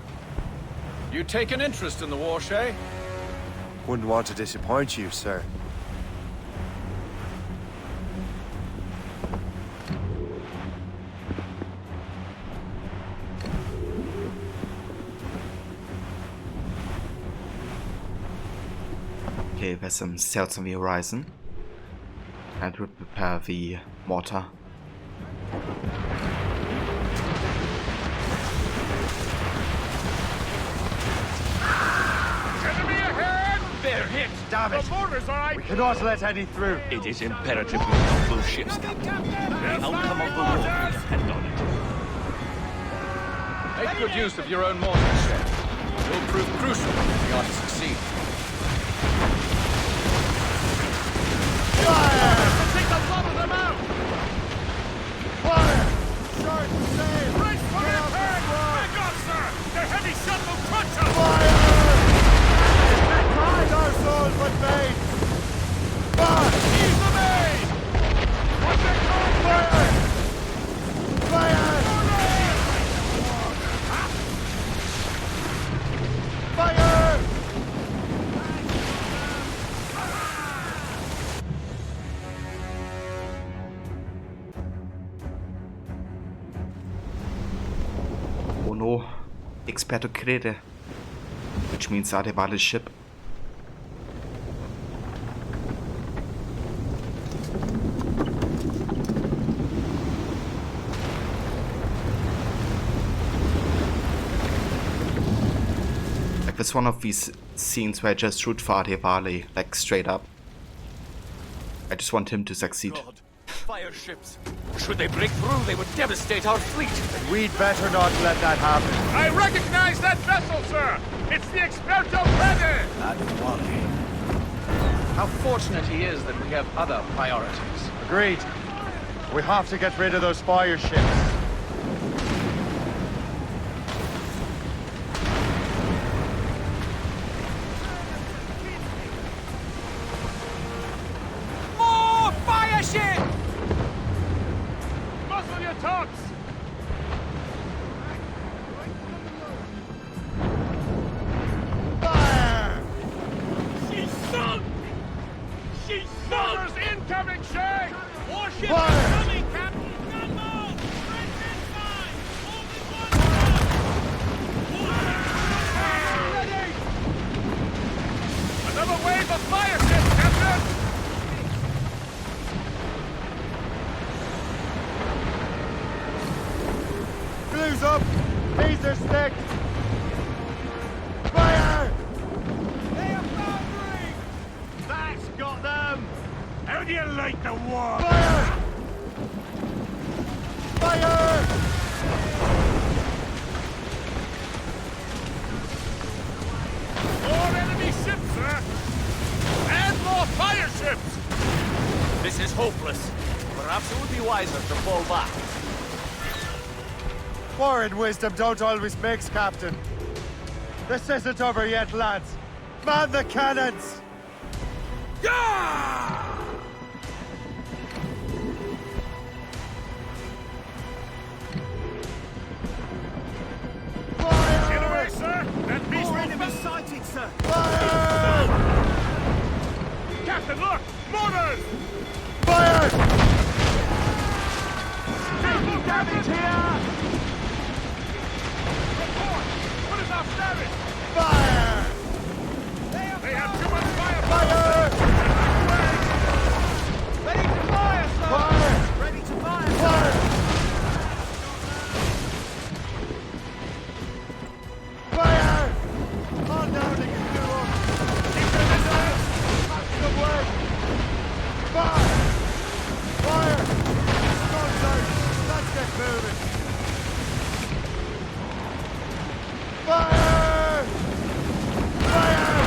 You take an interest in the war, Shay? Wouldn't want to disappoint you, sir. Okay, there's some sails on the horizon. And we'll prepare the mortar. Enemy ahead! They're hit, damn it! The mortars are... We cannot let any through. It is imperative we stop those ships, Captain. The outcome of the war will depend on it. Make good use of your own mortars, Shay. It will prove crucial if we are to succeed. Fire! Take the lot of them out! Fire! Short sail! Brace for impact! Back off, sir! The heavy shot will crush us! Fire! Behind our souls, but made! Fire! Ease the main! What's it called? Fire! Fire! Fire! Oh no, Experto Crede, which means Adebale's ship. Like, it's one of these scenes where I just root for Adebale, like straight up. I just want him to succeed. God, fire ships. Should they break through, they would devastate our fleet. And we'd better not let that happen. I recognize that vessel, sir! It's the Experto Pede! Adewale. How fortunate he is that we have other priorities. Agreed. We have to get rid of those fire ships. More fire ships! Muzzle your tops! Fire! She's sunk! She's sunk! Motors incoming, Shay! Warship incoming, Captain! Gunboat! French inside! Only one ready! Another wave of fire ships, Captain! Blues up! Taser stick! Fire! They are foundering! That's got them! How do you like the war? Fire! Fire! More enemy ships, sir! And more fire ships! This is hopeless. Perhaps it would be wiser to fall back. War and wisdom don't always mix, Captain. This isn't over yet, lads. Man the cannons! Yeah! Get away, sir! That beast will enemy sighted, sir! Fire! Captain, look! Mortars! Fire! Careful damage here! Report! What is our status? Fire! They have too much fire! Fire! Ready to fire, sir! Fire! Ready to fire, Fire! Fire! On down to get you up! Keep them in there! That's the way! Fire! Fire! Guns out! Let's get moving! Fire! Fire!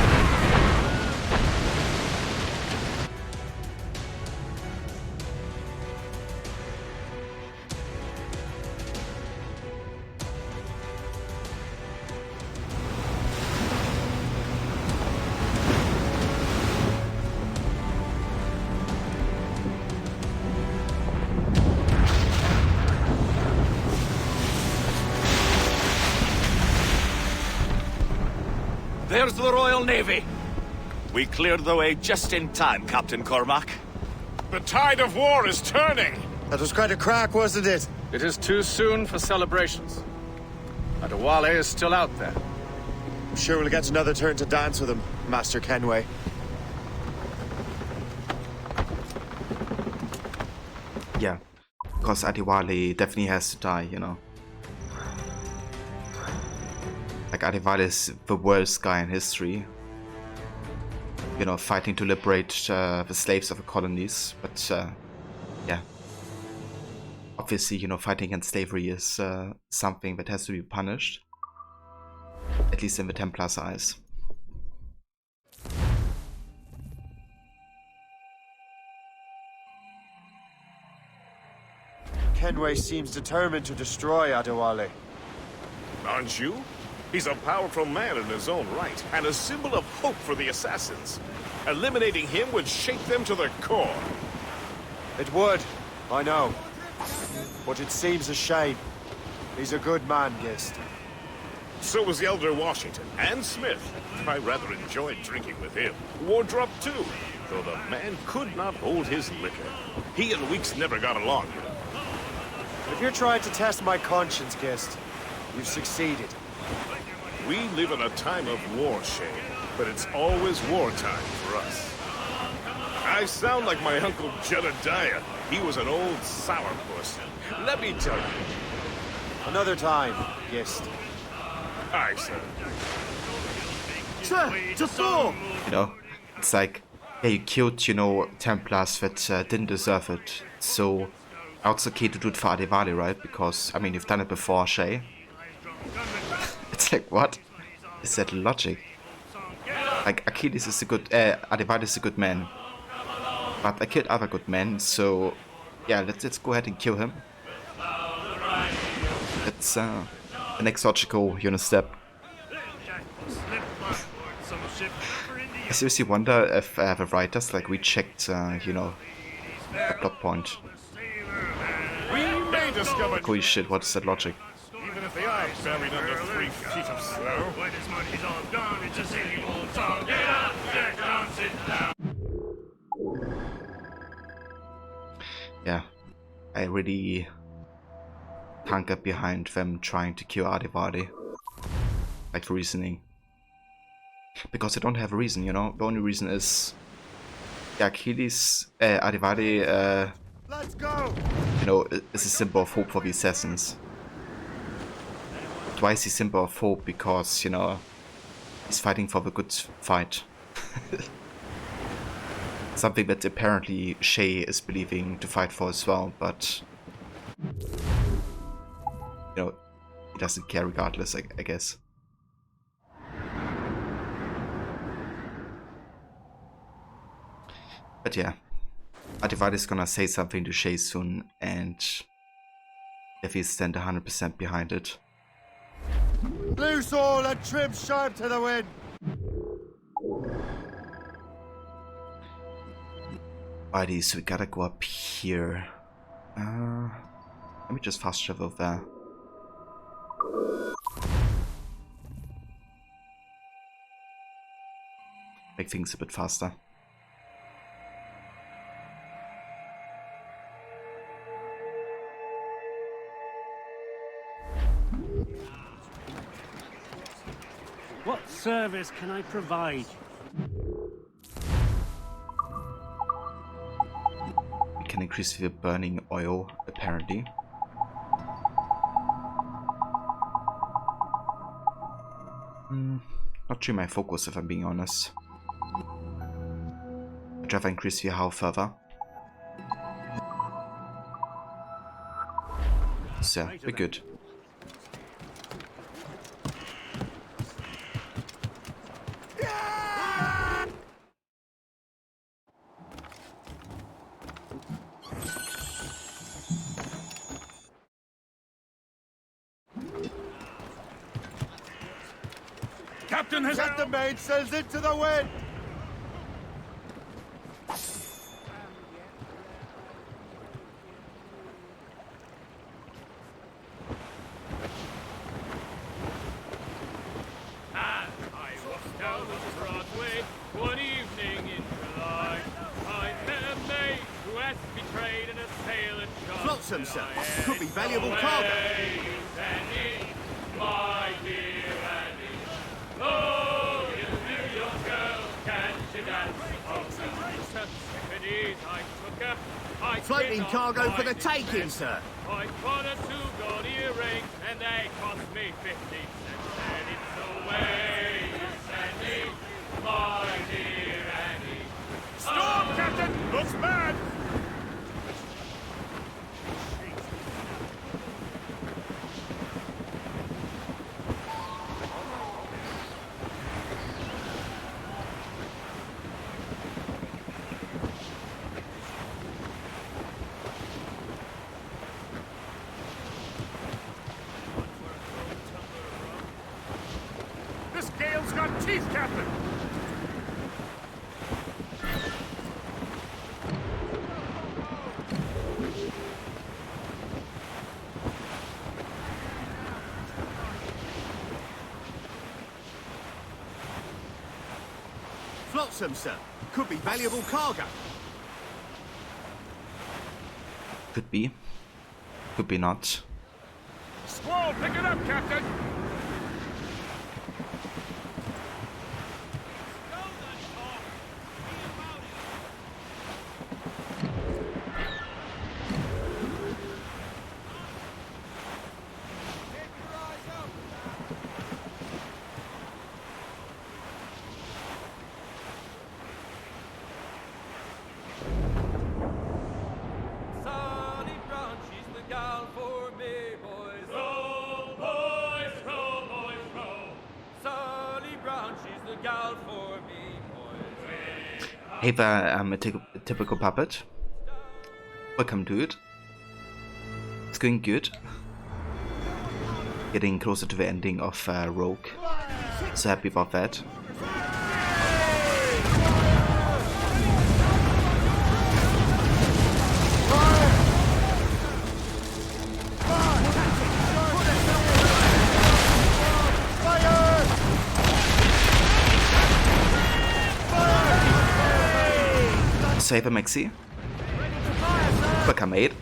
There's the Royal Navy. We cleared the way just in time, Captain Cormac. The tide of war is turning! That was quite a crack, wasn't it? It is too soon for celebrations. Adewale is still out there. I'm sure we'll get another turn to dance with him, Master Kenway. Yeah, because Adewale definitely has to die, you know. Like, Adewale is the worst guy in history. You know, fighting to liberate the slaves of the colonies, but yeah. Obviously, you know, fighting against slavery is something that has to be punished. At least in the Templars' eyes. Kenway seems determined to destroy Adewale. Aren't you? He's a powerful man in his own right, and a symbol of hope for the assassins. Eliminating him would shake them to the core. It would, I know. But it seems a shame. He's a good man, Gist. So was the Elder Washington, and Smith. I rather enjoyed drinking with him. Wardrop, too, though the man could not hold his liquor. He and Weeks never got along, you know. If you're trying to test my conscience, Gist, you've succeeded. We live in a time of war, Shay, but it's always wartime for us. I sound like my Uncle Jedediah. He was an old sourpuss. Let me tell you. Another time, Gist. Aye, sir. Sir, to fall! You know, it's like, Yeah, you killed, you know, Templars that didn't deserve it. So, it's okay to do it for Adivali, right? Because, I mean, you've done it before, Shay. It's like, what? Is that logic? Like, Achilles is a good... Adivali is a good man. But I killed other good men, so... Yeah, let's go ahead and kill him. That's the next logical, you know, step. I seriously wonder if the writers, like, rechecked, you know, the plot point. We may discover. Holy shit, what is that logic? Even if they are buried under 3 feet of snow. When his money's all gone, it's the same old song. Get up, get down, sit down. Yeah, I really can't get behind them trying to kill Adivali. Like, reasoning. Because they don't have a reason, you know? The only reason is... Yeah, Achilles, Adivali, Let's go! you know, is a symbol of hope for the assassins. Why is he a symbol of hope? Because, you know, he's fighting for the good fight. Something that apparently Shay is believing to fight for as well, but... You know, he doesn't care regardless, I guess. But yeah, Adivali is gonna say something to Shay soon, and if he stand 100% behind it. Loose all and trim sharp to the wind! Alrighty, so we gotta go up here. Let me just fast travel there. Make things a bit faster. What service can I provide? We can increase the burning oil, apparently. Not really my focus, if I'm being honest. I'd rather increase the health further. So, we're good. Captain has set the mainsails into the wind! As I walked down Broadway one evening in July, I met a maid who has betrayed an assailant. Flotsam, sir. Could be valuable cargo. My dear Annie. Oh, you New York girl, can she dance? Oh, Tiffany's, I took her. Floating cargo for the taking, sir. I bought her 2 gold earrings, and they cost me 50 cents. And it's away, you send me, my dear Annie. Storm, Captain! Looks bad! This gale's got teeth, Captain! Flotsam, sir. Could be valuable cargo. Could be. Could be not. Squall, pick it up, Captain! Ava, I'm a typical puppet. Welcome, dude. It's going good. Getting closer to the ending of Rogue. So happy about that. Save a Maxi. Welcome, mate.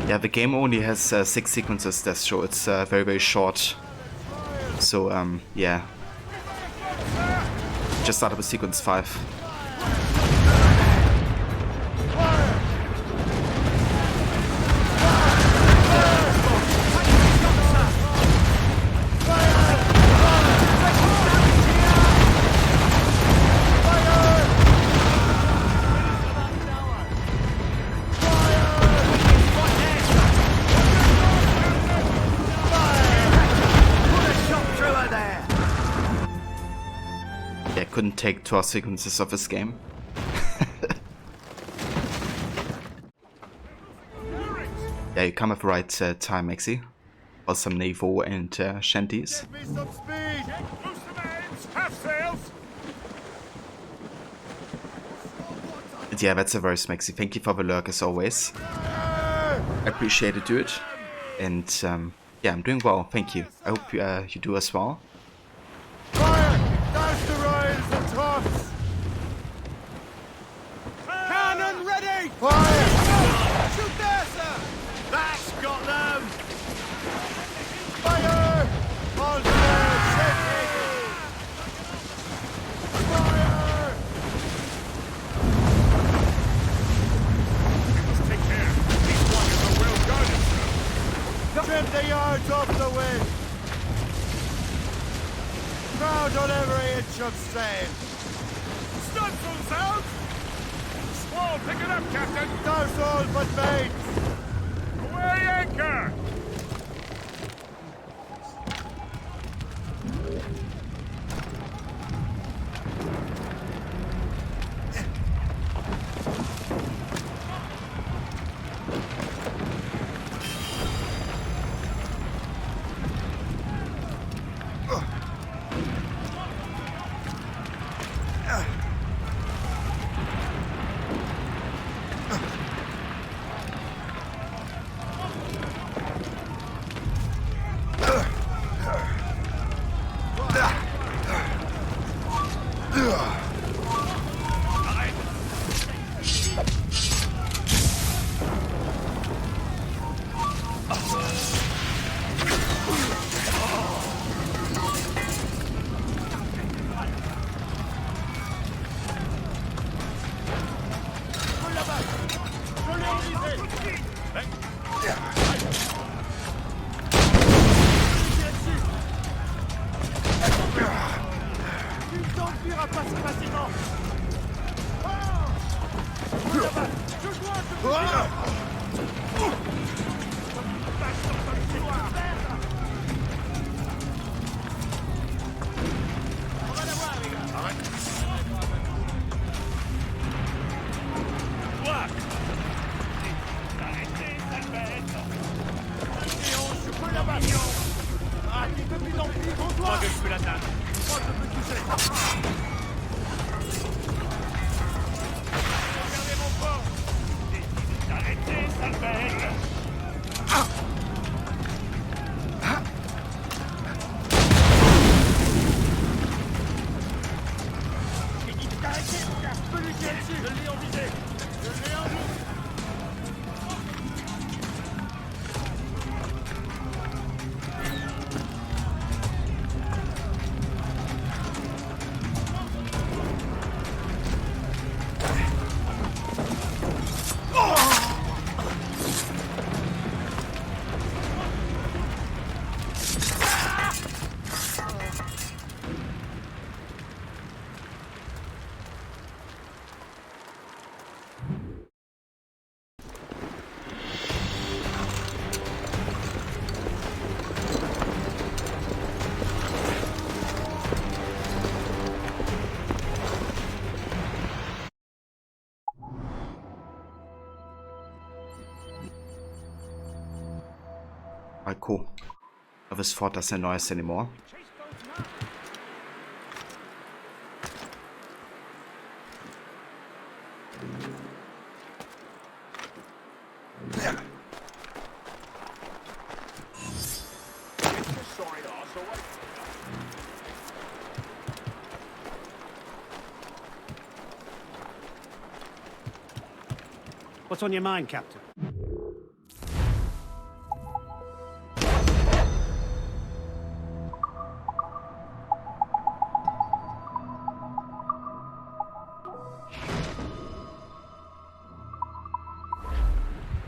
Yeah, the game only has 6 sequences, that's so it's very, very short. So, yeah. Just started with sequence 5. Couldn't take 12 sequences of this game. Yeah, you come at the right time, Maxi. Or some Navo and Shanties. But yeah, that's a verse, Maxi. Thank you for the lurk as always. I appreciate it, dude. And yeah, I'm doing well, thank you. I hope you do as well. Cannon ready! Fire! Shoot there, sir! That's got them! Fire! On fire! Fire! We must take care. These wagons are well guarded, sir. Trim the yards off the wind! Crowd on every inch of sail! Stunsails out! Squall, pick it up, Captain! Douse all but mates! Away anchor! Arrêtez, ça Alright, cool. This fort doesn't annoy us anymore. What's on your mind, Captain?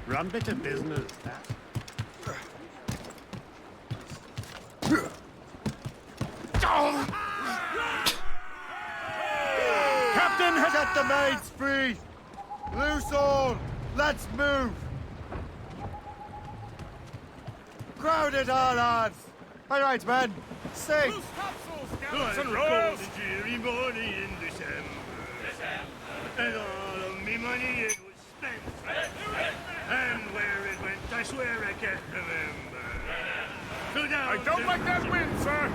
Run bit of business, that. Captain has at the main speed. Loose all. Let's move. Crowded all odds. All right, men. Sing. Gallants and rolls. A dreary morning in December. And all of me money it was spent. And where it went, I swear I can't remember. So down I don't like that wind, sir.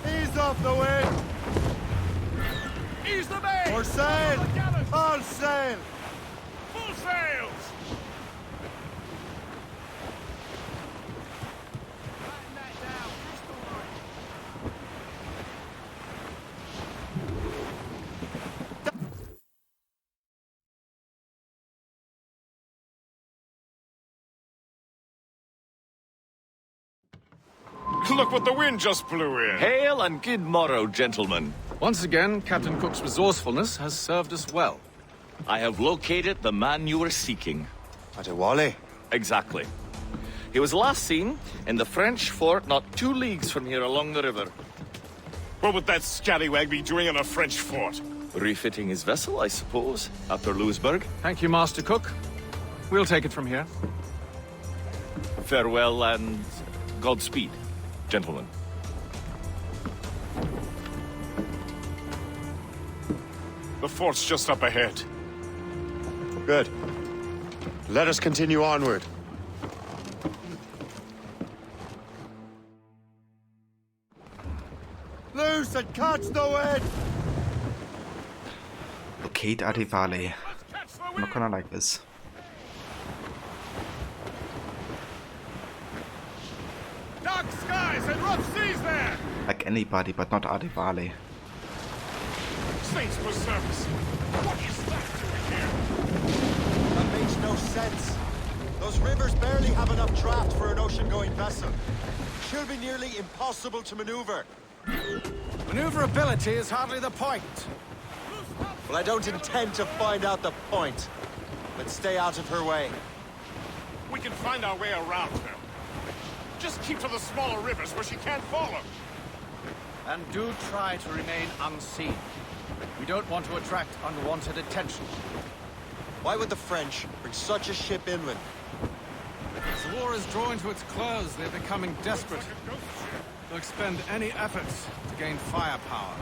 Ease off the wind. Ease the main. Or sail. All sail. Full sails. Look what the wind just blew in. Hail and good morrow, gentlemen. Once again, Captain Cook's resourcefulness has served us well. I have located the man you were seeking. Adewale? Exactly. He was last seen in the French fort not 2 leagues from here along the river. What would that scallywag be doing in a French fort? Refitting his vessel, I suppose, after Louisburg. Thank you, Master Cook. We'll take it from here. Farewell and Godspeed, gentlemen. The fort's just up ahead. Good. Let us continue onward. Loose and catch the wind! Locate Adewale. I'm not gonna like this. Dark skies and rough seas there! Like anybody, but not Adewale. Saints preserve us! What is that doing here? That makes no sense. Those rivers barely have enough draft for an ocean-going vessel. Should be nearly impossible to maneuver. Maneuverability is hardly the point. Well, I don't intend to find out the point. Let's stay out of her way. We can find our way around her. Just keep to the smaller rivers where she can't follow. And do try to remain unseen. We don't want to attract unwanted attention. Why would the French bring such a ship inland? As the war is drawing to its close, they're becoming desperate. They'll expend any efforts to gain firepower.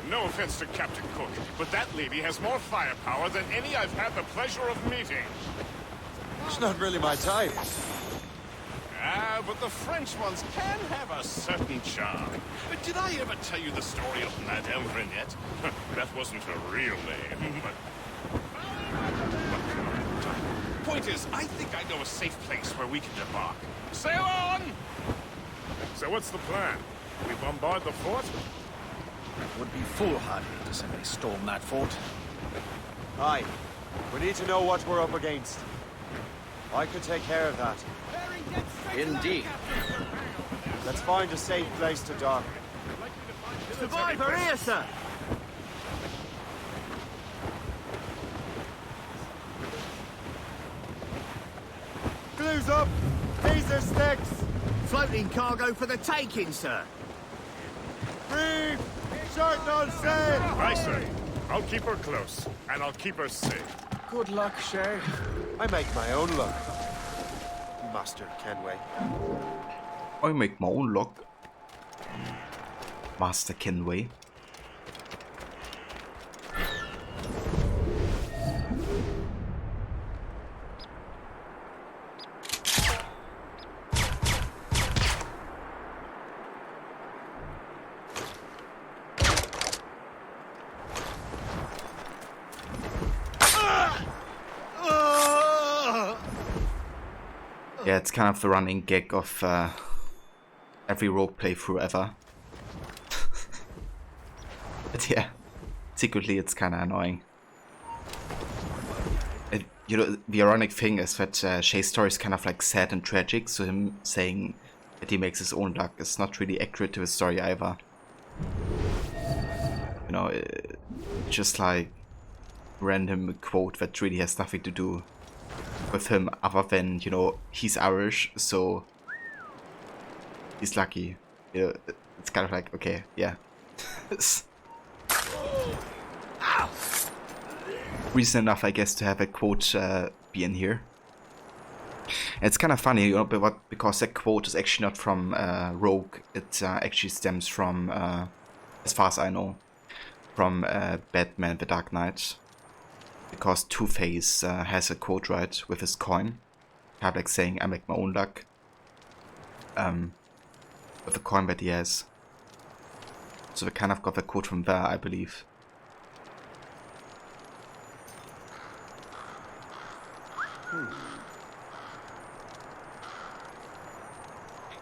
No offense to Captain Cook, but that lady has more firepower than any I've had the pleasure of meeting. It's not really my type. Ah, but the French ones can have a certain charm. Did I ever tell you the story of Madame Renette? That wasn't her real name, but... Point is, I think I know a safe place where we can debark. Sail on! So what's the plan? We bombard the fort? It would be foolhardy to simply storm that fort. Aye. We need to know what we're up against. I could take care of that. Indeed. Let's find a safe place to dock. Survivor here, sir! Glue's up! These are sticks! Floating cargo for the taking, sir. Reef! Short on sail! Aye, sir. I'll keep her close, and I'll keep her safe. Good luck, Shay. I make my own luck. Master Kenway. I make my own luck. Master Kenway. Yeah, it's kind of the running gag of every rogue playthrough ever. But yeah, secretly it's kind of annoying. You know, the ironic thing is that Shay's story is kind of like sad and tragic, so him saying that he makes his own luck is not really accurate to his story either. You know, just like random quote that really has nothing to do with him other than, you know, he's Irish, so he's lucky. You know, it's kind of like, okay, yeah. Reason enough, I guess, to have a quote be in here. And it's kind of funny, you know, because that quote is actually not from Rogue. It actually stems from, as far as I know, from Batman: The Dark Knight. Because Two-Face has a quote, right, with his coin. Kind of like saying, I make my own luck. With the coin that he has. So we kind of got the quote from there, I believe.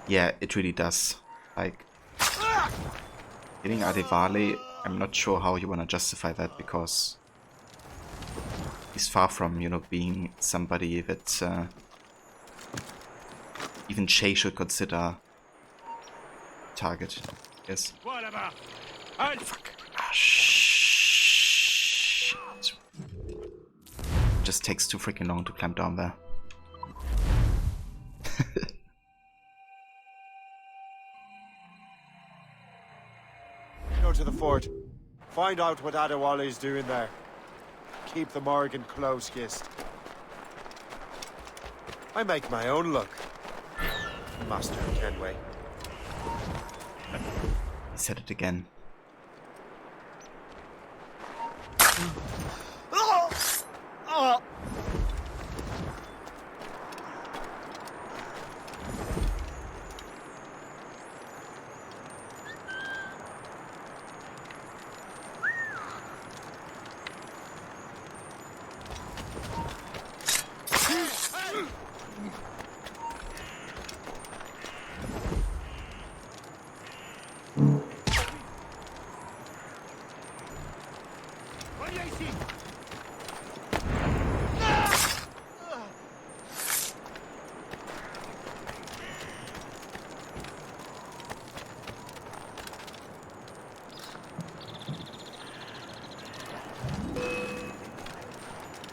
Yeah, it really does. Like, getting Adevale, I'm not sure how you want to justify that, because he's far from, you know, being somebody that even Shay should consider target. Yes. Fuck. Ah, shit. Just takes too freaking long to climb down there. Go to the fort. Find out what Adewale is doing there. Keep the Morgan close, Gist. I make my own luck. Master Kenway. He said it again.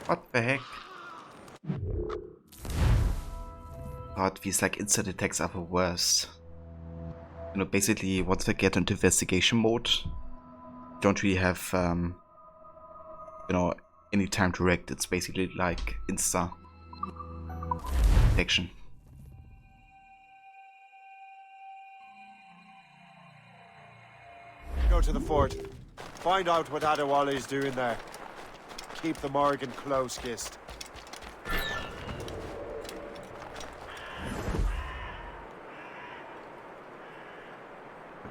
What the heck? God, these like instant attacks are the worst. You know, basically once they get into investigation mode, don't really have you know, any time to react. It's basically like insta action. Go to the fort. Find out what Adewale is doing there. Keep the Morgan close, Gist.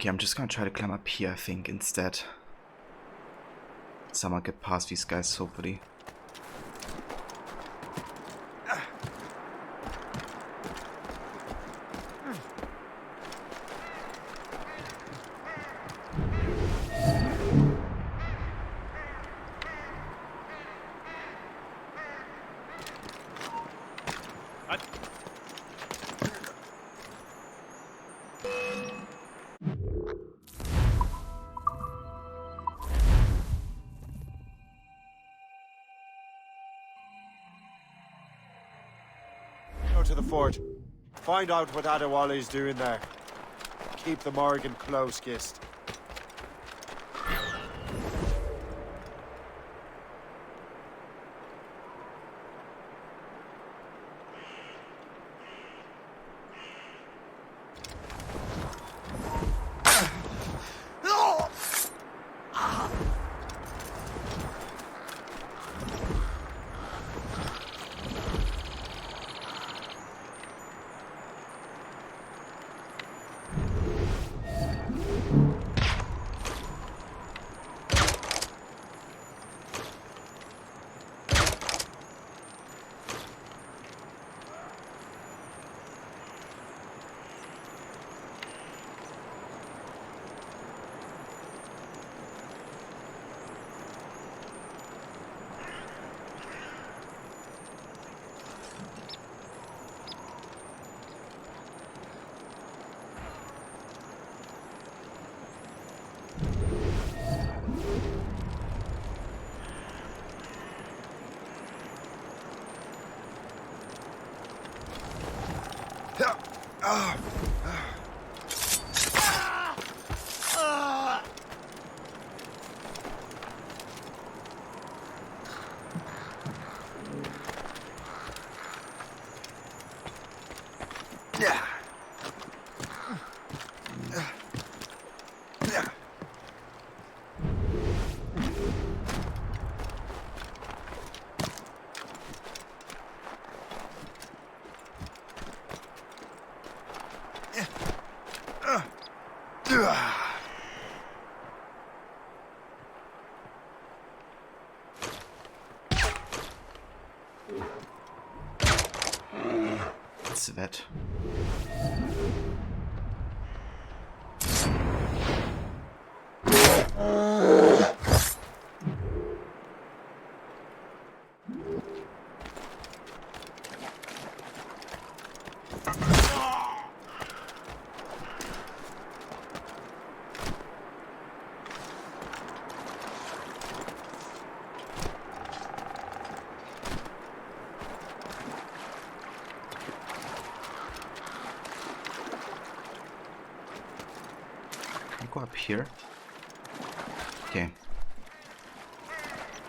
Okay, I'm just gonna try to climb up here, I think, instead. Somehow get past these guys, hopefully. To the fort. Find out what Adewale's doing there. Keep the Morrigan close, Gist. What's that? Go up here. Okay.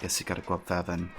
Guess you gotta go up there then.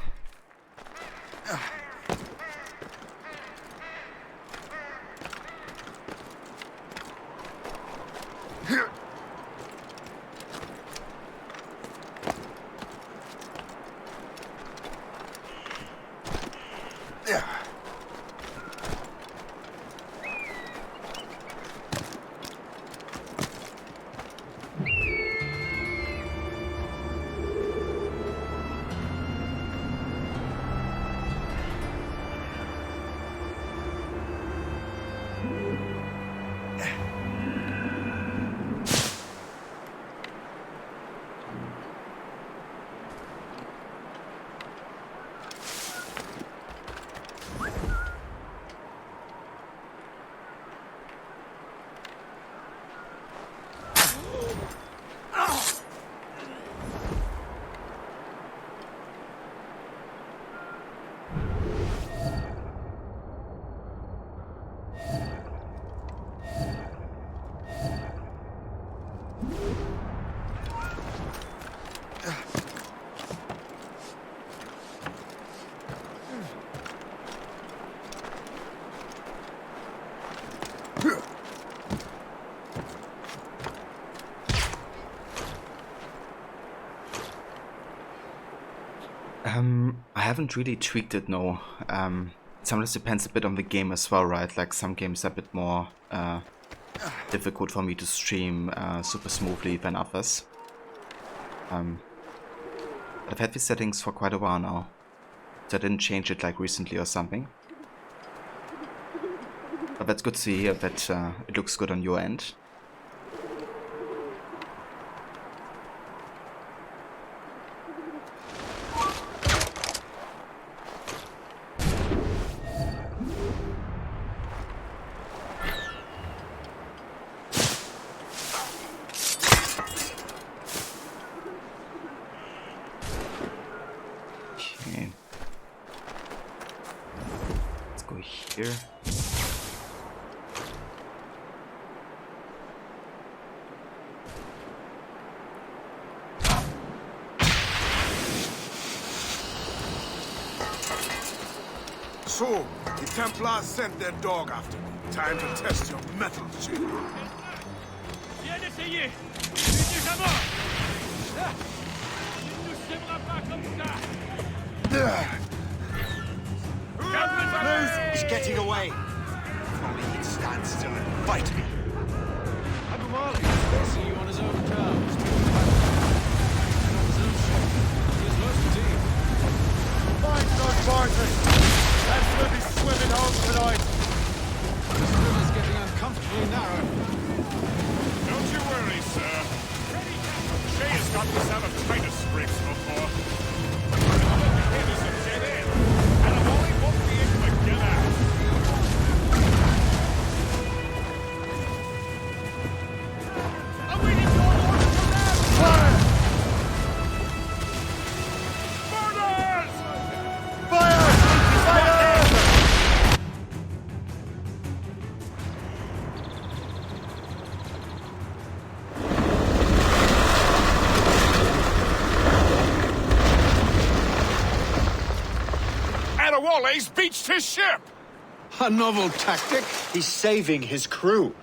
I haven't really tweaked it, no. Sometimes depends a bit on the game as well, right? Like some games are a bit more difficult for me to stream super smoothly than others. I've had these settings for quite a while now, so I didn't change it like recently or something. But that's good to hear that it looks good on your end. Okay. Let's go here. So, the Templars sent their dog after me. Time to test your mettle, Jim. Viens d'essayer. Tu es déjà mort. Tu ne nous sèmeras pas comme ça. He's getting away. If only he'd stand still and fight me. Adumali is facing you on his own terms. On his own ship. His worst team. Find Lord Barton. That's where we swimming home tonight. This river's getting uncomfortably narrow. Don't you worry, sir. Shay has got this out of Titus scrapes before. It is a dead end, and I only won't be able to get out. I'm waiting for orders from them. Fire! Murders! Fire! Adewale's beached his ship! A novel tactic? He's saving his crew.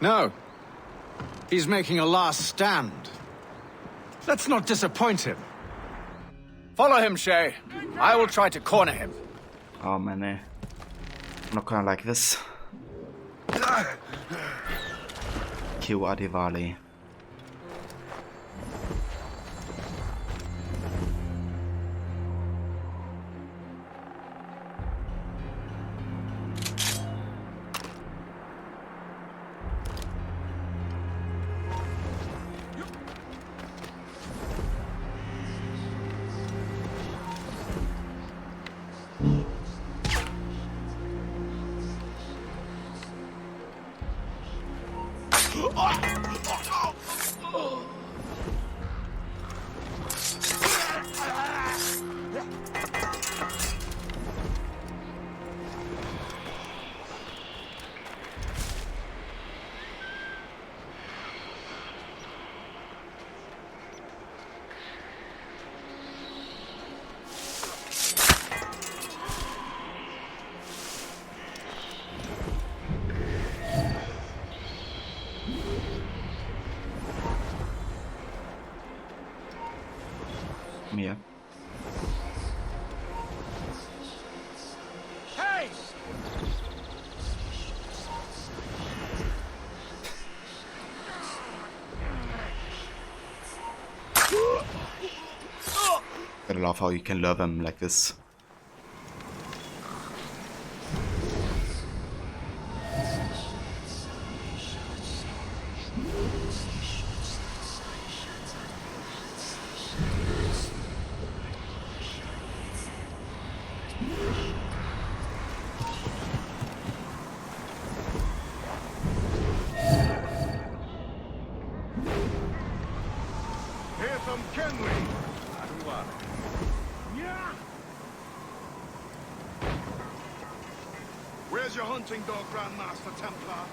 No. He's making a last stand. Let's not disappoint him. Follow him, Shay. I will try to corner him. Oh man, I'm not gonna like this. Kill Adewale. Yeah. Hey! I love how you can lure them like this. Hatham Kenley. Yeah. Where's your hunting dog, Grandmaster Templar?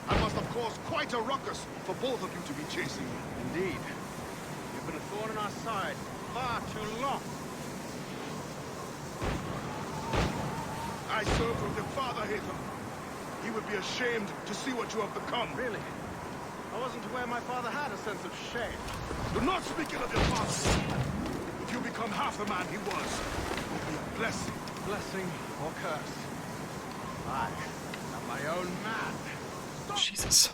I must have caused quite a ruckus for both of you to be chasing me. Indeed. You've been a thorn in our side far too long. I served with your father, Hatham. He would be ashamed to see what you have become. Really? I wasn't aware my father had a sense of shame. Do not speak ill of your father. If you become half the man he was, it will be a blessing. Blessing or curse. I am my own man. Jesus.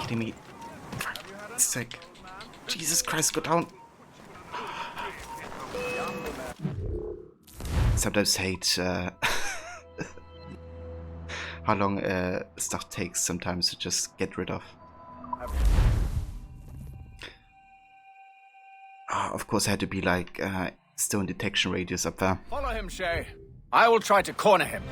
Kidding me. Sick. Jesus Christ, go down. Sometimes hate how long stuff takes sometimes to just get rid of. Of course I had to be like still in detection radius up there. Follow him, Shay. I will try to corner him.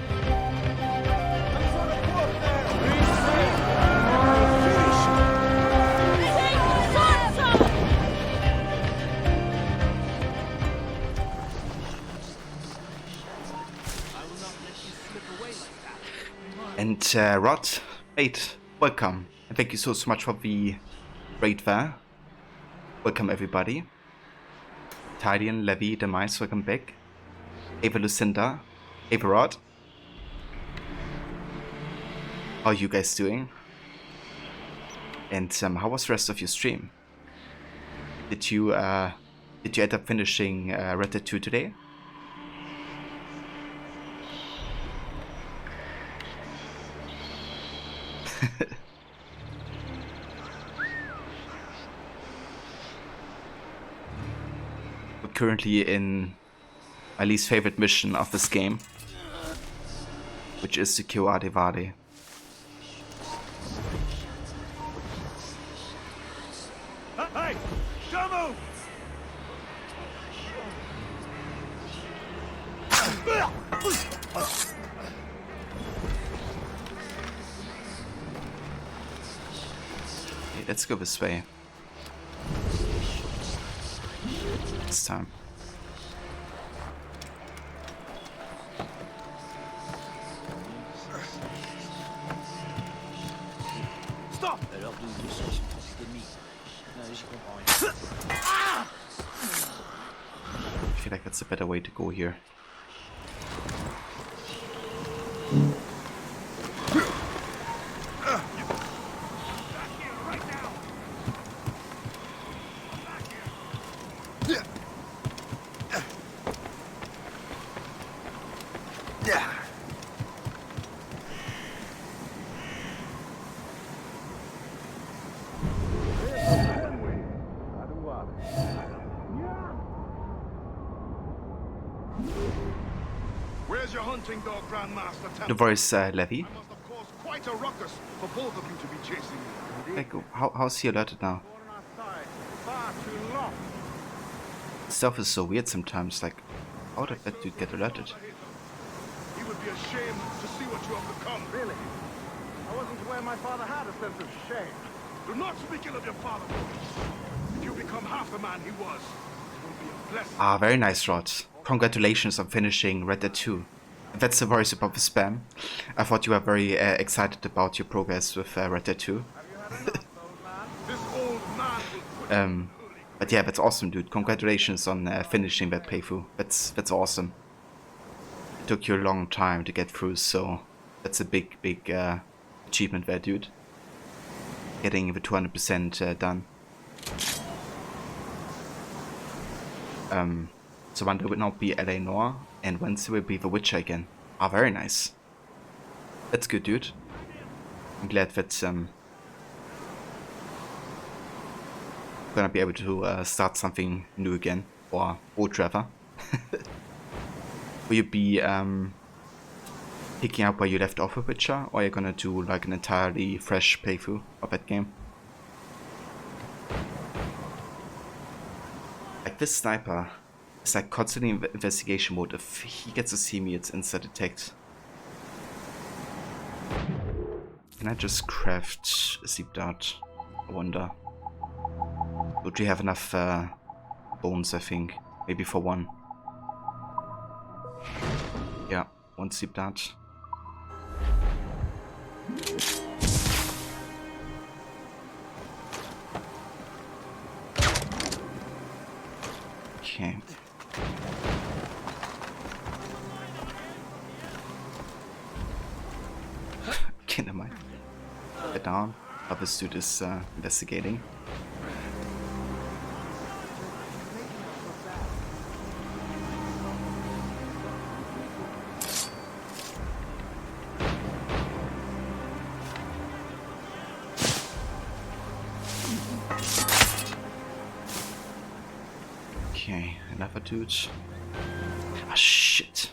And Rod, wait, welcome. And thank you so much for the raid there. Welcome everybody. Tidian, Levy, Demise, welcome back. Ava Lucinda, Ava Rod. How are you guys doing? And how was the rest of your stream? Did you end up finishing Red Dead 2 today? We're currently in my least favorite mission of this game, which is to kill Adivade. Hey! Don't move! Okay, let's go this way. This time. Stop! I feel like that's a better way to go here. Where's your hunting dog, Grandmaster Temple? The voice Levy. I must have caused quite a ruckus for both of you to be chasing me. Like, how's he alerted now? Far too long. Stuff is so weird sometimes, like, how did that dude get alerted? He would be ashamed to see what you have become. Really? I wasn't aware my father had a sense of shame. Do not speak ill of your father, boy. If you become half the man he was, it will be a blessing. Ah, very nice, Rod. Congratulations on finishing Red Dead 2. That's the voice above the spam. I thought you were very excited about your progress with Red Dead 2. But yeah, that's awesome, dude. Congratulations on finishing that playthrough. That's awesome. It took you a long time to get through, so that's a big achievement there, dude. Getting the 200% done. So Monday will now be Eleanor, and Wednesday will be The Witcher again. Ah, very nice. That's good, dude. I'm glad that gonna be able to start something new again, or old rather. Will you be picking up where you left off with Witcher, or are you gonna do like an entirely fresh playthrough of that game? Like this sniper is like constantly in investigation mode. If he gets to see me, it's instant detect. Can I just craft a Sleep Dart? I wonder. Would we have enough bones, I think? Maybe for one. Yeah, one Sleep Dart. Okay. Okay, never mind. Get down. How this dude is investigating. Okay, another dude. Ah, shit.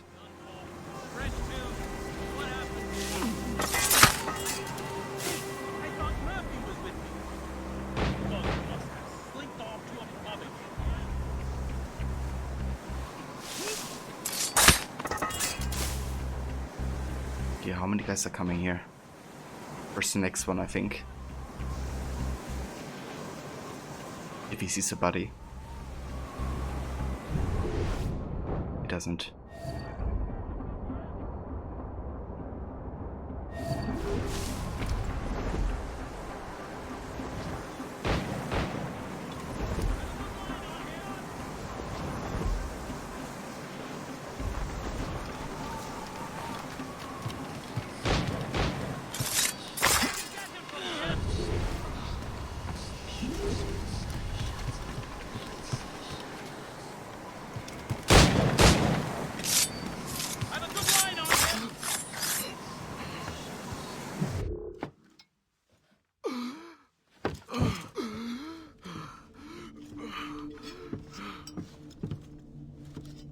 Okay, how many guys are coming here? Where's the next one, I think? If he sees a body. He doesn't.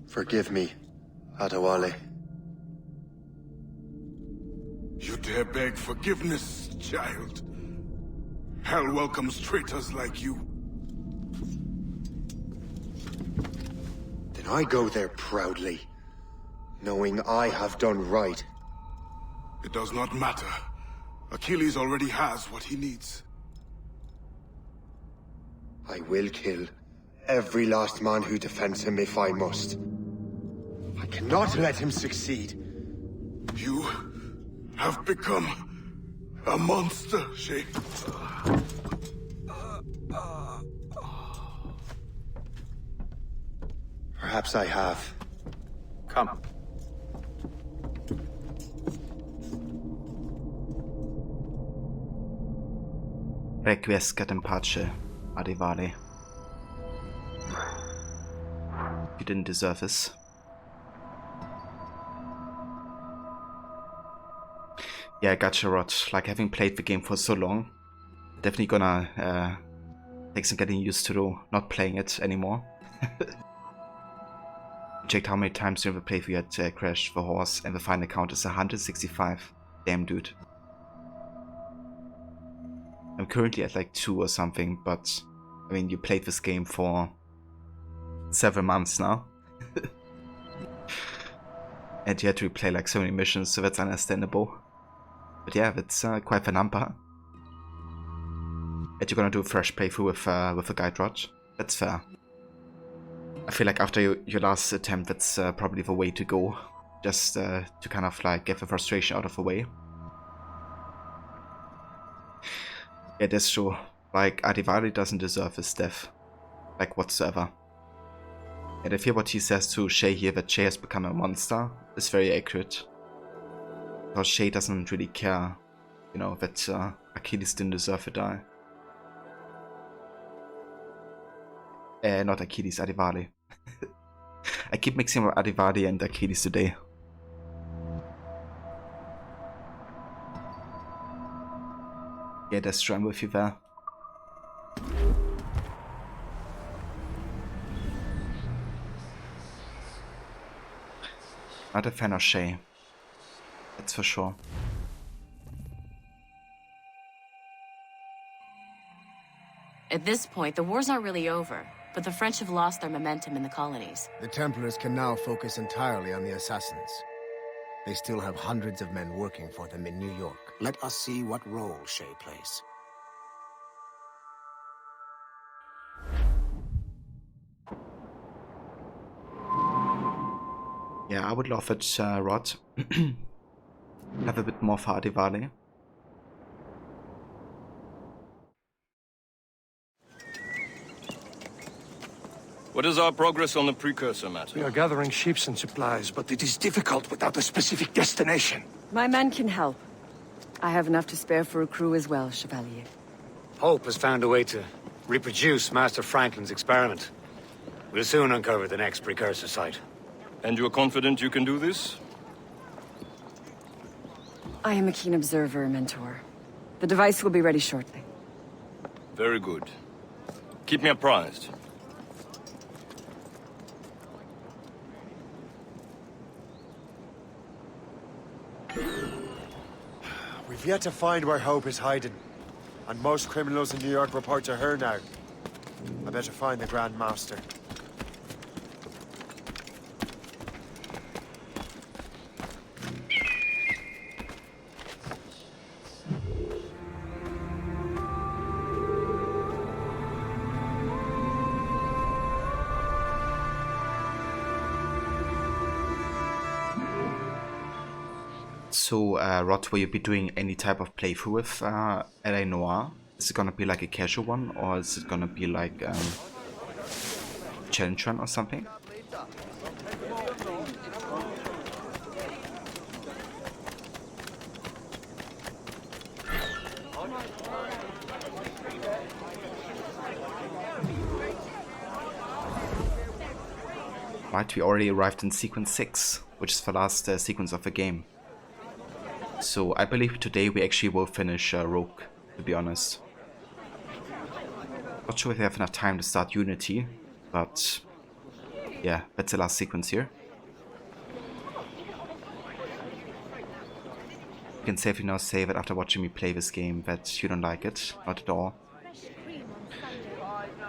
Forgive me, Adewale. You dare beg forgiveness, child? Hell welcomes traitors like you. Then I go there proudly, knowing I have done right. It does not matter. Achilles already has what he needs. I will kill every last man who defends him if I must. I cannot let him succeed. You have become a monster, Shay. Perhaps I have. Come. Requiescat in pace, Adewale. You didn't deserve this. Yeah, I gotcha, Rod. Like, having played the game for so long, definitely gonna take some getting used to not playing it anymore. Checked how many times during the playthrough you had crashed the horse, and the final count is 165. Damn, dude. I'm currently at like 2 or something, but I mean, you played this game for several months now. And you had to replay like so many missions, so that's understandable. But yeah, that's quite the number. And you're gonna do a fresh playthrough with a guide, Rod. That's fair. I feel like after your last attempt, that's probably the way to go. Just to kind of like get the frustration out of the way. Yeah, that's true. Like, Adewale doesn't deserve his death. Like, whatsoever. And I feel what he says to Shay here, that Shay has become a monster, is very accurate. Because Shay doesn't really care, you know, that Achilles didn't deserve to die. Not Achilles, Adewale. I keep mixing up Adewale and Achilles today. Yeah, that's true, I'm with you there. Not a fan of Shay. That's for sure. At this point, the war's not really over, but the French have lost their momentum in the colonies. The Templars can now focus entirely on the assassins. They still have hundreds of men working for them in New York. Let us see what role Shay plays. Yeah, I would love it, Rod. Have a bit more for Adewale. What is our progress on the precursor matter? We are gathering ships and supplies, but it is difficult without a specific destination. My men can help. I have enough to spare for a crew as well, Chevalier. Hope has found a way to reproduce Master Franklin's experiment. We'll soon uncover the next precursor site. And you are confident you can do this? I am a keen observer, Mentor. The device will be ready shortly. Very good. Keep me apprised. We've yet to find where Hope is hiding. And most criminals in New York report to her now. I better find the Grand Master. So, Rod, will you be doing any type of playthrough with L.A. Noire? Is it gonna be like a casual one, or is it gonna be like challenge run or something? Right, we already arrived in sequence 6, which is the last sequence of the game. So I believe today we actually will finish Rogue, to be honest. Not sure if we have enough time to start Unity, but yeah, that's the last sequence here. You can safely now say that after watching me play this game that you don't like it, not at all.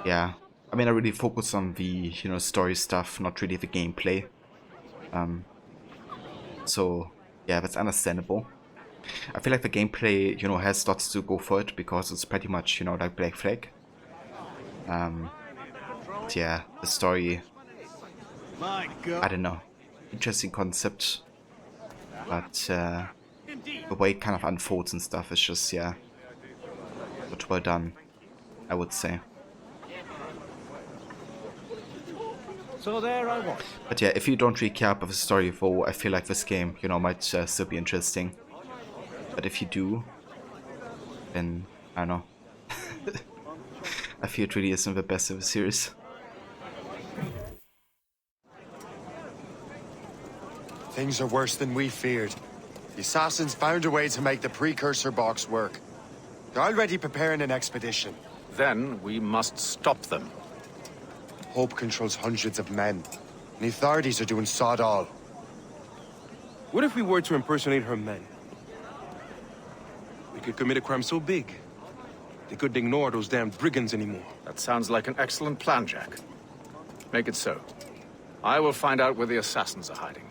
Yeah, I mean I really focus on the, you know, story stuff, not really the gameplay. So yeah, that's understandable. I feel like the gameplay, you know, has lots to go for it because it's pretty much, you know, like Black Flag. Yeah, the story, I don't know, interesting concept, but the way it kind of unfolds and stuff is just, yeah, not well done, I would say. So there I was. But yeah, if you don't really care about the story though, I feel like this game, you know, might still be interesting. But if you do, then, I don't know. I feel it really isn't the best of the series. Things are worse than we feared. The assassins found a way to make the precursor box work. They're already preparing an expedition. Then we must stop them. Hope controls hundreds of men. And the authorities are doing sod all. What if we were to impersonate her men? We could commit a crime so big, they couldn't ignore those damn brigands anymore. That sounds like an excellent plan, Jack. Make it so. I will find out where the assassins are hiding.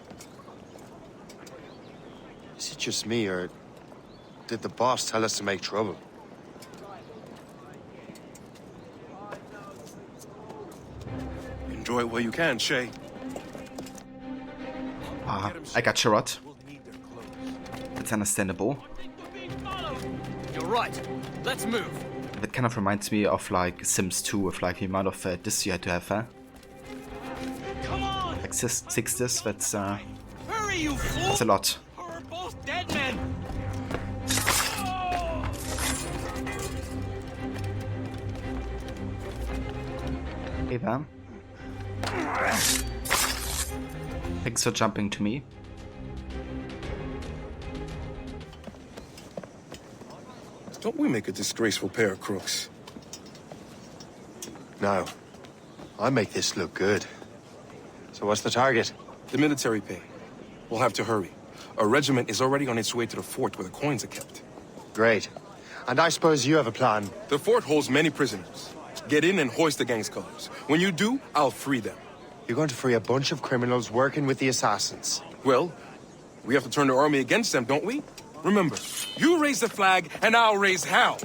Is it just me, or did the boss tell us to make trouble? Enjoy it while you can, Shay. I got you, Rod. It's understandable. You're right. Let's move. That kind of reminds me of like Sims 2 with like the amount of discs you had to have, huh? Come on! Like 6 discs, that's Hurry, you fool! that's a lot. We're both dead men. Hey there. Thanks for jumping to me. Don't we make a disgraceful pair of crooks? No. I make this look good. So what's the target? The military pay. We'll have to hurry. A regiment is already on its way to the fort where the coins are kept. Great. And I suppose you have a plan. The fort holds many prisoners. Get in and hoist the gang's colors. When you do, I'll free them. You're going to free a bunch of criminals working with the assassins. Well, we have to turn the army against them, don't we? Remember, you raise the flag, and I'll raise hell.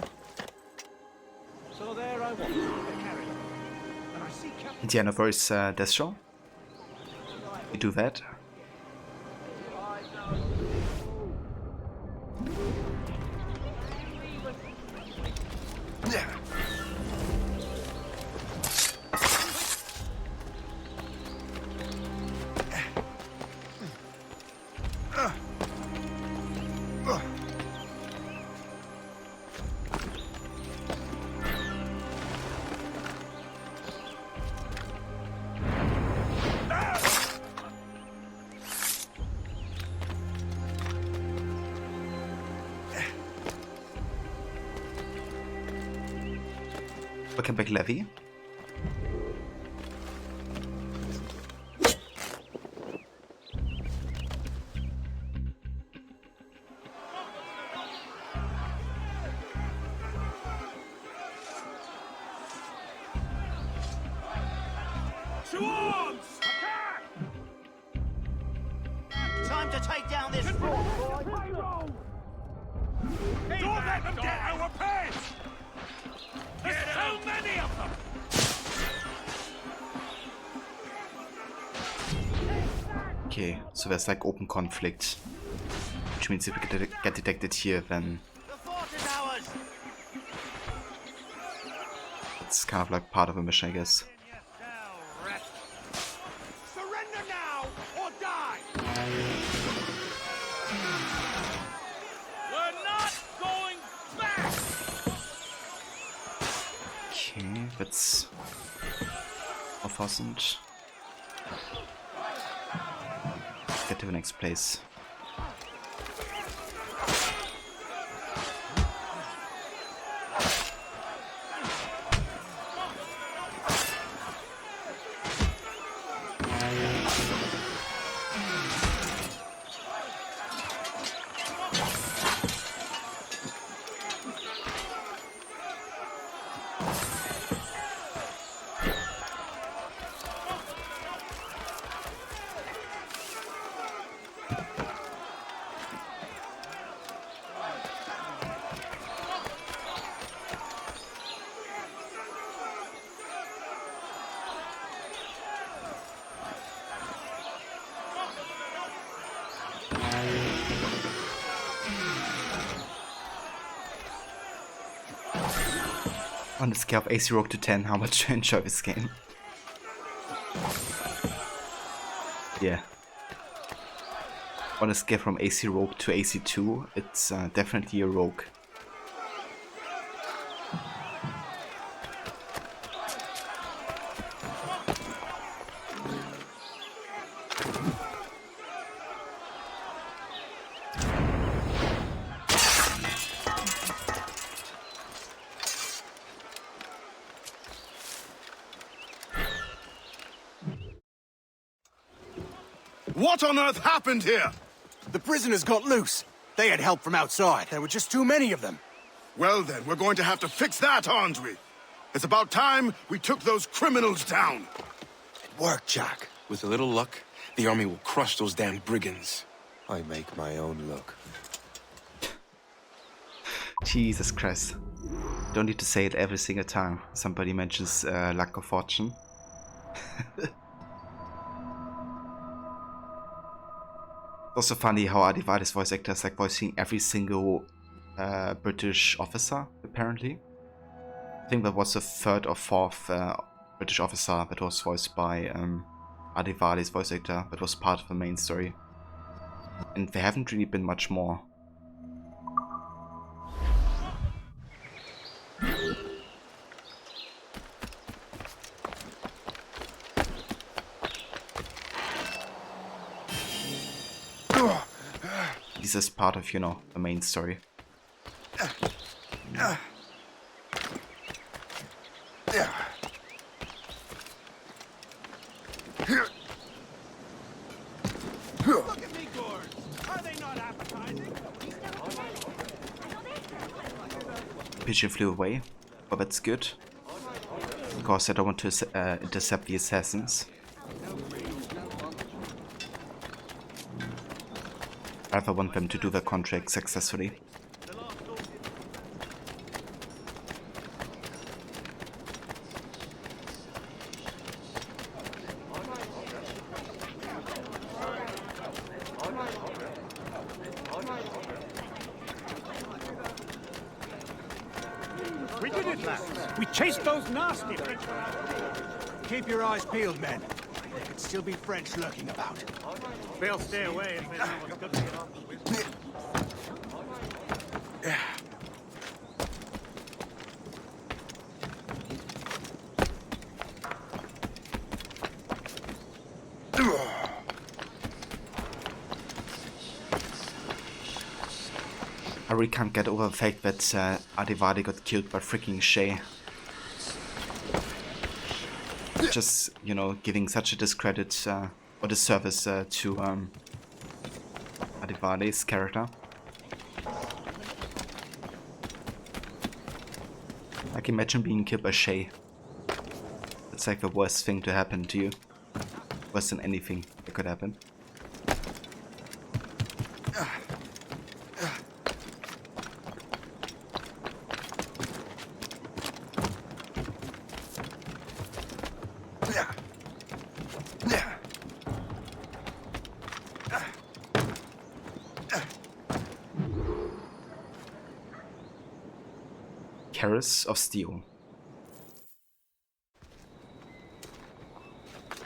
So there I was. And I see Captain Indiana vs. Death Show. You do that. Welcome back, Levy. To arms! Attack! Time to take down this fort. Don't let them get our pants! There's so many of them! Okay, so there's like open conflict, which means it will get detected here, then it's kind of like part of a mission, I guess. Surrender now or die! We're not going back! Okay, that's auffassend. Get to the next place. On a scale of AC Rogue to 10, how much do I enjoy this game? Yeah. On a scale from AC Rogue to AC2, it's definitely a Rogue. What on earth happened here? The prisoners got loose. They had help from outside. There were just too many of them. Well then, we're going to have to fix that, aren't we? It's about time we took those criminals down. It worked, Jack. With a little luck, the army will crush those damn brigands. I make my own luck. Jesus Christ. Don't need to say it every single time somebody mentions luck or fortune. Also funny how Adivali's voice actor is like voicing every single British officer, apparently. I think that was the third or fourth British officer that was voiced by Adivali's voice actor, that was part of the main story. And there haven't really been much more. This is part of, you know, the main story. Look at me, gourds. Are they not appetizing? Pigeon flew away, but that's good. Because I don't want to intercept the assassins. I rather want them to do their contract successfully. We did it, lads. We chased those nasty French. Keep your eyes peeled, men. There could still be French lurking about. They'll stay away if they know what's good to get on with. I really can't get over the fact that Adivali got killed by freaking Shay. Just, you know, giving such a discredit or disservice to Adivali's character. Like, imagine being killed by Shay. It's like the worst thing to happen to you. Worse than anything that could happen. Keris of Steel.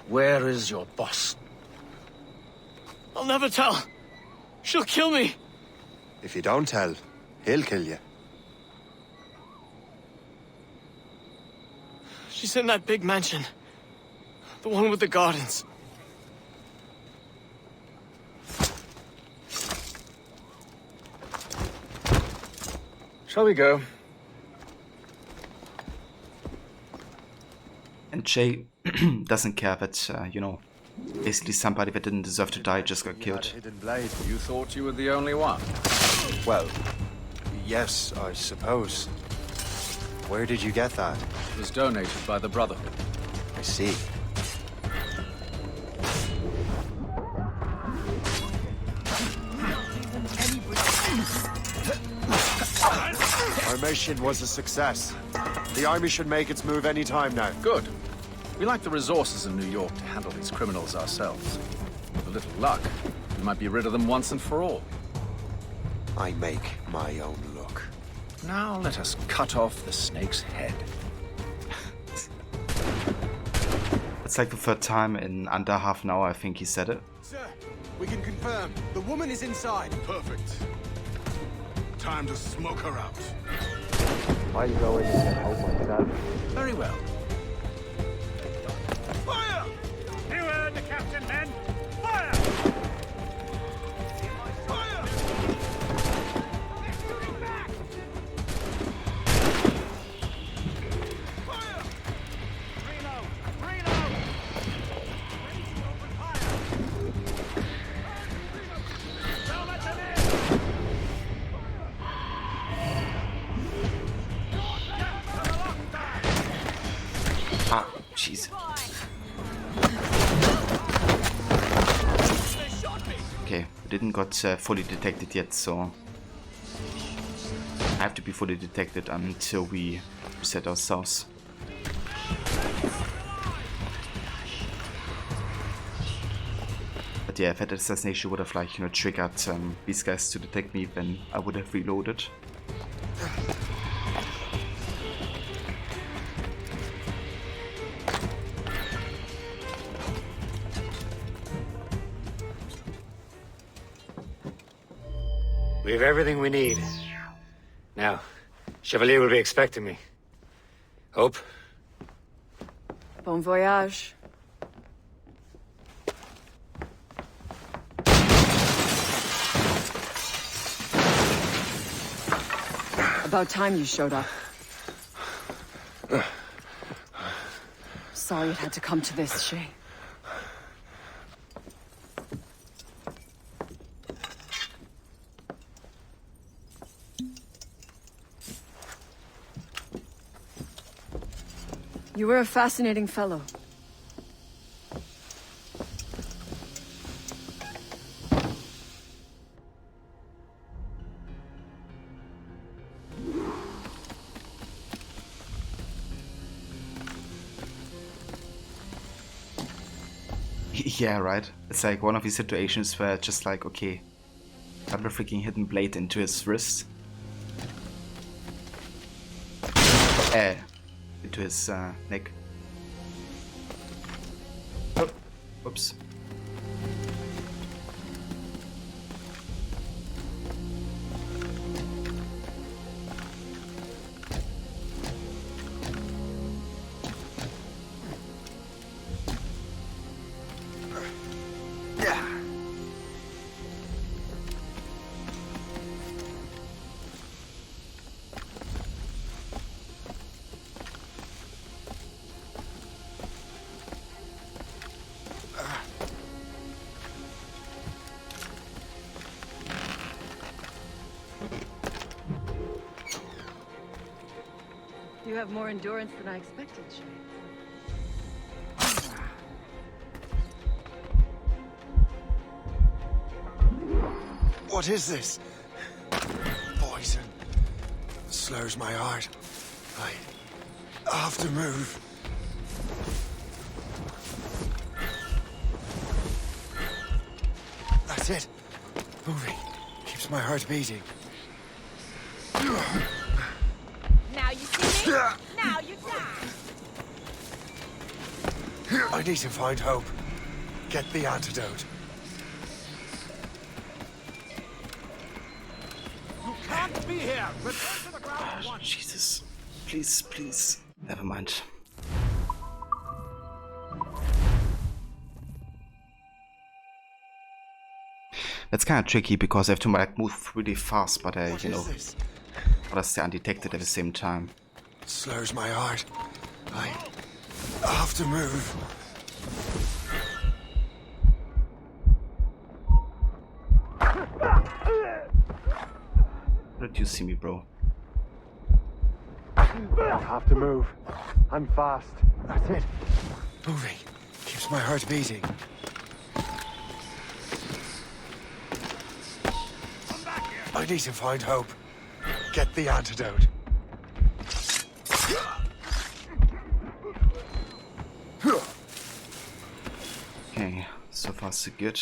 Where is your boss? I'll never tell. She'll kill me. If you don't tell, he'll kill you. She's in that big mansion. The one with the gardens. Shall we go? And Jay doesn't care that, you know, basically somebody that didn't deserve to die just got killed. Hidden blade. You thought you were the only one? Well, yes, I suppose. Where did you get that? It was donated by the Brotherhood. I see. Our mission was a success. The army should make its move any time now. Good. We lack the resources in New York to handle these criminals ourselves. With a little luck, we might be rid of them once and for all. I make my own luck. Now let us cut off the snake's head. It's like the third time in under half an hour I think he said it. Sir, we can confirm. The woman is inside. Perfect. Time to smoke her out. I'll go in and help myself. Very well. Fire! You heard the captain, men. Fire! Fire! Fire! Reload! Reload! Ready to open fire! Don't let them in! Ah, jeez. Okay, we didn't got fully detected yet, so I have to be fully detected until we reset ourselves. But yeah, if that assassination would have, like, you know, triggered these guys to detect me, then I would have reloaded. We have everything we need. Now, Chevalier will be expecting me. Hope? Bon voyage. About time you showed up. Sorry it had to come to this, Shay. You were a fascinating fellow. Yeah, right. It's like one of these situations where it's just like, okay, I'm a freaking hidden blade into his wrist. Into his neck. Oh, whoops. You have more endurance than I expected, Shay. What is this? Poison. Slurs my heart. I have to move. That's it. Moving. Keeps my heart beating. Now you see me? Now you die! I need to find Hope. Get the antidote. You can't be here! Return to the ground at once! Jesus. Please, please. Never mind. That's kind of tricky because I have to like move really fast, but you know, gotta stay undetected at the same time. Slurs my heart. I have to move. Where did you see me, bro? I have to move. I'm fast. That's it. Moving. Keeps my heart beating. I need to find Hope. Get the antidote. Okay, so far so good.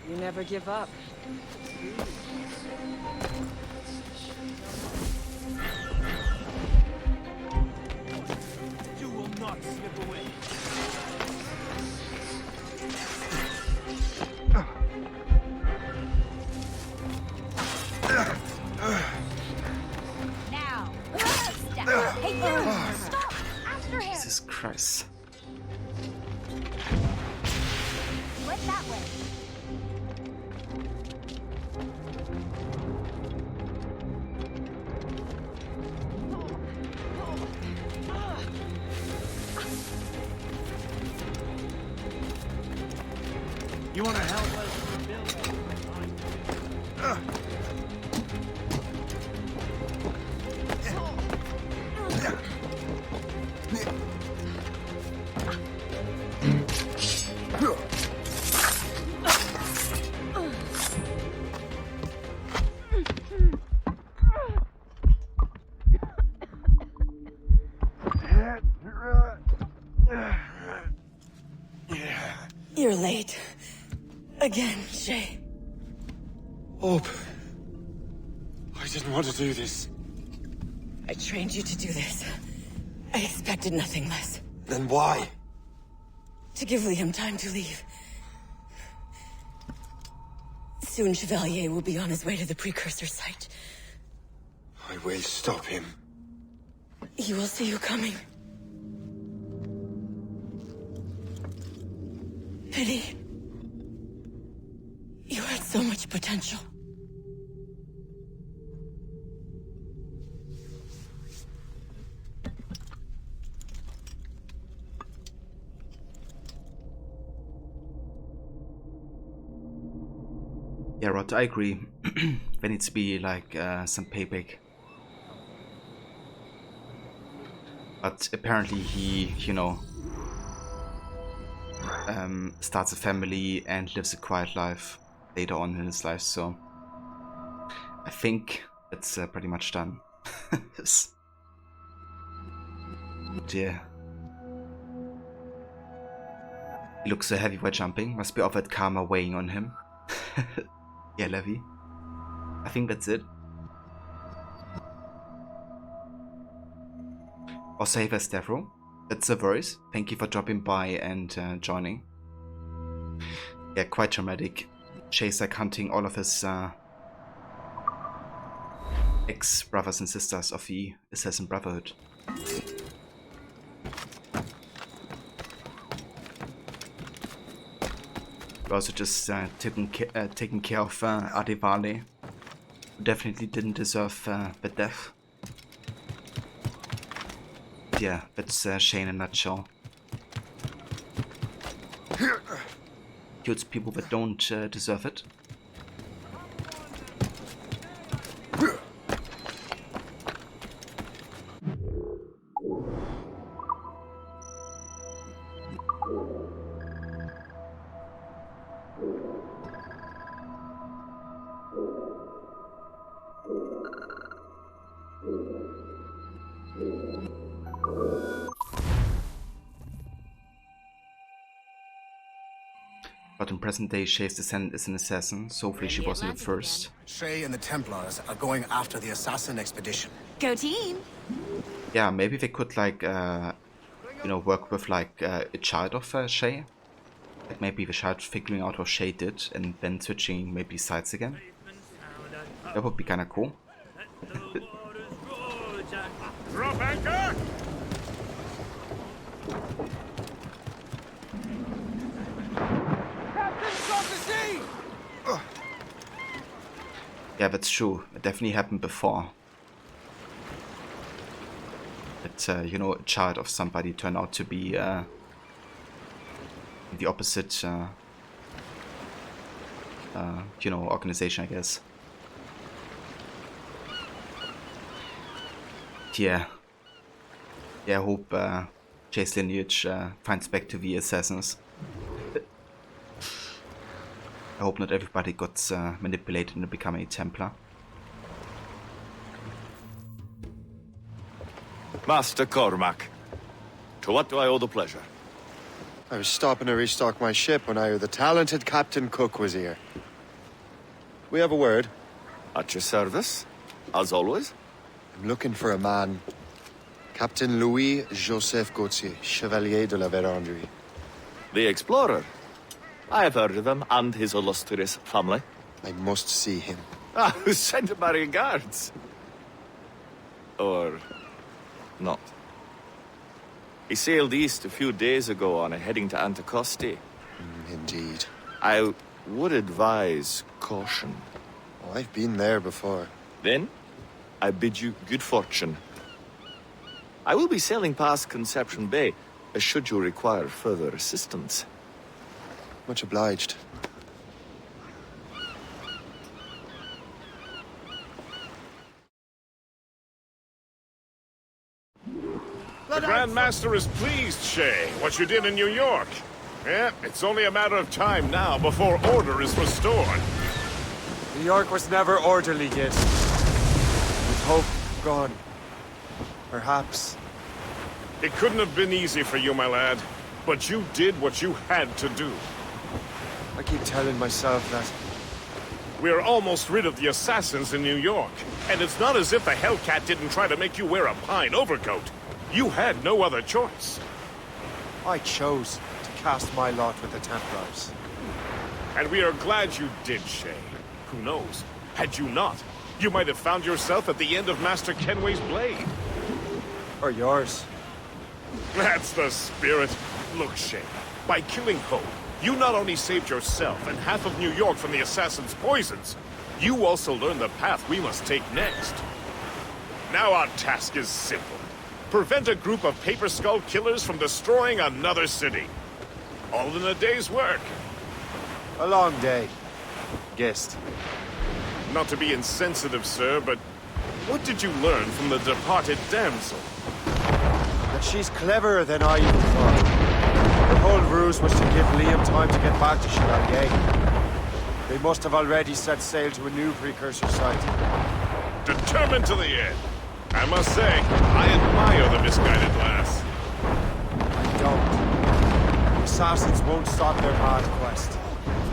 You never give up. You will not slip away. Now! Stop! Hey, you! Stop! After him! Jesus Christ. He went that way. You want to help us rebuild? You're late. Again, Shay. Hope. I didn't want to do this. I trained you to do this. I expected nothing less. Then why? To give Liam time to leave. Soon Chevalier will be on his way to the precursor site. I will stop him. He will see you coming. Pity. You had so much potential. Yeah, Rod, I agree. There needs to be like some payback. But apparently he, you know, starts a family and lives a quiet life later on in his life, so I think that's pretty much done. Yes. Dear. He looks so heavy while jumping, must be offered karma weighing on him. Yeah, Levy. I think that's it. Or save as Stavro. That's a voice. Thank you for dropping by and joining. Yeah, quite dramatic. Shay's like hunting all of his ex-brothers and sisters of the Assassin Brotherhood. We also just taking care of Adivale, who definitely didn't deserve the death. Yeah, that's Shay in a nutshell. Kills people that don't deserve it. But in present day, Shay's descendant is an assassin, so hopefully she wasn't the first. Shay and the Templars are going after the assassin expedition. Go team! Yeah, maybe they could like, you know, work with like a child of Shay. Like maybe the child figuring out what Shay did and then switching maybe sides again. That would be kinda cool. Drop anchor! Yeah, that's true. It definitely happened before. That, you know, a child of somebody turned out to be the opposite, you know, organization, I guess. Yeah. Yeah, I hope Jay's lineage finds back to the assassins. I hope not everybody got manipulated into becoming a Templar. Master Cormac, to what do I owe the pleasure? I was stopping to restock my ship when I heard the talented Captain Cook was here. We have a word. At your service, as always. I'm looking for a man. Captain Louis-Joseph Gauthier, Chevalier de la Vérendrye. The explorer. I have heard of him and his illustrious family. I must see him. Ah, send him my regards. Or not. He sailed east a few days ago on a heading to Anticosti. Indeed. I would advise caution. Oh, I've been there before. Then, I bid you good fortune. I will be sailing past Conception Bay, should you require further assistance. Much obliged. The Grand Master is pleased, Shay, what you did in New York. Yeah, it's only a matter of time now before order is restored. New York was never orderly yet. With hope gone. Perhaps. It couldn't have been easy for you, my lad. But you did what you had to do. I keep telling myself that. We're almost rid of the assassins in New York. And it's not as if the Hellcat didn't try to make you wear a pine overcoat. You had no other choice. I chose to cast my lot with the Templars. And we are glad you did, Shay. Who knows? Had you not, you might have found yourself at the end of Master Kenway's blade. Or yours. That's the spirit. Look, Shay, by killing Hope, you not only saved yourself and half of New York from the assassin's poisons, you also learned the path we must take next. Now our task is simple. Prevent a group of Paper Skull killers from destroying another city. All in a day's work. A long day. Guessed. Not to be insensitive, sir, but what did you learn from the departed damsel? That she's cleverer than I even thought. Her whole ruse was to give Liam time to get back to Chevalier. They must have already set sail to a new precursor site. Determined to the end. I must say, I admire the misguided lass. I don't. The assassins won't stop their mad quest.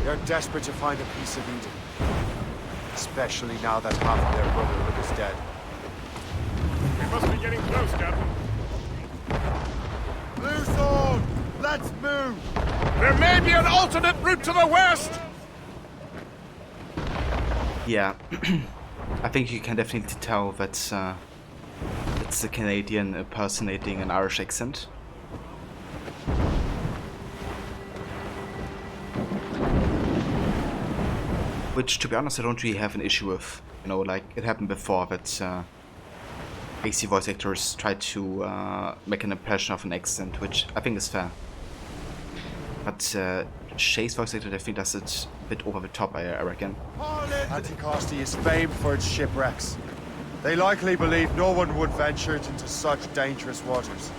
They're desperate to find a piece of Eden. Especially now that half of their brotherhood is dead. We must be getting close, Captain. Blue Sword! Let's move! There may be an alternate route to the west! Yeah, I think you can definitely tell that it's a Canadian impersonating an Irish accent. Which, to be honest, I don't really have an issue with. You know, like, it happened before that AC voice actors tried to make an impression of an accent, which I think is fair. But Shay's voice actor definitely does it a bit over the top, I reckon. Anticosti is famed for its shipwrecks. They likely believe no one would venture into such dangerous waters.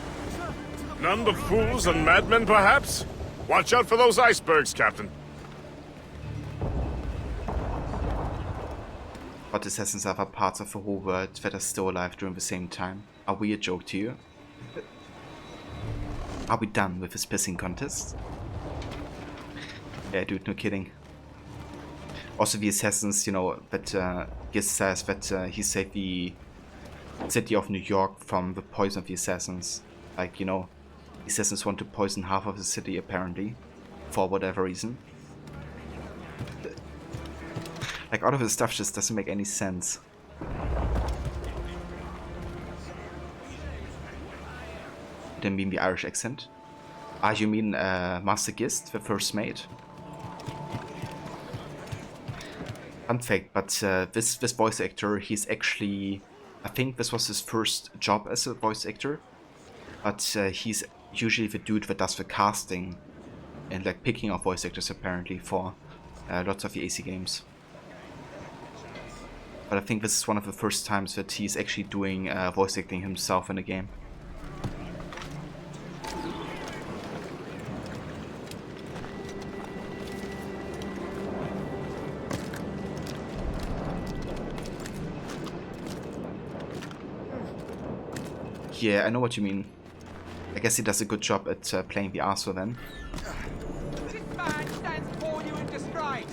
None but fools and madmen, perhaps? Watch out for those icebergs, Captain. But assassins are parts of the whole world that are still alive during the same time. Are we a joke to you? Are we done with this pissing contest? Yeah, dude, no kidding. Also, the assassins, you know, that Giz says that he saved the city of New York from the poison of the assassins. Like, you know, the assassins want to poison half of the city, apparently, for whatever reason. Like, all of this stuff just doesn't make any sense. Didn't mean the Irish accent. Ah, you mean Master Gist, the first mate? Fun fact, but this voice actor, he's actually... I think this was his first job as a voice actor. But he's usually the dude that does the casting and like picking of voice actors apparently for lots of the AC games. But I think this is one of the first times that he's actually doing voice acting himself in a game. Yeah, I know what you mean. I guess he does a good job at playing the arsehole then. This man stands before you in disgrace.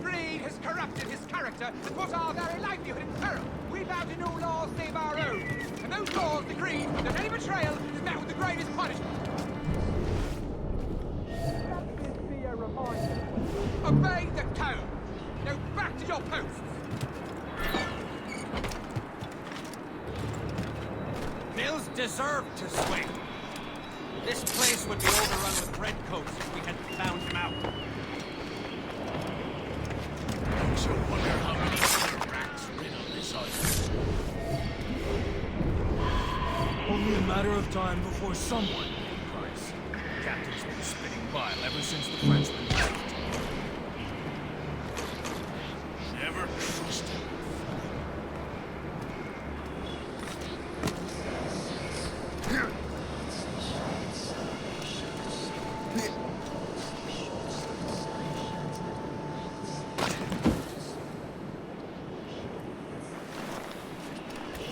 Greed has corrupted his character and put our very livelihood in peril. We vow to no laws save our own. And those laws decree that any betrayal is met with the greatest punishment. Let this be a reminder. Obey the code. Now back to your posts. Mills deserved to swing. This place would be overrun with redcoats if we hadn't found him out. I shall wonder how many other rats riddle this island. Only a matter of time before someone pays the price. Captain's been spitting bile ever since the Frenchman left. Never trust him.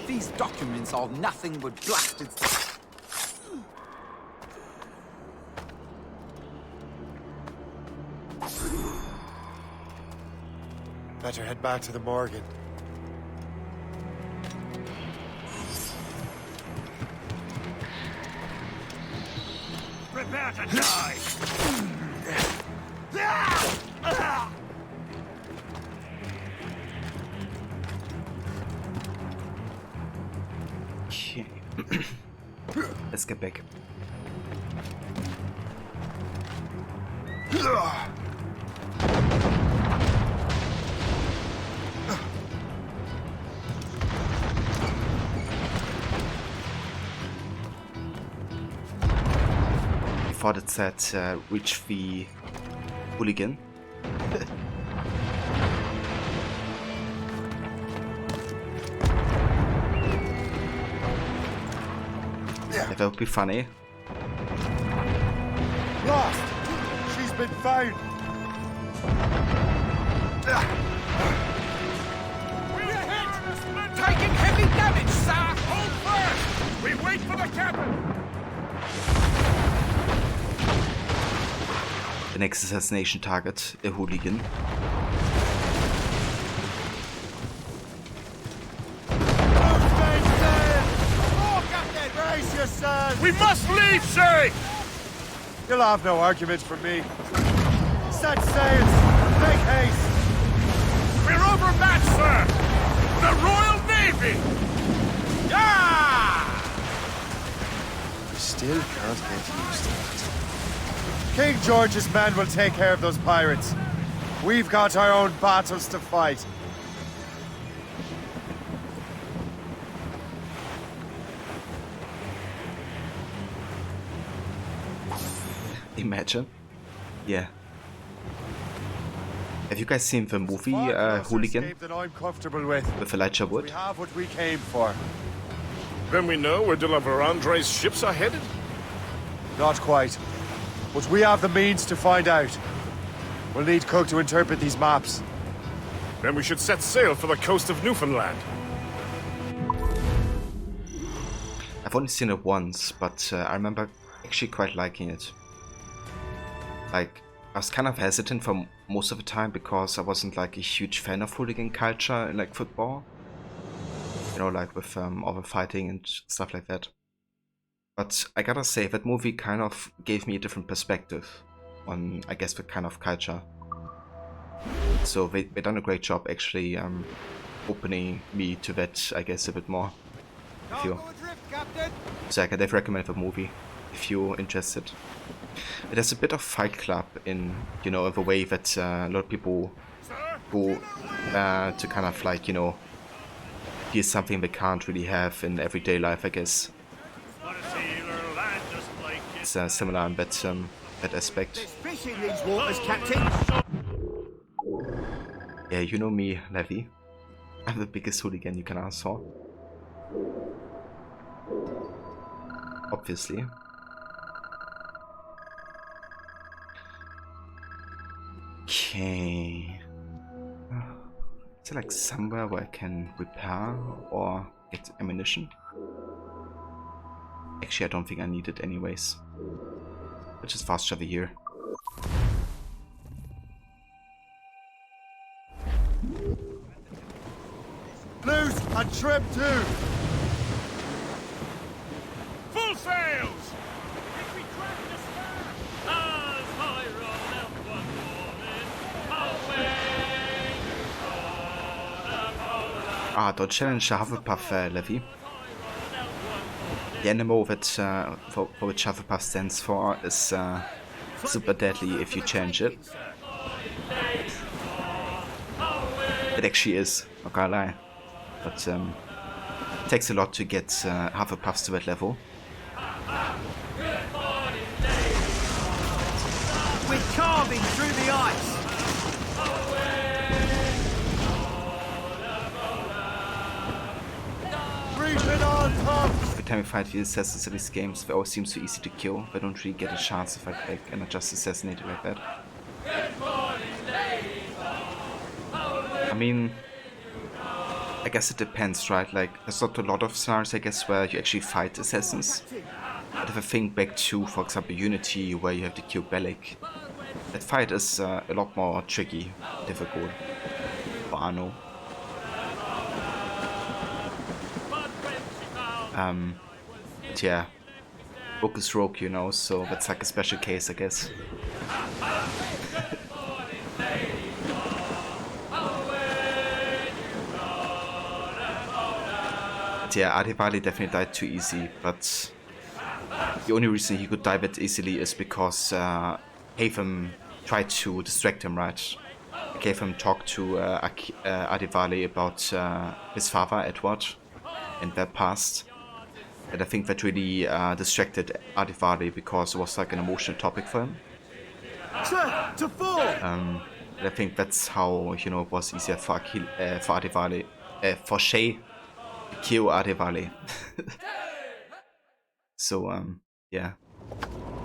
These documents are nothing but blasted... Better head back to the Morgan. Prepare to die! Okay. Let's get back. I thought it said reach the hooligan. That would be funny. Lost! She's been found! We're hit! Taking heavy damage, sir! Hold first! We wait for the captain! The next assassination target, a hooligan. We must leave, Shay! You'll have no argument from me. Set sails! Make haste! We're overmatched, sir! The Royal Navy! Yeah! I still can't get used to that. King George's men will take care of those pirates. We've got our own battles to fight. Imagine. Yeah. Have you guys seen the movie Hooligan? That I'm comfortable with Elijah Wood? We have what we came for. Then we know where De La Vérendrye's ships are headed? Not quite. But we have the means to find out. We'll need Cook to interpret these maps. Then we should set sail for the coast of Newfoundland. I've only seen it once, but I remember actually quite liking it. Like, I was kind of hesitant for most of the time because I wasn't like a huge fan of hooligan culture in like football. You know, like with overfighting and stuff like that. But I gotta say, that movie kind of gave me a different perspective on, I guess, the kind of culture. So they done a great job actually opening me to that, I guess, a bit more. So I can definitely recommend the movie if you're interested. It has a bit of Fight Club in, you know, the way that a lot of people go to kind of like, you know, here's something they can't really have in everyday life, I guess. It's similar in that aspect. Fish in these waters, Captain. Yeah, you know me, Levi. I'm the biggest hooligan you can ask for. Obviously. Okay. Is there like somewhere where I can repair or get ammunition? Actually, I don't think I need it anyways. Let's just fast travel here. Blues and trim too! Full sails! If we crack the sky, as I roll out one morning, away. Don't challenge the Hufflepuff, Levi. The animal that for which Hufflepuff stands for is super deadly if you change it. It actually is, not gonna lie. But it takes a lot to get Hufflepuffs to that level. We're carving through the ice. Creeping on top! Every time we fight the assassins in these games, they always seem so easy to kill. They don't really get a chance if I cannot just assassinate it like that. I mean, I guess it depends, right? Like, there's not a lot of scenarios, I guess, where you actually fight assassins. But if I think back to, for example, Unity, where you have to kill Bellic, that fight is a lot more tricky, difficult for Arno. But yeah, Book is rogue, you know, so that's like a special case, I guess. Yeah, Adivali definitely died too easy, but the only reason he could die that easily is because Hatham tried to distract him, right? Hatham talked to Adivali about his father, Edward, and their past. And I think that really distracted Adivali because it was like an emotional topic for him. To fall! I think that's how, you know, it was easier for Adivali, for Shay to kill Adivali. So, yeah.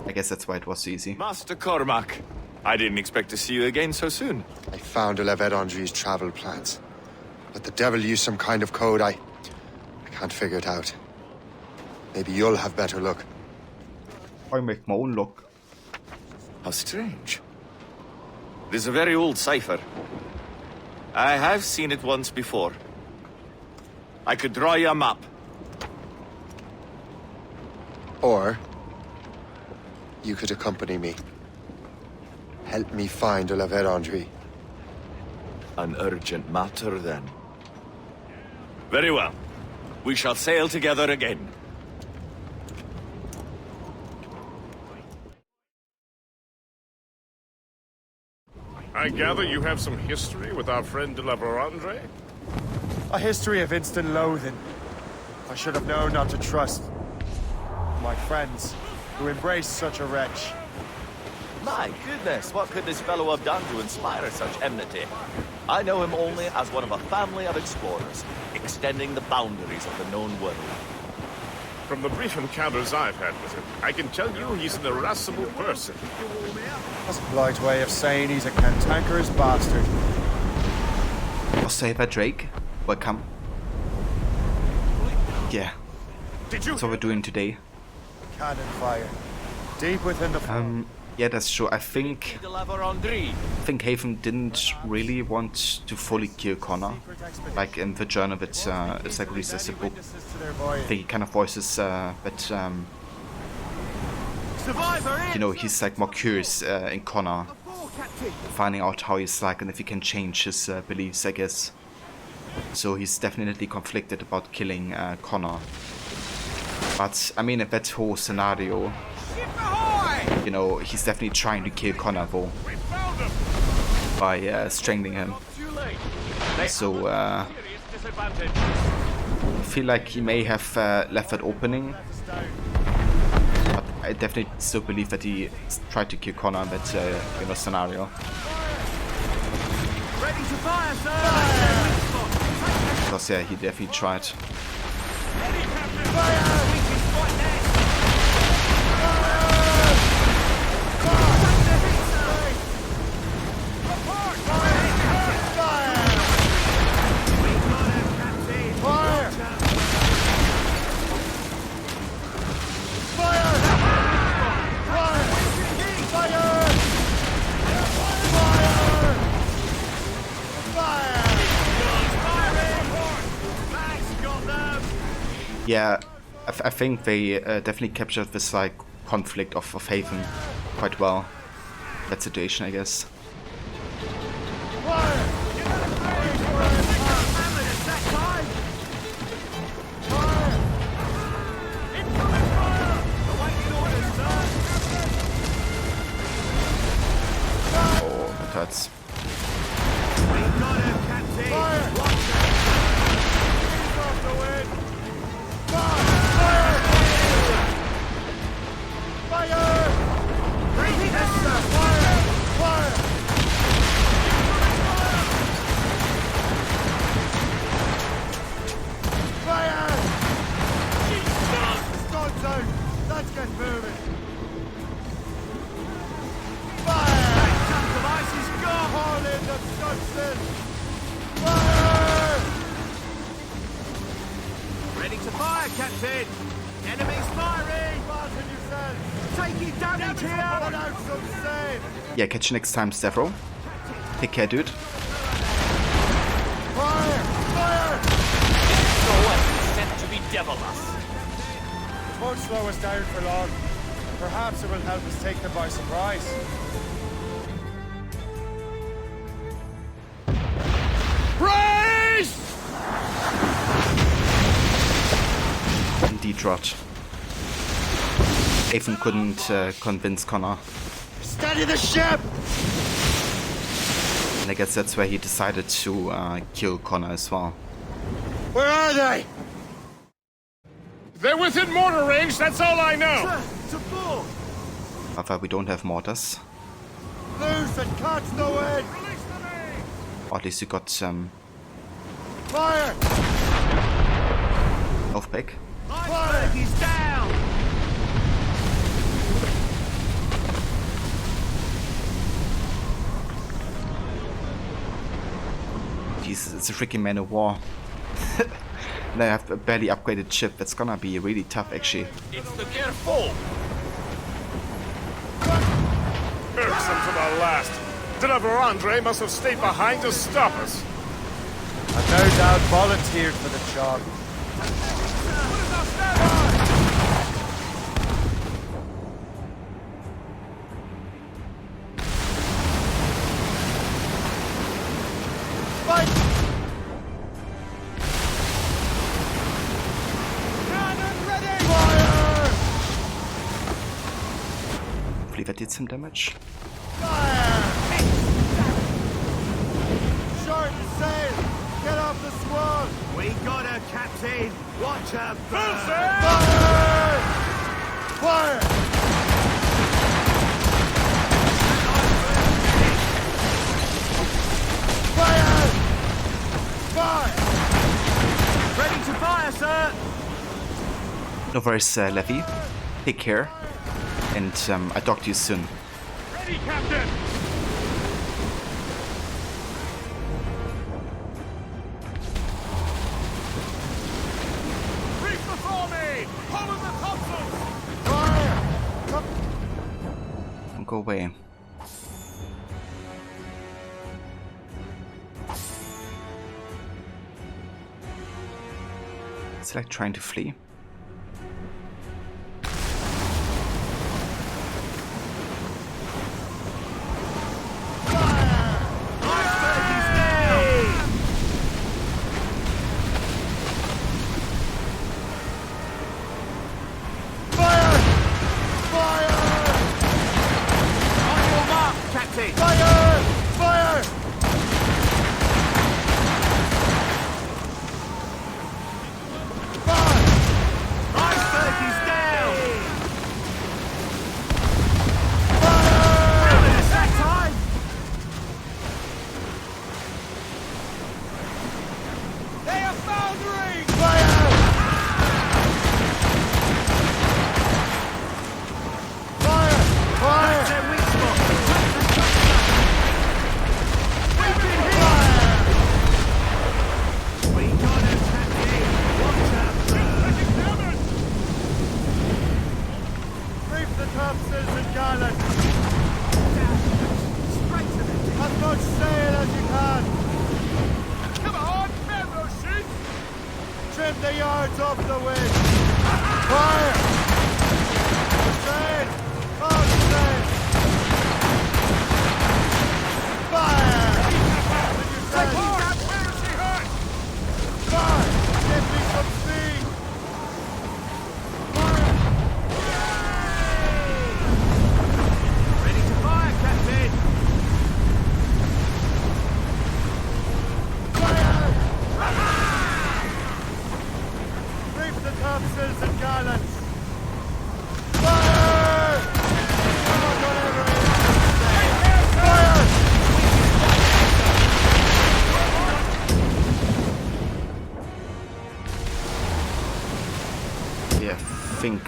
I guess that's why it was so easy. Master Cormac, I didn't expect to see you again so soon. I found Olivette Andry's travel plans. But the devil used some kind of code. I can't figure it out. Maybe you'll have better luck. I make my own luck. How strange. It is a very old cipher. I have seen it once before. I could draw you a map. Or you could accompany me. Help me find Olivette Andry. An urgent matter, then. Very well. We shall sail together again. I gather you have some history with our friend de la Vérandre? A history of instant loathing. I should have known not to trust my friends who embrace such a wretch. My goodness, what could this fellow have done to inspire such enmity? I know him only as one of a family of explorers, extending the boundaries of the known world. From the brief encounters I've had with him, I can tell you he's an irascible person. That's a polite way of saying he's a cantankerous bastard. I'll say that, Drake. Welcome. Yeah. That's what we're doing today. Cannon fire. Deep within the... Yeah, that's true. I think Haven didn't really want to fully kill Connor. Like in the journal that Zachary says the book. I think he kind of voices that you know, he's like more curious in Connor, finding out how he's like and if he can change his beliefs, I guess. So he's definitely conflicted about killing Connor. But I mean, in that whole scenario, you know, he's definitely trying to kill Connor though, by strangling him. So I feel like he may have left that opening, but I definitely still believe that he tried to kill Connor in that you know, scenario. Ready to fire, sir! Because yeah, he definitely tried. Yeah, I think they definitely captured this like conflict of Haven quite well. That situation, I guess. Oh, that hurts. Ready to fire, Captain! Enemies firing! Taking damage here! Yeah, catch you next time, Stavro. Take care, dude. Fire! Fire! No weapon sent to be devilous. It won't slow us down for long. Perhaps it will help us take them by surprise. Brace! Indeed, Rod. Haven couldn't convince Connor. Steady the ship! And I guess that's where he decided to kill Connor as well. Where are they? They're within mortar range, that's all I know. Sir, to full! However, we don't have mortars. Loose and catch the wind! Or at least you got Fire! Oathpick. Iceberg is down! Jesus, it's a freaking Man of War. And I have a barely upgraded ship. That's gonna be really tough, actually. It's the careful. Irksome to the last. Deliver Andre must have stayed behind to stop us. I've no doubt volunteered for the job. Fight! Hopefully that did some damage. Short sail! Get off the squad! We got her, Captain! Watch her burn! Fire! Fire! Fire! Fire! Ready to fire, sir! No worries, Levy. Take care. And I talk to you soon. Ready, Captain! Reef before me! Hold the topsails! Fire! go away. It's like trying to flee.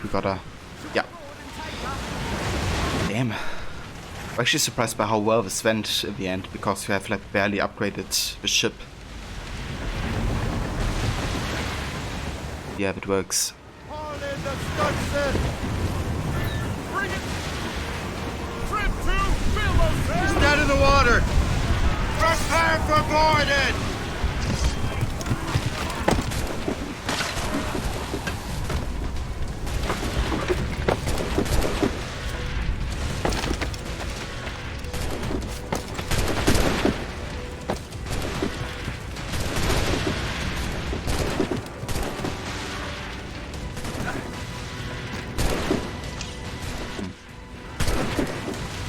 We gotta... yeah. Damn. I'm actually surprised by how well this went in the end, because we have like barely upgraded the ship. Yeah, it works. He's dead in the water! Prepare for boarding!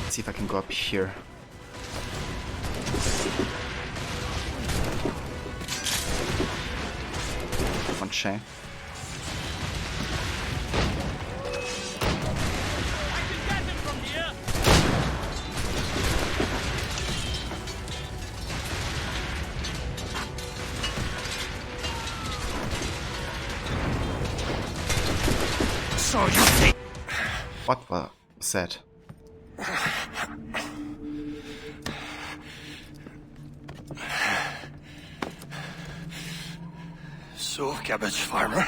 See if I can go up here. One Shay. So you think what was that? So, cabbage farmer,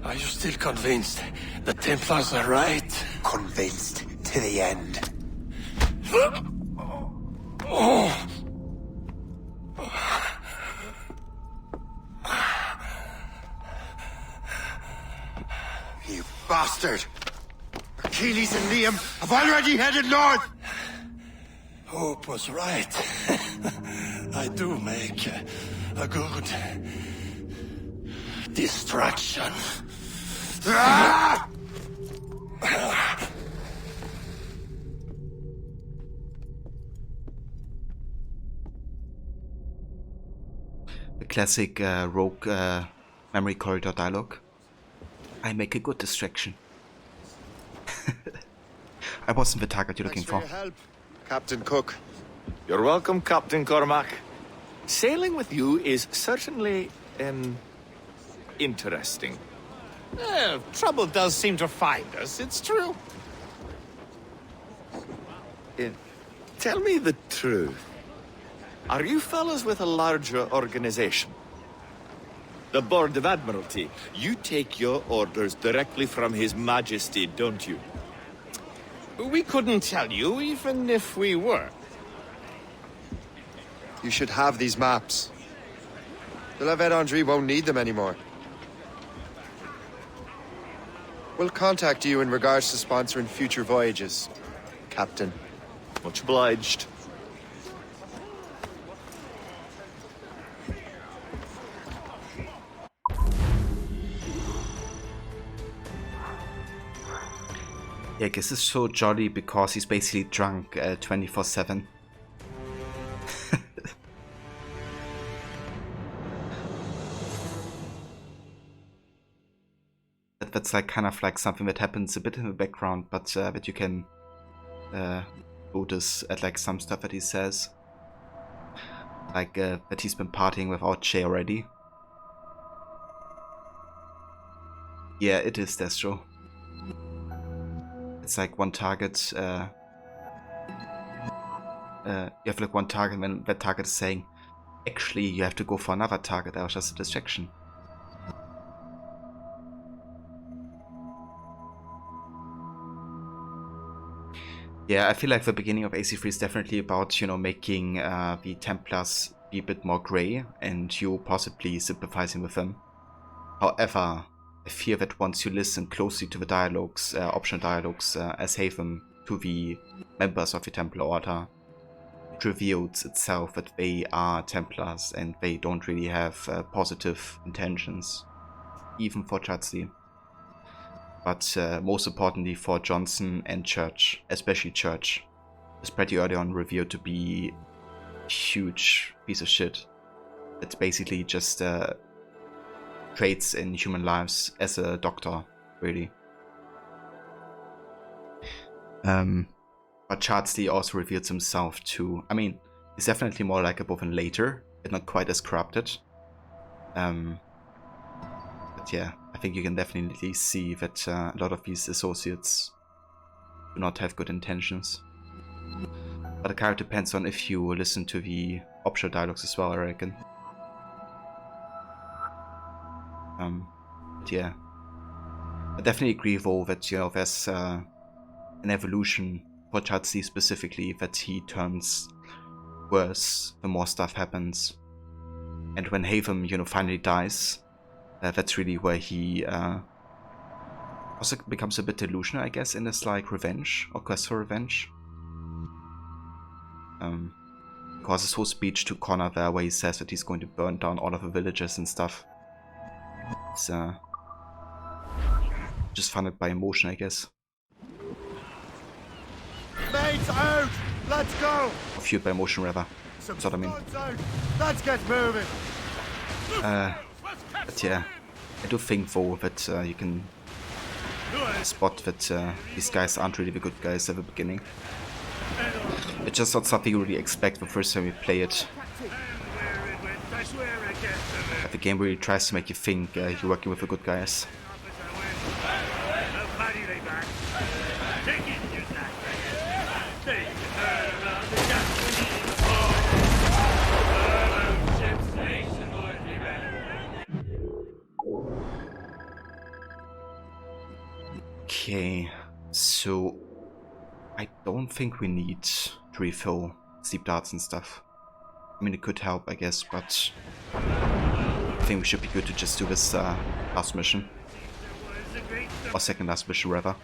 are you still convinced the Templars are right? Convinced to the end. You bastard! Achilles and Liam have already headed north! Hope was right. I do make a good distraction. Ah! The classic rogue memory corridor dialogue. I make a good distraction. I wasn't the target you're looking for. Your help, Captain Cook. You're welcome, Captain Cormac. Sailing with you is certainly, interesting. Trouble does seem to find us, it's true. Tell me the truth. Are you fellas with a larger organization? The Board of Admiralty. You take your orders directly from His Majesty, don't you? We couldn't tell you, even if we were. You should have these maps. The La Vedendrie won't need them anymore. We'll contact you in regards to sponsoring future voyages, Captain. Much obliged. Yeah, I guess it's so jolly because he's basically drunk 24/7. That's like kind of like something that happens a bit in the background, but that you can notice at like some stuff that he says, like that he's been partying without Shay already. Yeah, it is Destro. It's like one target. You have like one target when that target is saying, actually, you have to go for another target. That was just a distraction. Yeah, I feel like the beginning of AC3 is definitely about, you know, making the Templars be a bit more grey and you possibly sympathizing with them. However, I fear that once you listen closely to the dialogues, optional dialogues, as Haven to the members of the Templar Order, it reveals itself that they are Templars and they don't really have positive intentions, even for Chadsey. But most importantly for Johnson and Church, especially Church, is pretty early on revealed to be a huge piece of shit. It's basically just traits in human lives as a doctor, really. But Chardsley also reveals himself to, I mean, he's definitely more likable than later, but not quite as corrupted. But yeah, I think you can definitely see that a lot of these associates do not have good intentions. But it kind of depends on if you listen to the optional dialogues as well, I reckon. But yeah, I definitely agree though that, you know, there's an evolution for Chadsey specifically, that he turns worse the more stuff happens. And when Haven, you know, finally dies, that's really where he also becomes a bit delusional, I guess, in his like revenge or quest for revenge. Because his whole speech to Connor there, where he says that he's going to burn down all of the villages and stuff, it's just funded by emotion, I guess. Mates out! Let's go! Or fueled by emotion, rather. That's what I mean. Let's get moving! But yeah, I do think though that you can spot that these guys aren't really the good guys at the beginning. It's just not something you really expect the first time you play it. But the game really tries to make you think you're working with the good guys. Okay, so I don't think we need to refill sleep darts and stuff. I mean, it could help, I guess, but I think we should be good to just do this last mission. Or second last mission, rather.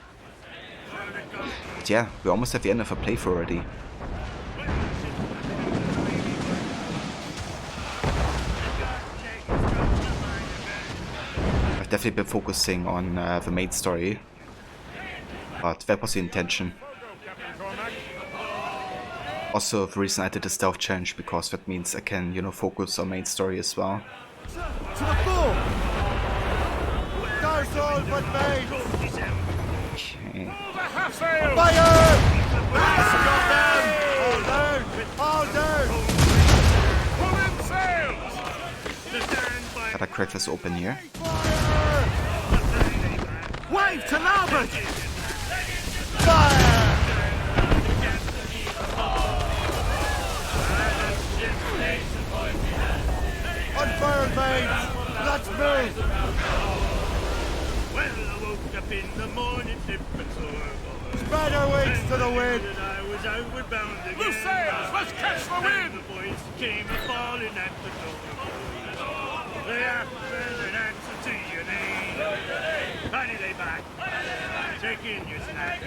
But yeah, we're almost at the end of a playthrough already. I've definitely been focusing on the main story. But that was the intention. Also, the reason I did the stealth challenge, because that means I can, you know, focus on main story as well. To the fore! There's all but mates! Okay. Fire! Got them! All down! All down! Pull in sails! Gotta crack this open here. Wave to larboard! Fire! Unfurled, mates! Let's move! Well, I woke up in the morning, dipping sore. Spread our wings to the wind! I was outward bound again. Loose sails! Let's catch the wind! The boys came a-falling at the door. They asked an answer to your name. Paddy they back. Take in your snack.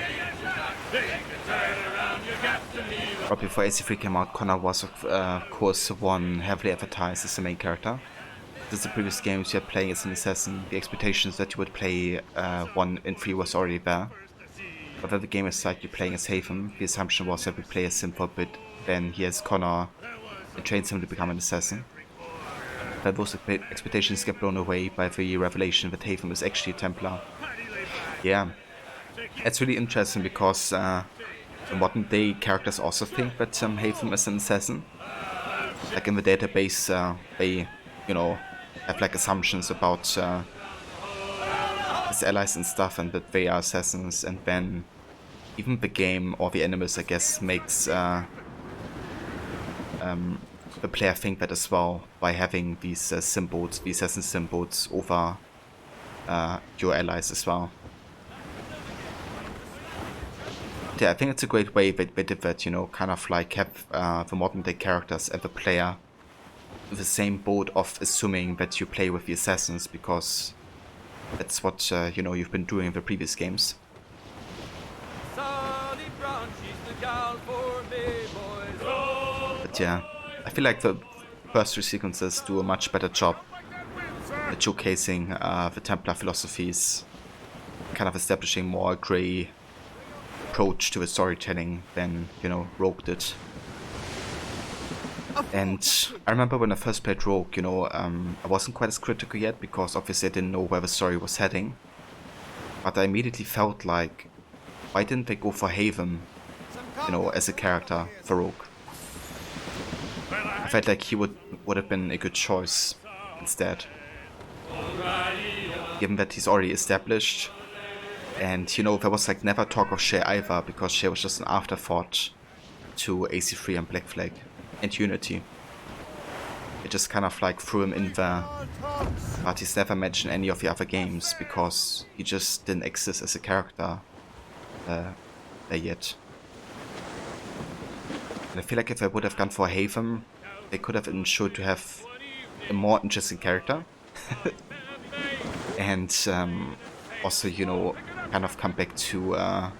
They can turn around your captain. But before AC3 came out, Connor was of course one heavily advertised as the main character. Since the previous games you had playing as an assassin, the expectations that you would play 1 in 3 was already there. But when the game started you playing as Haven, the assumption was that we play as him for a bit, then he has Connor and trains him to become an assassin. But those expectations get blown away by the revelation that Haven is actually a Templar. Yeah, it's really interesting because the modern day characters also think that Haven is an assassin. Like in the database, they, you know, have like assumptions about his allies and stuff, and that they are assassins, and then even the game, or the enemies I guess, makes the player think that as well by having these symbols, the assassin symbols over your allies as well. Yeah, I think it's a great way that they did that, you know, kind of like have the modern day characters and the player in the same boat of assuming that you play with the assassins, because that's what, you know, you've been doing in the previous games. But yeah, I feel like the first 3 sequences do a much better job at showcasing the Templar philosophies, kind of establishing more grey approach to the storytelling than, you know, Rogue did. And I remember when I first played Rogue, you know, I wasn't quite as critical yet because obviously I didn't know where the story was heading. But I immediately felt like, why didn't they go for Haven, you know, as a character for Rogue? I felt like he would have been a good choice instead. Given that he's already established. And, you know, there was like never talk of Shay either, because Shay was just an afterthought to AC3 and Black Flag and Unity. It just kind of like threw him in there, but he's never mentioned any of the other games because he just didn't exist as a character there yet. And I feel like if I would have gone for Haven, they could have ensured to have a more interesting character. And also, you know, kind of come back to how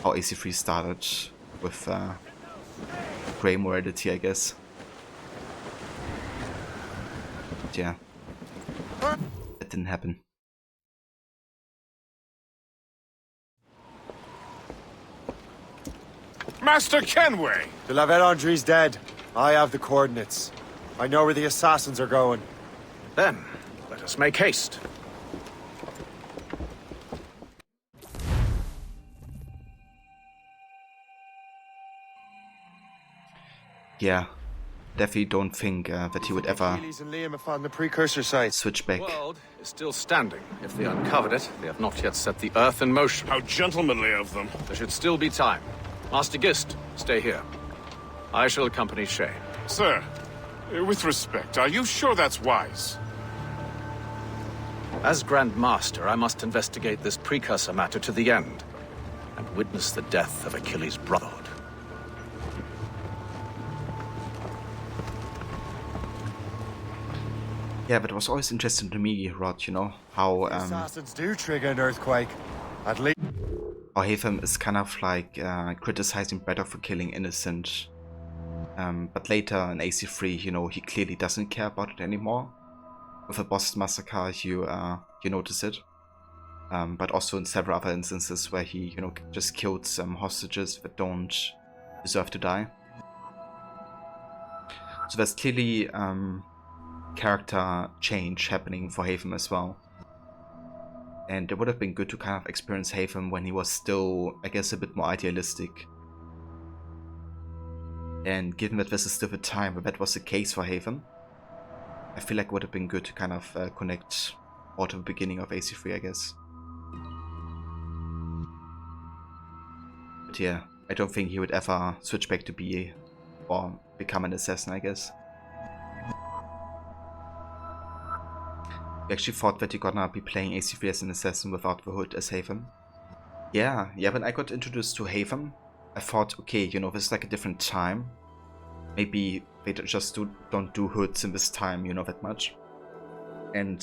AC3 started with grey morality, I guess. But yeah, that didn't happen. Master Kenway! De la Vérendrye's dead. I have the coordinates. I know where the assassins are going. Then, let us make haste. Yeah, definitely don't think that he would ever Achilles and Liam have found the precursor site. switch back. The world is still standing. If they uncovered it, they have not yet set the Earth in motion. How gentlemanly of them. There should still be time. Master Gist, stay here. I shall accompany Shay. Sir, with respect, are you sure that's wise? As Grand Master, I must investigate this precursor matter to the end, and witness the death of Achilles' brotherhood. Yeah, but it was always interesting to me, Rod, you know, how Assassins do trigger an earthquake. At least. how Haven is kind of like criticizing Braddock for killing innocent. But later in AC3, you know, he clearly doesn't care about it anymore. With the Boston Massacre, you notice it. But also in several other instances where he, you know, just killed some hostages that don't deserve to die. So there's clearly character change happening for Haven as well. And it would have been good to kind of experience Haven when he was still, I guess, a bit more idealistic. And given that this is still the time where that was the case for Haven, I feel like it would have been good to kind of connect more to the beginning of AC3, I guess. But yeah, I don't think he would ever switch back to BA or become an assassin, I guess. We actually thought that you're gonna be playing AC3 as an assassin without the hood as Haven. Yeah, when I got introduced to Haven, I thought, okay, you know, this is like a different time. Maybe they just don't do hoods in this time, you know, that much. And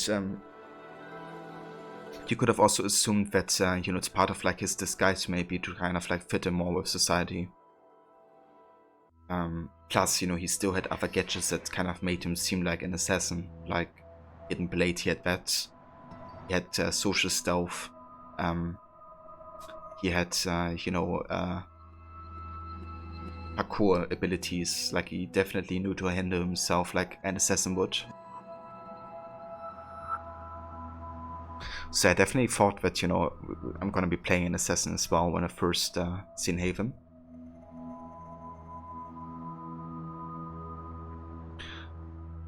you could have also assumed that, you know, it's part of like his disguise maybe to kind of like fit in more with society. Plus, you know, he still had other gadgets that kind of made him seem like an assassin. Like Hidden Blade, he had that. He had social stealth. He had, you know, parkour abilities. Like he definitely knew to handle himself like an assassin would. So I definitely thought that, you know, I'm gonna be playing an assassin as well when I first seen Haven.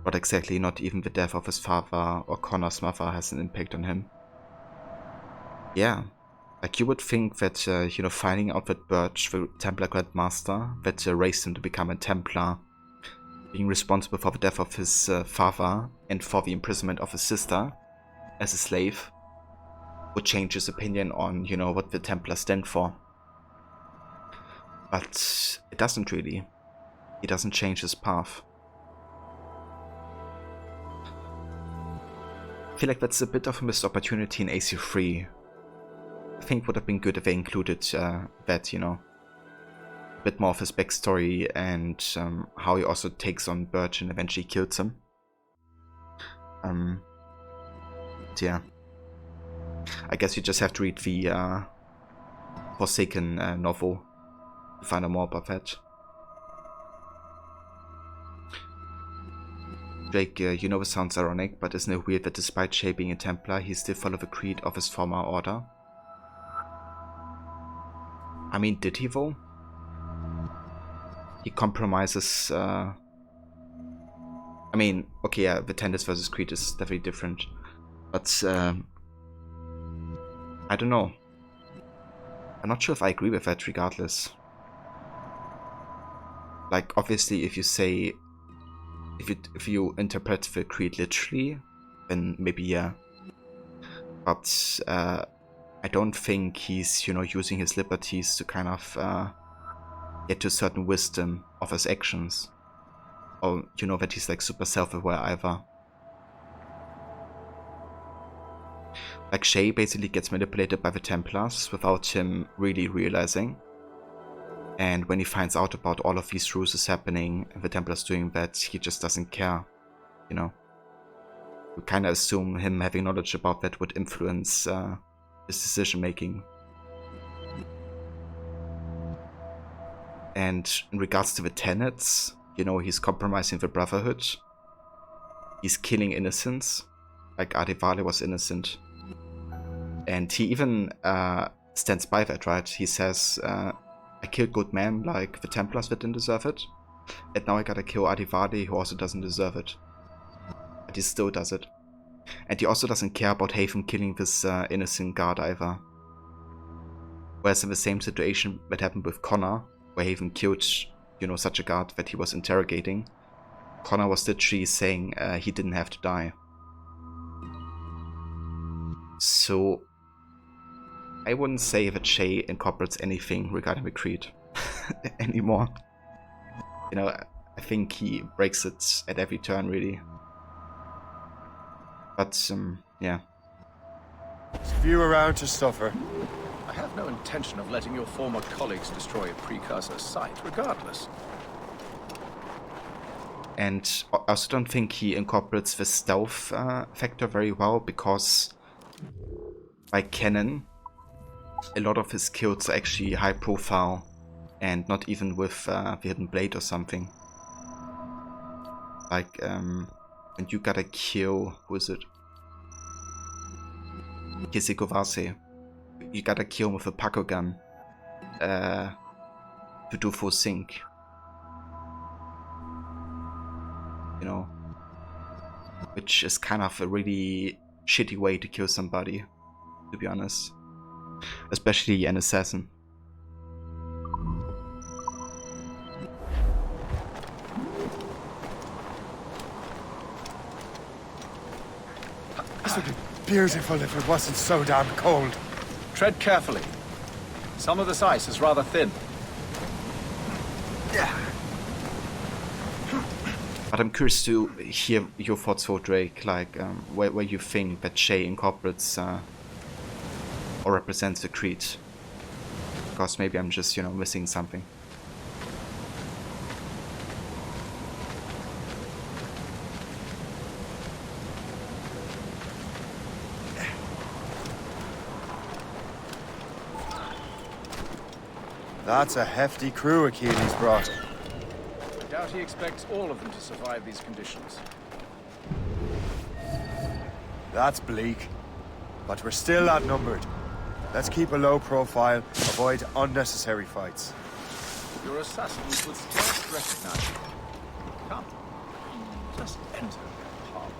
But exactly, not even the death of his father or Connor's mother has an impact on him. Yeah, like you would think that, you know, finding out that Birch, the Templar Grandmaster, that raised him to become a Templar, being responsible for the death of his father and for the imprisonment of his sister as a slave, would change his opinion on, you know, what the Templars stand for. But it doesn't really. He doesn't change his path. I feel like that's a bit of a missed opportunity in AC3. I think it would have been good if they included that, you know, a bit more of his backstory and how he also takes on Birch and eventually kills him. Yeah. I guess you just have to read the Forsaken novel to find out more about that. Drake, you know it sounds ironic, but isn't it weird that despite Shay being a Templar, he still followed the creed of his former order? I mean, did he though? He compromises, I mean, okay, yeah, the Tenders versus Creed is definitely different, but I don't know. I'm not sure if I agree with that regardless. Like, obviously, if you say, if you interpret the creed literally, then maybe yeah. But I don't think he's, you know, using his liberties to kind of get to a certain wisdom of his actions, or you know that he's like super self-aware either. Like Shay basically gets manipulated by the Templars without him really realizing. And when he finds out about all of these ruses happening and the Templars doing that, he just doesn't care, you know. We kind of assume him having knowledge about that would influence his decision making. And in regards to the tenets, you know, he's compromising the Brotherhood. He's killing innocents, like Adivale was innocent. And he even stands by that, right? He says, I killed good men like the Templars that didn't deserve it, and now I gotta kill Adivale who also doesn't deserve it. But he still does it. And he also doesn't care about Haven killing this innocent guard either. Whereas in the same situation that happened with Connor, where Haven killed, you know, such a guard that he was interrogating, Connor was literally saying he didn't have to die. So I wouldn't say that Shay incorporates anything regarding the creed anymore. You know, I think he breaks it at every turn, really. But, yeah. If you around to suffer. I have no intention of letting your former colleagues destroy a precursor site, regardless. And I also don't think he incorporates the stealth factor very well, because by canon, a lot of his kills are actually high profile and not even with the Hidden Blade or something. Like, and you gotta kill, who is it? Kisekovase. You gotta kill him with a Paco gun to do full sync. You know? Which is kind of a really shitty way to kill somebody, to be honest. Especially an assassin. This would be beautiful if it wasn't so damn cold. Tread carefully. Some of this ice is rather thin. But I'm curious to hear your thoughts for Drake, like where you think that Shay incorporates or represents the Creed. Because maybe I'm just, you know, missing something. That's a hefty crew Achilles brought. I doubt he expects all of them to survive these conditions. That's bleak. But we're still outnumbered. Let's keep a low profile, avoid unnecessary fights. Your assassins would still recognize you. Come, just enter the harbor.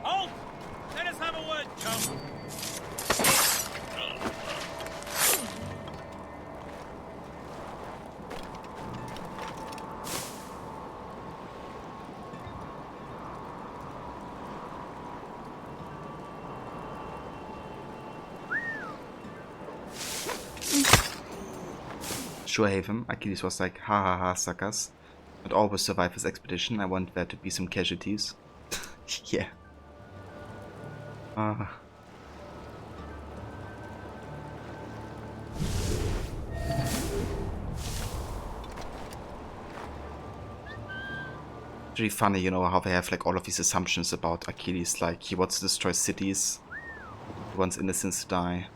Halt! Let us have a word, chum. Shorehaven, Achilles was like, ha ha ha, suckers. But all will survive this expedition. I want there to be some casualties. Yeah. It's really funny, you know, how they have like all of these assumptions about Achilles, like he wants to destroy cities, he wants innocents to die.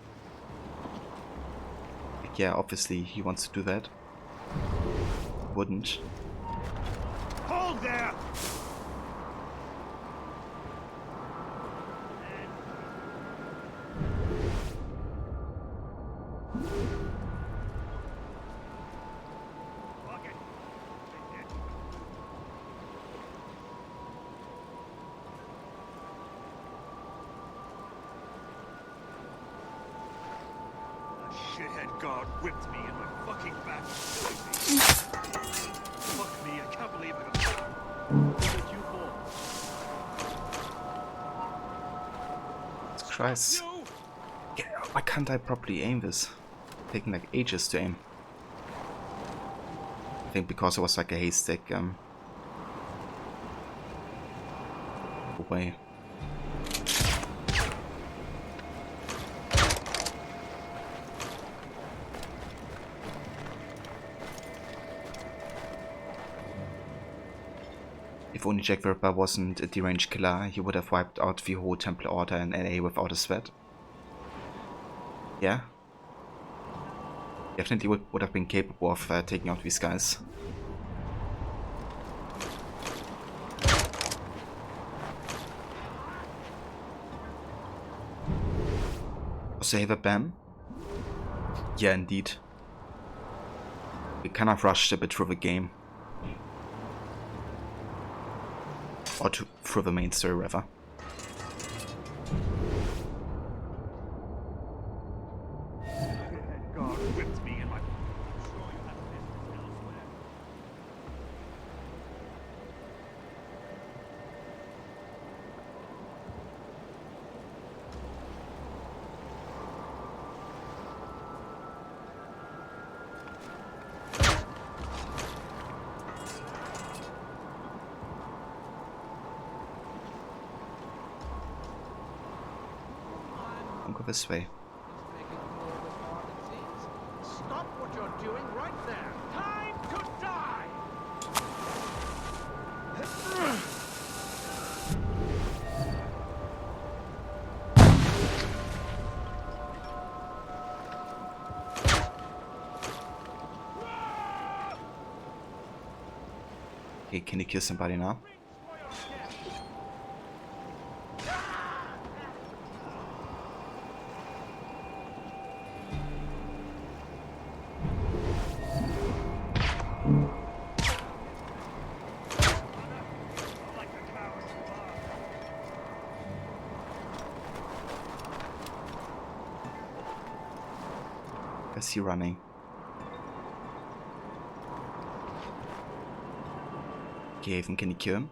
Like, yeah, obviously he wants to do that. Wouldn't. Hold there! Shithead guard whipped me in my fucking back. Fuck me, I can't believe I got shot. What did you for? Christ. Yeah, why can't I properly aim this? Taking like ages to aim. I think because it was like a haystack away. If only Jack the Ripper wasn't a deranged killer, he would have wiped out the whole Templar Order in NA without a sweat. Yeah. Definitely would have been capable of taking out these guys. Also have a BAM? Yeah, indeed. We kind of rushed a bit through the game. Or through the main story, rather. God whipped me in my... I'm sure you have business elsewhere. I'll go this way. Stop what you're doing right there. Time to die! Okay, can you kill somebody now? Is he running? Okay, Haven, can you kill him?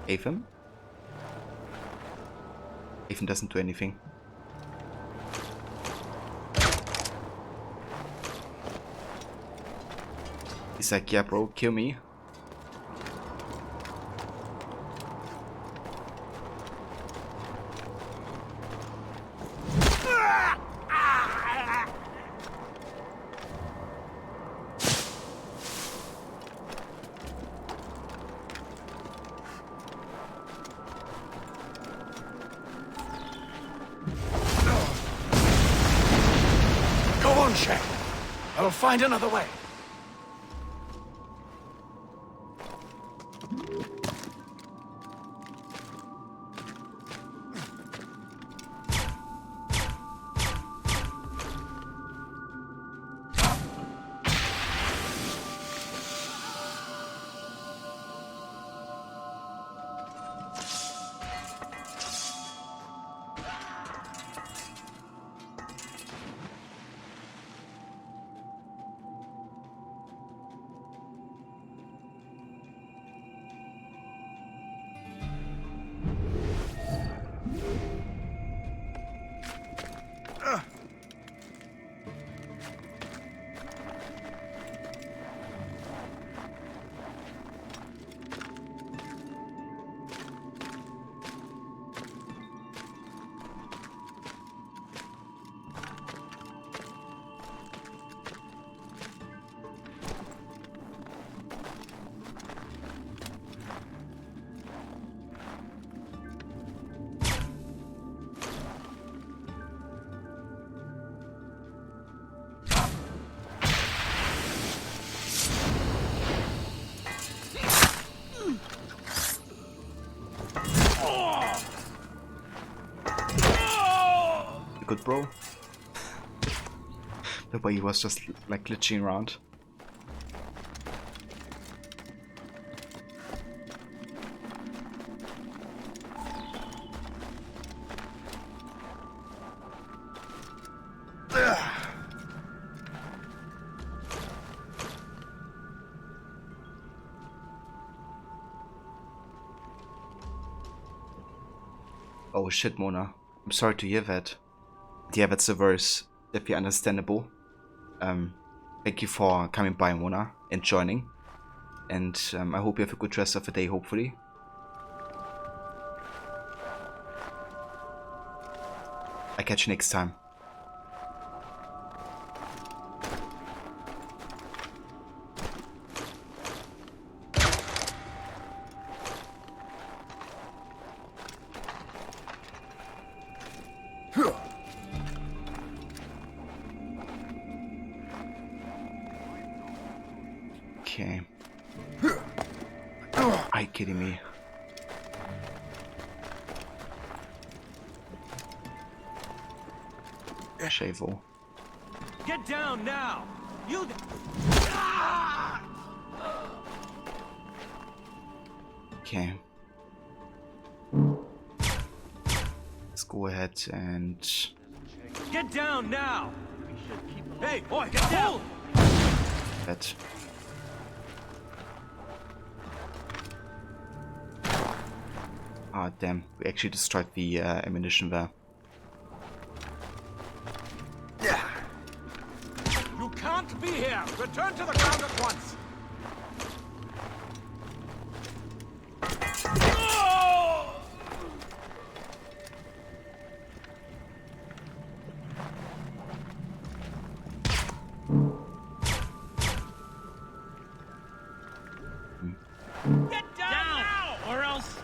Haven? Haven doesn't do anything. He's like, yeah bro, kill me. Go on, Shay. I'll find another way. Good bro. The way he was just like glitching around. Oh shit, Mona. I'm sorry to hear that. Yeah, that's the verse. Definitely understandable. Thank you for coming by, Mona, and joining. And I hope you have a good rest of the day, hopefully. I'll catch you next time. Okay. Are you kidding me? Shavo. Get down now! You. Okay. Let's go ahead and. Get down now! Hey, boy, get down! That. Ah, damn. We actually destroyed the ammunition there. You can't be here! Return to the ground at once! Get down now, or else...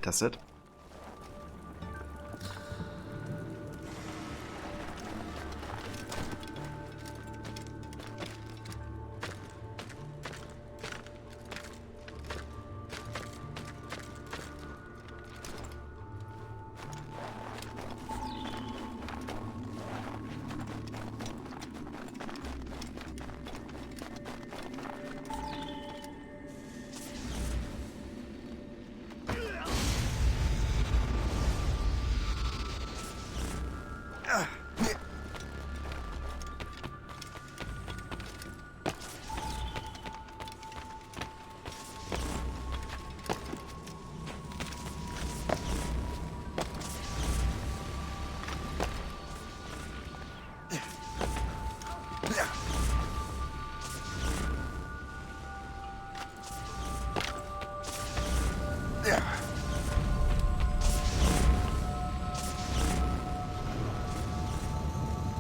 does it?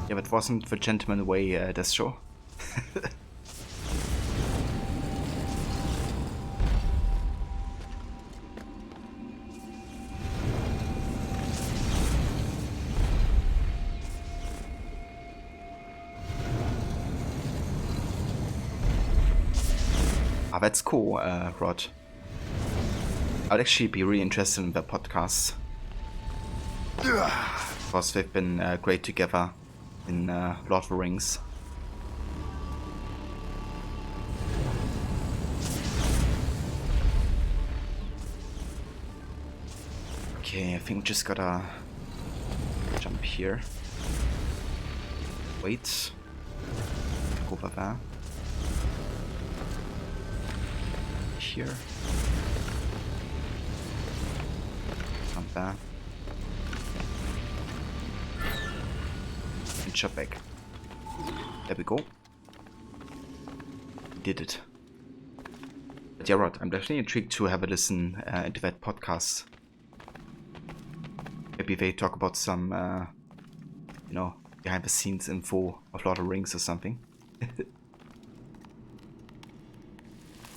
Yeah, but wasn't the gentleman way, that's sure. Ah, that's cool, Rod. I would actually be really interested in their podcasts. Because they've been great together in Lord of the Rings. Okay, I think we just gotta jump here. Wait. Go over there. Here. Jump there. And jump back. There we go. Did it. But yeah, Rod, I'm definitely intrigued to have a listen into that podcast. Maybe they talk about some, you know, behind the scenes info of Lord of the Rings or something.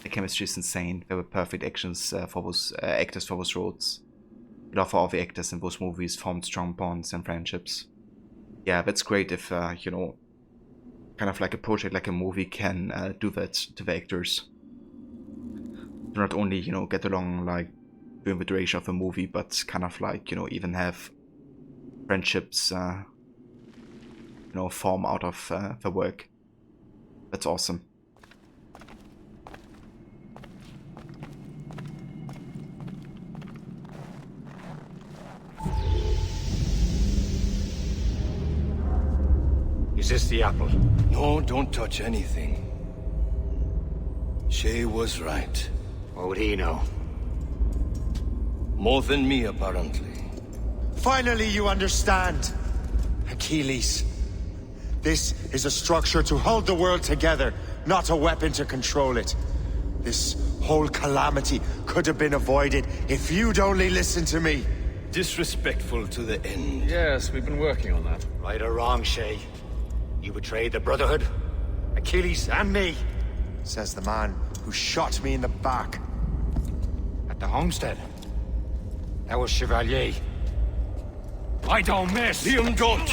The chemistry is insane. There were perfect actions for those actors for those roles. You know, for all the actors in those movies formed strong bonds and friendships. Yeah, that's great if, you know, kind of like a project like a movie can do that to the actors. To not only, you know, get along like during the duration of a movie, but kind of like, you know, even have friendships, you know, form out of the work. That's awesome. Is this the apple? No, don't touch anything. Shay was right. What would he know? More than me, apparently. Finally, you understand. Achilles. This is a structure to hold the world together, not a weapon to control it. This whole calamity could have been avoided if you'd only listened to me. Disrespectful to the end. Yes, we've been working on that. Right or wrong, Shay? You betrayed the Brotherhood, Achilles, and me. Says the man who shot me in the back. At the homestead. That was Chevalier. I don't miss! Liam, don't!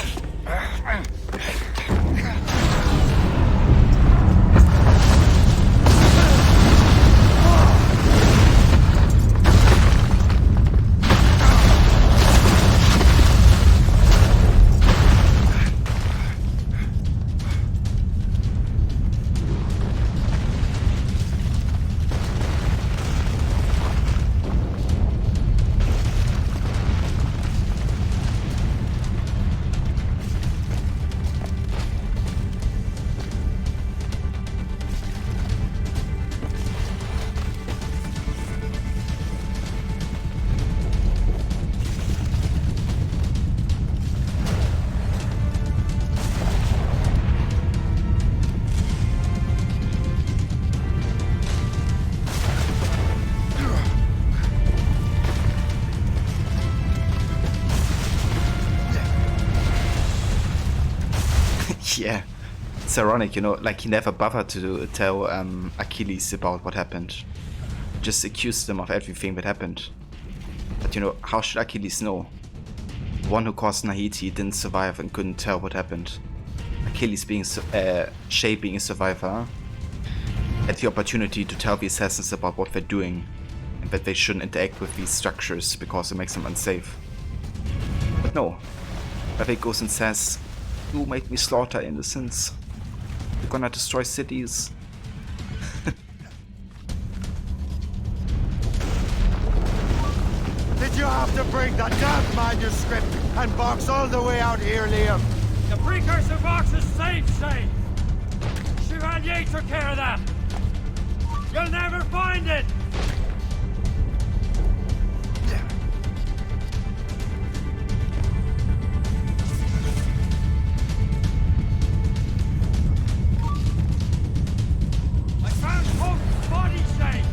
Yeah, it's ironic, you know, like he never bothered to tell Achilles about what happened. Just accused him of everything that happened. But you know, how should Achilles know? The one who caused Nahiti didn't survive and couldn't tell what happened. Achilles being Shay being a survivor had the opportunity to tell the assassins about what they're doing and that they shouldn't interact with these structures because it makes them unsafe. But no, Ravik goes and says, "You made me slaughter innocents. You're gonna destroy cities." Did you have to bring that damn manuscript and box all the way out here, Liam? The precursor box is safe, Shay. Chevalier took care of that. You'll never find it. I found Hope's body, Shay.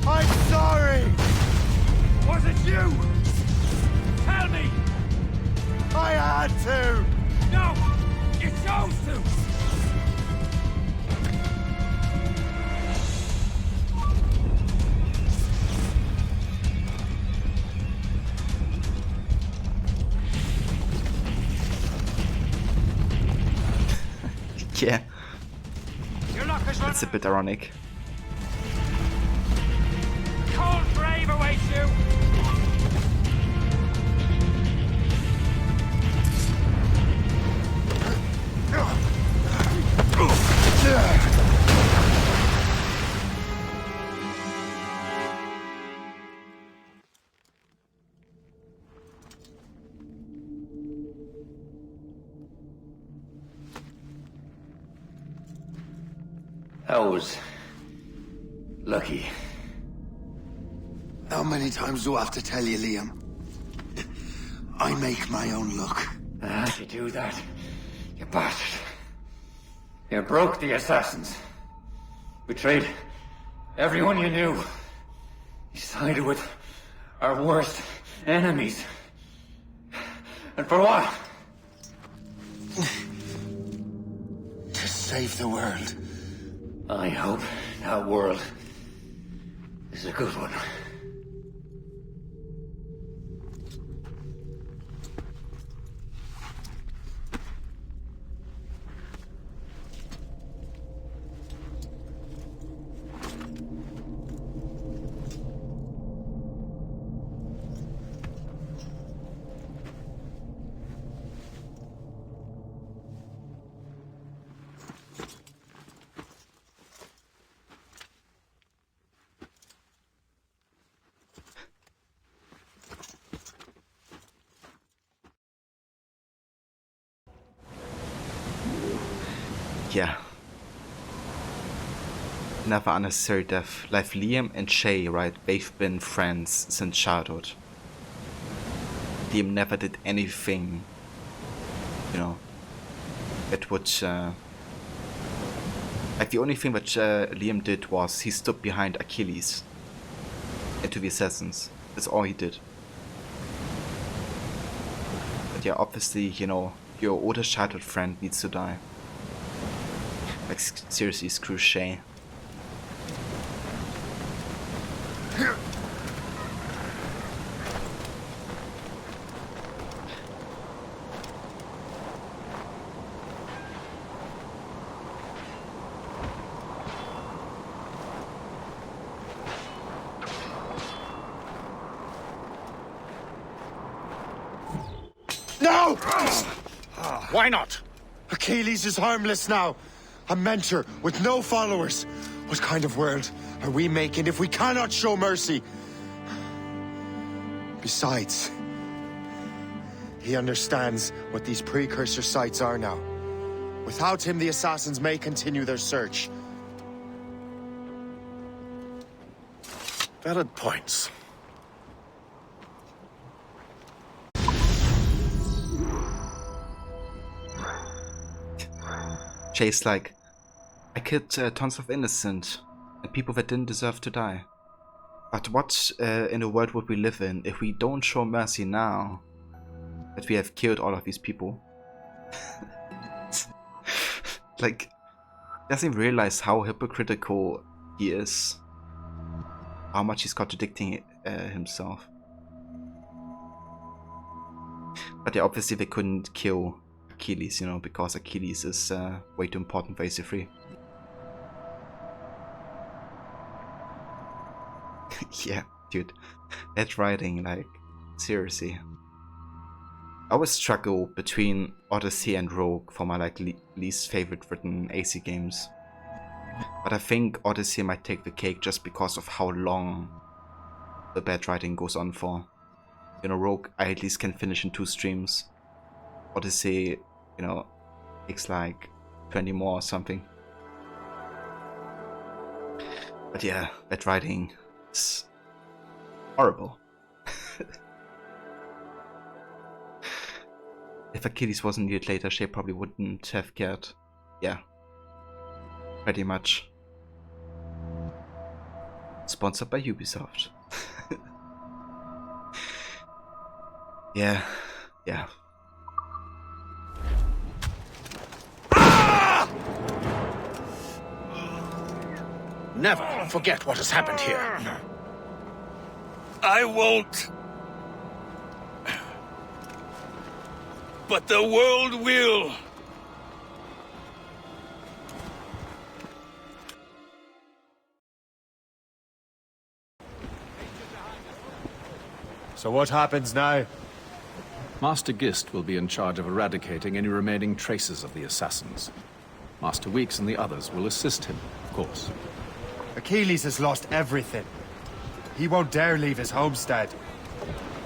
I'm sorry. Was it you? Tell me. I had to. No, you chose to. Yeah, Your luck is it's a bit ironic. cold grave awaits you. That was lucky. How many times do I have to tell you, Liam? I make my own luck. How'd you do that, you bastard? You broke the assassins. Betrayed everyone you knew. You sided with our worst enemies. And for what? To save the world. I hope that world is a good one. Yeah. Another unnecessary death. Like Liam and Shay, right? They've been friends since childhood. Liam never did anything, you know, that would, like the only thing that Liam did was he stood behind Achilles and to the assassins. That's all he did. But yeah, obviously, you know, your older childhood friend needs to die. Like, seriously, screw Shay. No! Why not? Achilles is harmless now. A mentor with no followers. What kind of world are we making if we cannot show mercy? Besides, he understands what these precursor sites are now. Without him, the assassins may continue their search. Valid points. Shay's like, I killed tons of innocent and people that didn't deserve to die. But what in a world would we live in if we don't show mercy now that we have killed all of these people? Like, doesn't realize how hypocritical he is. How much he's contradicting himself. But yeah, obviously they couldn't kill Achilles, you know, because Achilles is way too important for AC3. Yeah, dude, that writing, like, seriously. I always struggle between Odyssey and Rogue for my like least favorite written AC games. But I think Odyssey might take the cake just because of how long the bad writing goes on for. You know, Rogue I at least can finish in 2 streams. Odyssey, you know, takes like 20 more or something. But yeah, bad writing is horrible. If Achilles wasn't needed later, Shay probably wouldn't have cared. Yeah. Pretty much. Sponsored by Ubisoft. Yeah. Yeah. Never forget what has happened here. I won't. But the world will. So what happens now? Master Gist will be in charge of eradicating any remaining traces of the assassins. Master Weeks and the others will assist him, of course. Achilles has lost everything. He won't dare leave his homestead.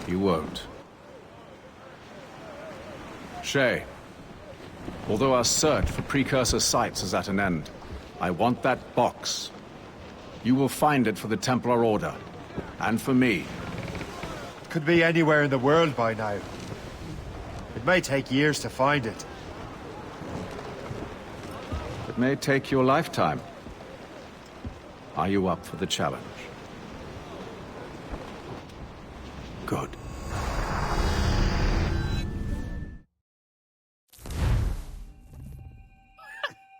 He won't. Shay, although our search for precursor sites is at an end, I want that box. You will find it for the Templar Order, and for me. Could be anywhere in the world by now. It may take years to find it. It may take your lifetime. Are you up for the challenge? Good.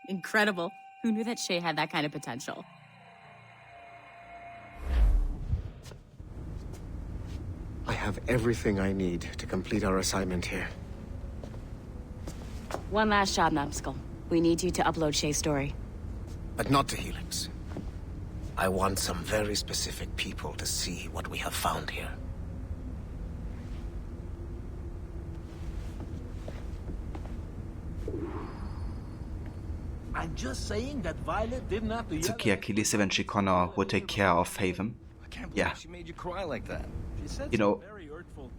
Incredible. Who knew that Shay had that kind of potential? I have everything I need to complete our assignment here. One last job, Numbskull. We need you to upload Shay's story. But not to Helix. I want some very specific people to see what we have found here. I'm just saying that Violet didn't have to It's yell. okay, Achilles eventually Connor will take care of Haven. Yeah. She made you cry like that. You know,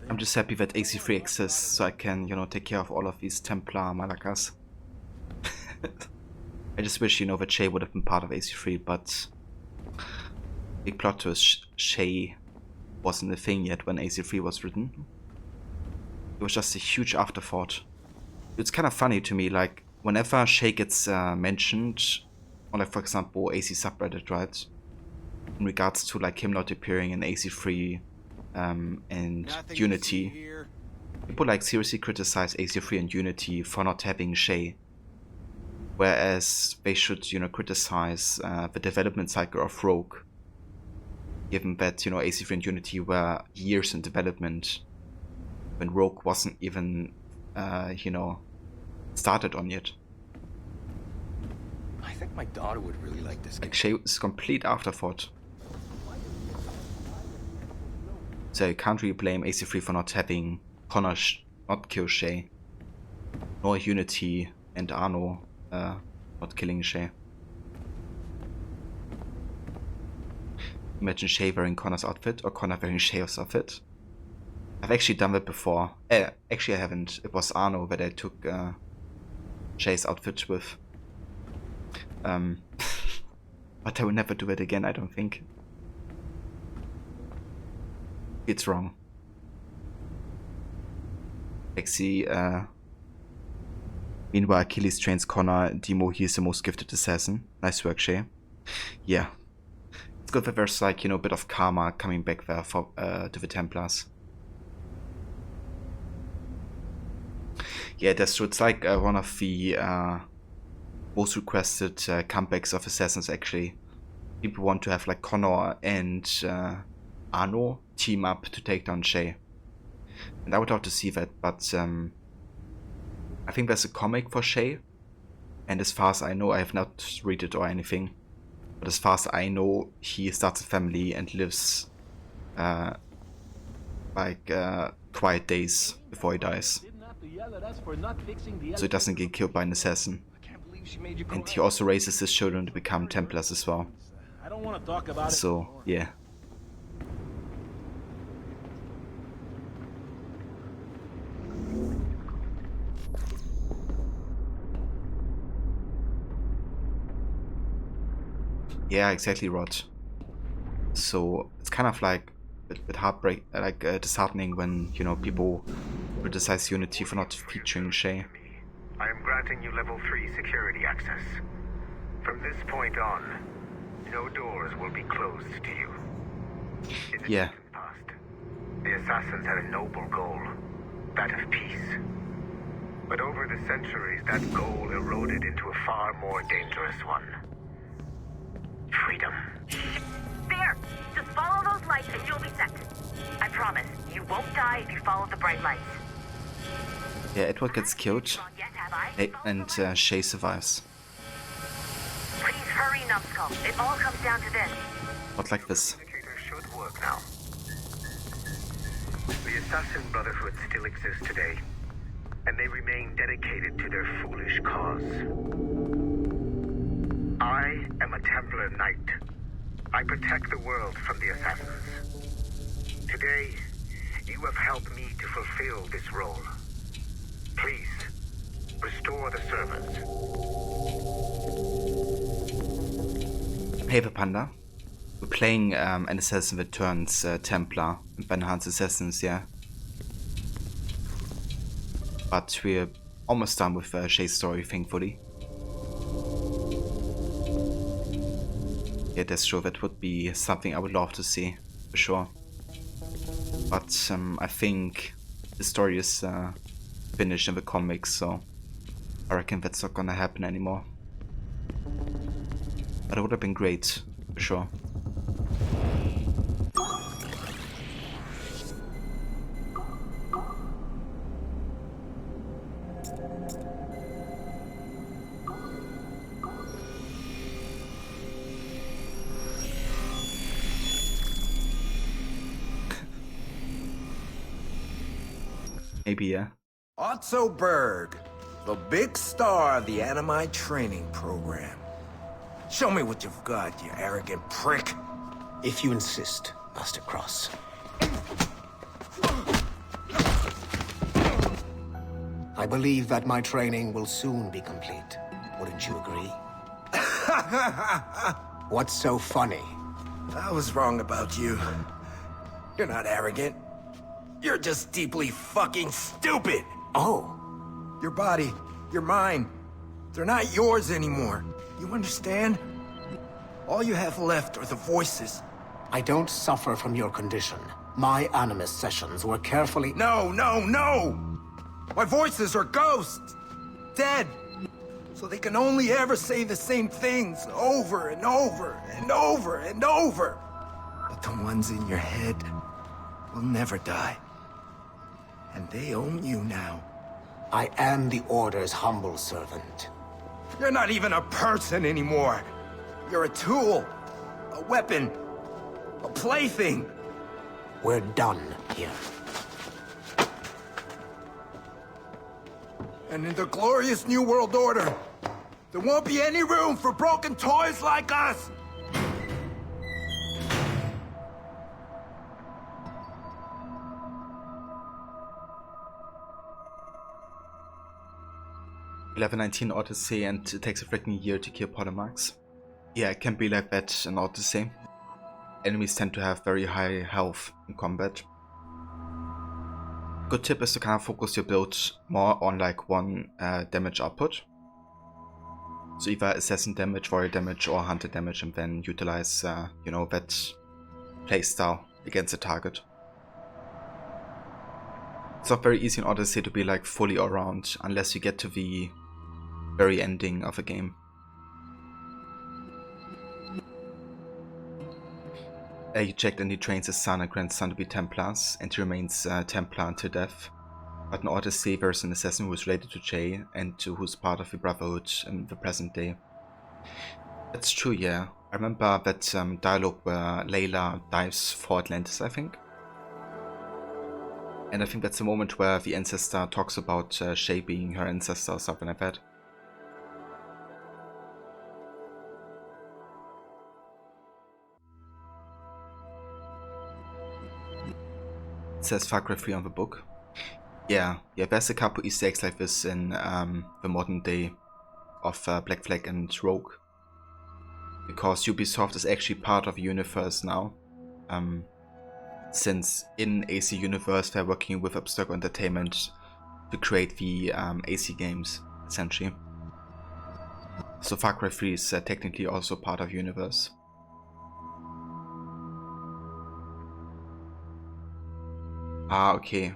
I'm just happy that AC3 exists so I can, you know, take care of all of these Templar Malakas. I just wish, you know, that Shay would have been part of AC3, but big plot twist, Shay wasn't a thing yet when AC3 was written. It was just a huge afterthought. It's kind of funny to me, like, whenever Shay gets mentioned, on like, for example, AC subreddit, right? In regards to like him not appearing in AC3 and Unity, people like seriously criticize AC3 and Unity for not having Shay, whereas they should, you know, criticize the development cycle of Rogue, given that, you know, AC3 and Unity were years in development when Rogue wasn't even, you know, started on yet. I think my daughter would really like this game. Like Shay is complete afterthought. So you can't really blame AC3 for not having Connor not kill Shay, nor Unity and Arno not killing Shay. Imagine Shay wearing Connor's outfit or Connor wearing Shay's outfit. I've actually done that before. Actually I haven't. It was Arno that I took Shay's outfit with. But I will never do it again, I don't think. It's wrong. Lexi, meanwhile Achilles trains Connor. Demo, he is the most gifted assassin. Nice work, Shay. Yeah. It's good that there's like, you know, a bit of karma coming back there for to the Templars. Yeah, that's true. It's like one of the most requested comebacks of assassins, actually. People want to have like Connor and Arno team up to take down Shay. And I would love to see that, but I think there's a comic for Shay, and as far as I know, I have not read it or anything, but as far as I know, he starts a family and lives quiet days before he dies. So he doesn't get killed by an assassin. And he also raises his children to become Templars as well. I don't want to talk about so, yeah. Yeah, exactly, Rod. So it's kind of like a bit heartbreak, like disheartening when, you know, people criticize Unity for not featuring Shay. I am granting you level 3 security access. From this point on, no doors will be closed to you. In the Yeah. past, the Assassins had a noble goal, that of peace. But over the centuries, that goal eroded into a far more dangerous one. Freedom. There! Just follow those lights and you'll be set. I promise, you won't die if you follow the bright lights. Yeah, Edward gets killed, and Shay survives. Please hurry, Numbskull. It all comes down to this. Not like this. Should work now. The Assassin Brotherhood still exists today, and they remain dedicated to their foolish cause. I am a Templar Knight. I protect the world from the Assassins. Today, you have helped me to fulfill this role. Please, restore the servants. Paper Panda. We're playing an assassin that turns Templar and Banhan's assassins, yeah. But we're almost done with Shay's story, thankfully. Yeah, that's true, that would be something I would love to see, for sure. But I think the story is finished in the comics, so I reckon that's not gonna happen anymore. But it would have been great, for sure. Maybe, yeah. Otto Berg, the big star of the Animi training program. Show me what you've got, you arrogant prick. If you insist, Master Cross. I believe that my training will soon be complete. Wouldn't you agree? What's so funny? I was wrong about you. You're not arrogant. You're just deeply fucking stupid! Oh. Your body, your mind, they're not yours anymore. You understand? All you have left are the voices. I don't suffer from your condition. My Animus sessions were carefully— No, no, no! My voices are ghosts! Dead! So they can only ever say the same things over and over and over and over. But the ones in your head will never die. And they own you now. I am the Order's humble servant. You're not even a person anymore. You're a tool, a weapon, a plaything. We're done here. And in the glorious New World Order, there won't be any room for broken toys like us! .1119 Odyssey, and it takes a freaking year to kill Polymarchs. Yeah, it can be like that in Odyssey. Enemies tend to have very high health in combat. Good tip is to kind of focus your build more on like one damage output. So either assassin damage, warrior damage, or hunter damage, and then utilize, you know, that playstyle against the target. It's not very easy in Odyssey to be like fully around unless you get to the very ending of a game. he checked and he trains his son and grandson to be Templars, and he remains Templar until death. But in order to save, there's an assassin who is related to Jay and who's part of the Brotherhood in the present day. That's true, yeah. I remember that dialogue where Layla dives for Atlantis, I think. And I think that's the moment where the ancestor talks about Shay being her ancestor or something like that. It says Far Cry 3 on the book. Yeah, there's a couple Easter eggs like this in the modern day of Black Flag and Rogue. Because Ubisoft is actually part of the universe now. Since in AC Universe they're working with Abstergo Entertainment to create the AC games, essentially. So Far Cry 3 is technically also part of Universe. Ah, okay.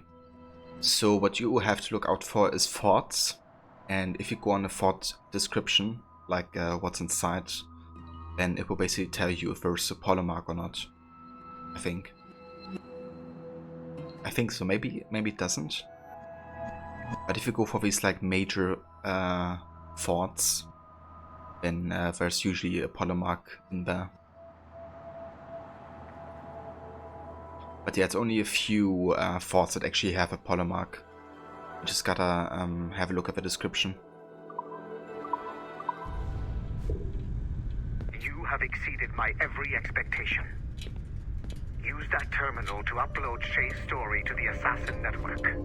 So what you have to look out for is forts, and if you go on a fort description, like what's inside, then it will basically tell you if there's a polymark or not. I think so. Maybe it doesn't. But if you go for these like major forts, then there's usually a polymark in there. But yeah, it's only a few forts that actually have a polymark. You just gotta have a look at the description. You have exceeded my every expectation. Use that terminal to upload Shay's story to the Assassin Network.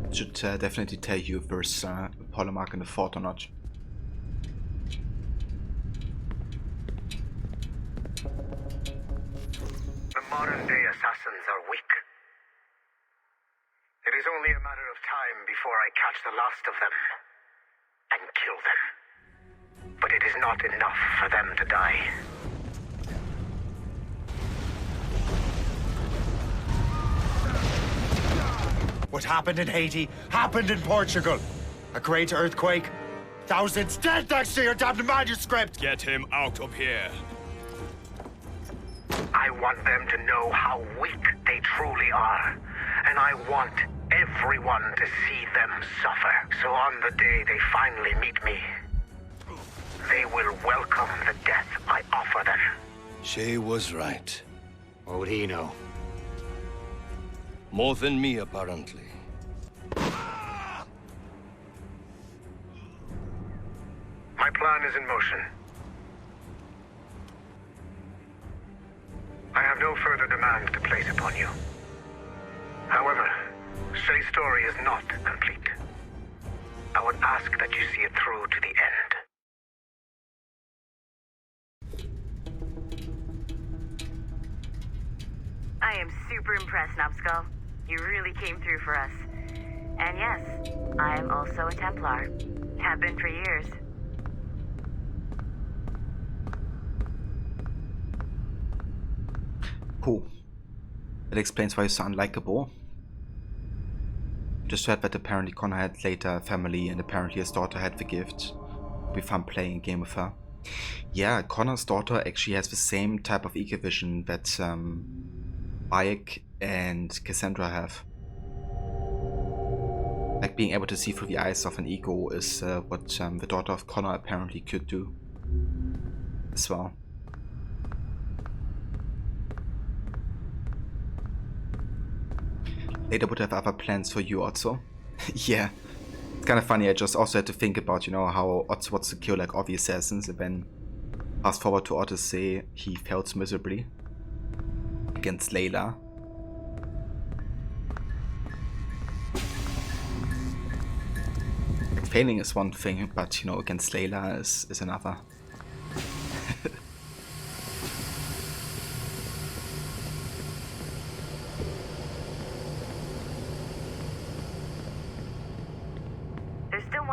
It should definitely tell you if there's a polymark in the fort or not. Modern-day assassins are weak. It is only a matter of time before I catch the last of them and kill them. But it is not enough for them to die. What happened in Haiti happened in Portugal. A great earthquake. Thousands dead thanks to your damned manuscript. Get him out of here. I want them to know how weak they truly are. And I want everyone to see them suffer. So on the day they finally meet me, they will welcome the death I offer them. Shay was right. What would he know? More than me, apparently. My plan is in motion. I have no further demands to place upon you. However, Shay's story is not complete. I would ask that you see it through to the end. I am super impressed, Nubskull. You really came through for us. And yes, I am also a Templar. Have been for years. Cool. That explains why you're so unlikable. Just heard that apparently Connor had later a family and apparently his daughter had the gift. It'll be fun playing a game with her. Yeah, Connor's daughter actually has the same type of eco vision that Bayek and Cassandra have. Like being able to see through the eyes of an ego is what the daughter of Connor apparently could do as well. Later would have other plans for you, Otso. Yeah, it's kind of funny. I just also had to think about, you know, how Otso wants to kill like all the assassins, and then fast forward to Odyssey, he fails miserably against Layla. Failing is one thing, but you know, against Layla is another.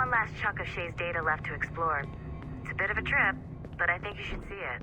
Last chunk of Shay's data left to explore. It's a bit of a trip, but I think you should see it.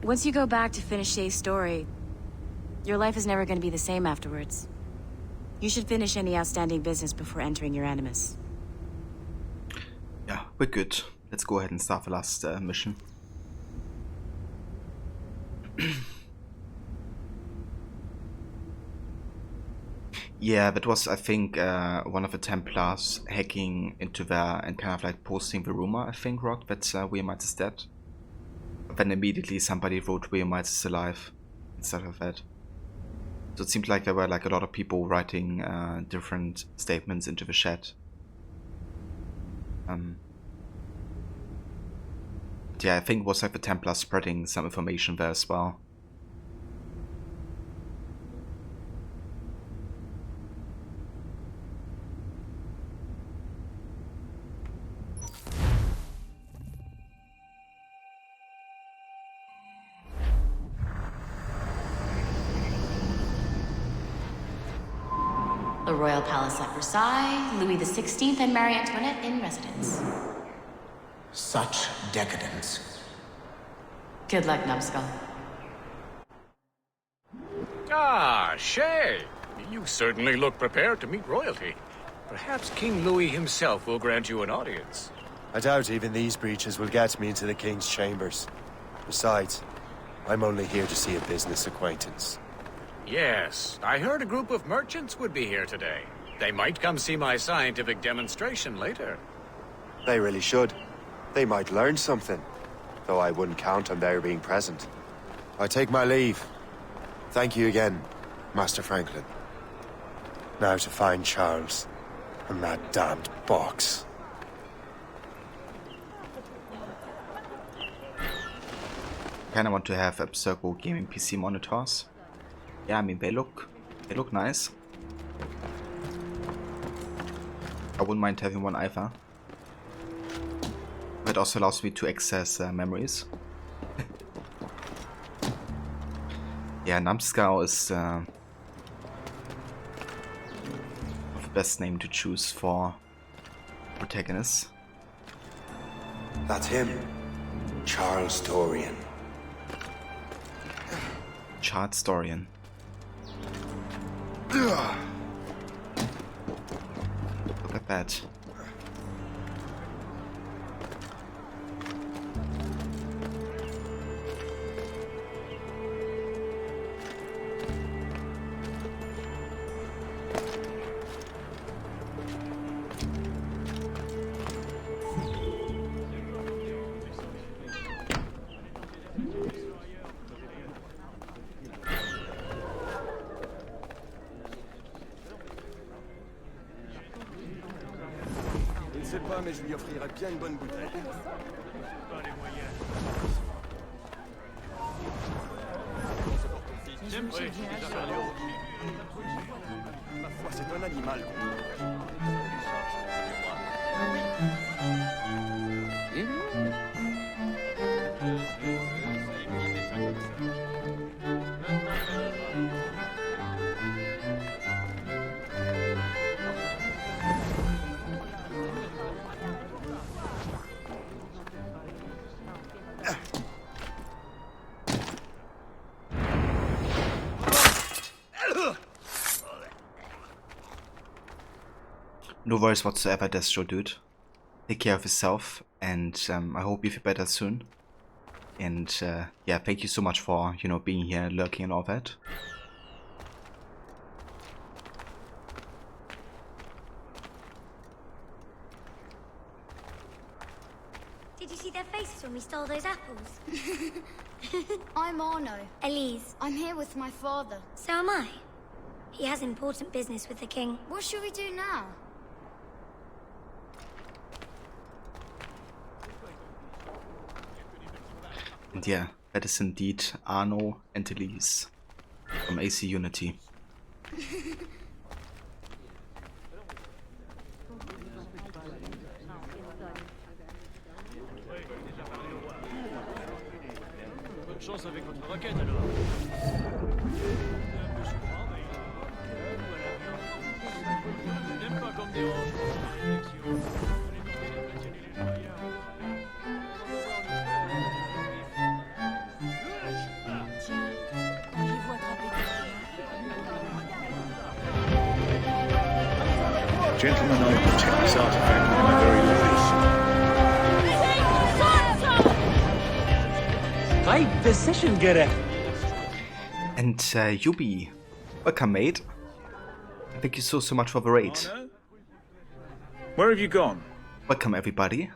Once you go back to finish Shay's story, your life is never going to be the same afterwards. You should finish any outstanding business before entering your Animus. Yeah, we're good. Let's go ahead and start the last mission. Yeah, that was, I think, one of the Templars hacking into there and kind of like posting the rumor, I think, Rod, that Wehrmites is dead. But then immediately somebody wrote Wehrmites is alive instead of that. So it seemed like there were like a lot of people writing different statements into the chat. Yeah, I think it was like the Templars spreading some information there as well. The Royal Palace at Versailles, Louis XVI and Marie Antoinette in residence. Such decadence. Good luck, Numbskull. Ah, Shay! You certainly look prepared to meet royalty. Perhaps King Louis himself will grant you an audience. I doubt even these breaches will get me into the King's chambers. Besides, I'm only here to see a business acquaintance. Yes, I heard a group of merchants would be here today. They might come see my scientific demonstration later. They really should. They might learn something, though I wouldn't count on their being present. I take my leave. Thank you again, Master Franklin. Now to find Charles and that damned box. Kinda want to have Abstergo gaming PC monitors. Yeah, I mean they look nice. I wouldn't mind having one either. It also allows me to access memories. Yeah, Numbskull is the best name to choose for protagonists. That's him. Charles Dorian. Charles Dorian. Look at that. Je ne sais pas, mais je lui offrirai bien une bonne bouteille. Ma foi, c'est un animal. No worries whatsoever, Destro dude. Take care of yourself, and I hope you feel better soon. And yeah, thank you so much for, you know, being here, lurking and all that. Did you see their faces when we stole those apples? I'm Arno. Elise. I'm here with my father. So am I. He has important business with the king. What should we do now? And yeah, that is indeed Arno and Elise from AC Unity. Bonne chance avec votre roquette alors. N'aime pas comme des Gentlemen, I protect this artifact with my very life. Right decision, Gareth. And Yubi, welcome, mate. Thank you so much for the raid. Where have you gone? Welcome, everybody.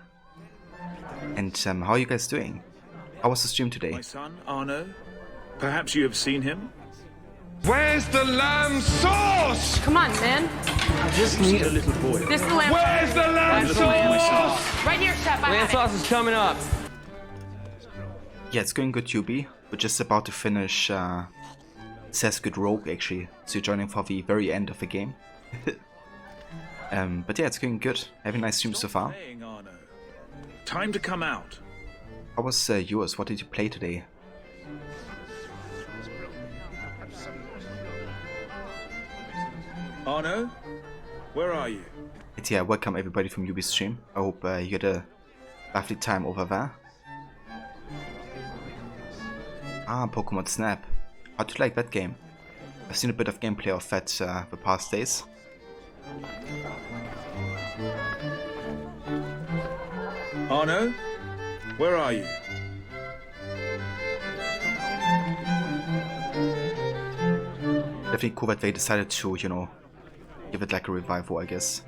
And how are you guys doing? How was the stream today? My son, Arno. Perhaps you have seen him? Where's the lamb sauce? Come on, man. I just need a little boy. This is the lamb. Where's the lamb sauce? Right here, chef. Lamb sauce is coming up. Yeah, it's going good, Yubi. We're just about to finish Assassin's Creed Rogue, actually. So you're joining for the very end of the game. But yeah, it's going good. Have a nice stream so far. Time to come out. How was yours? What did you play today? Arno, where are you? But yeah, welcome everybody from Yubi's stream. I hope you had a lovely time over there. Ah, Pokemon Snap. How do you like that game? I've seen a bit of gameplay of that the past days. Arno, where are you? Definitely cool that they decided to, you know, give it like a revival, I guess.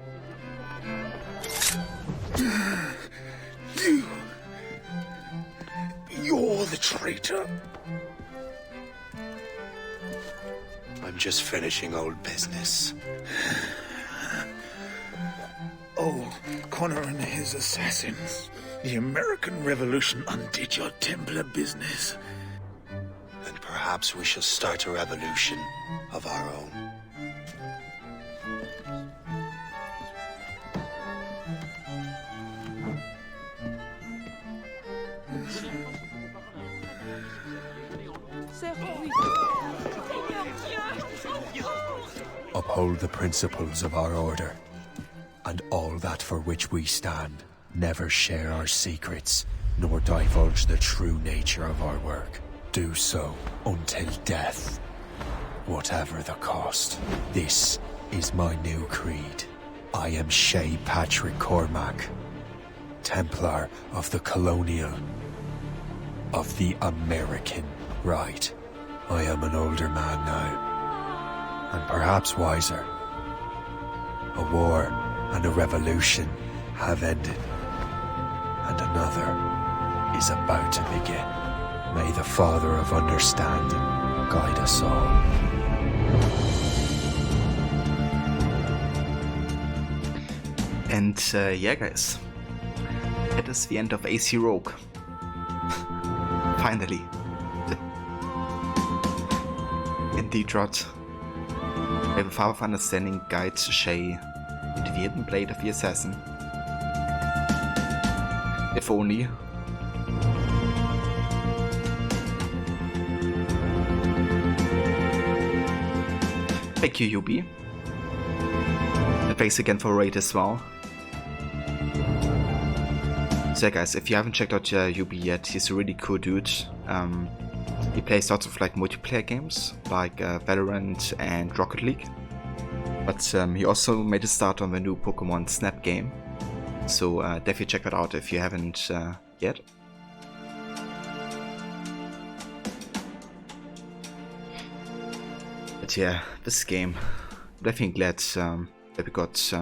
You're the traitor. I'm just finishing old business. Oh, Connor and his assassins. The American Revolution undid your Templar business. And perhaps we shall start a revolution of our own. Uphold the principles of our order, and all that for which we stand. Never share our secrets, nor divulge the true nature of our work. Do so until death, whatever the cost. This is my new creed. I am Shay Patrick Cormac, Templar of the Colonial, of the American right. I am an older man now, and perhaps wiser. A war and a revolution have ended, and another is about to begin. May the Father of Understanding guide us all. And yeah, guys, that is the end of AC Rogue. Finally. Indeed, Rod. We have a Father of Understanding guide Shay to the hidden blade of the assassin. If only. Thank you, Yubi. And thanks again for raid as well. So yeah, guys, if you haven't checked out Yubi yet, he's a really cool dude. He plays lots of like multiplayer games like Valorant and Rocket League. But he also made a start on the new Pokemon Snap game. So definitely check that out if you haven't yet. But yeah, this game, I'm definitely glad that we got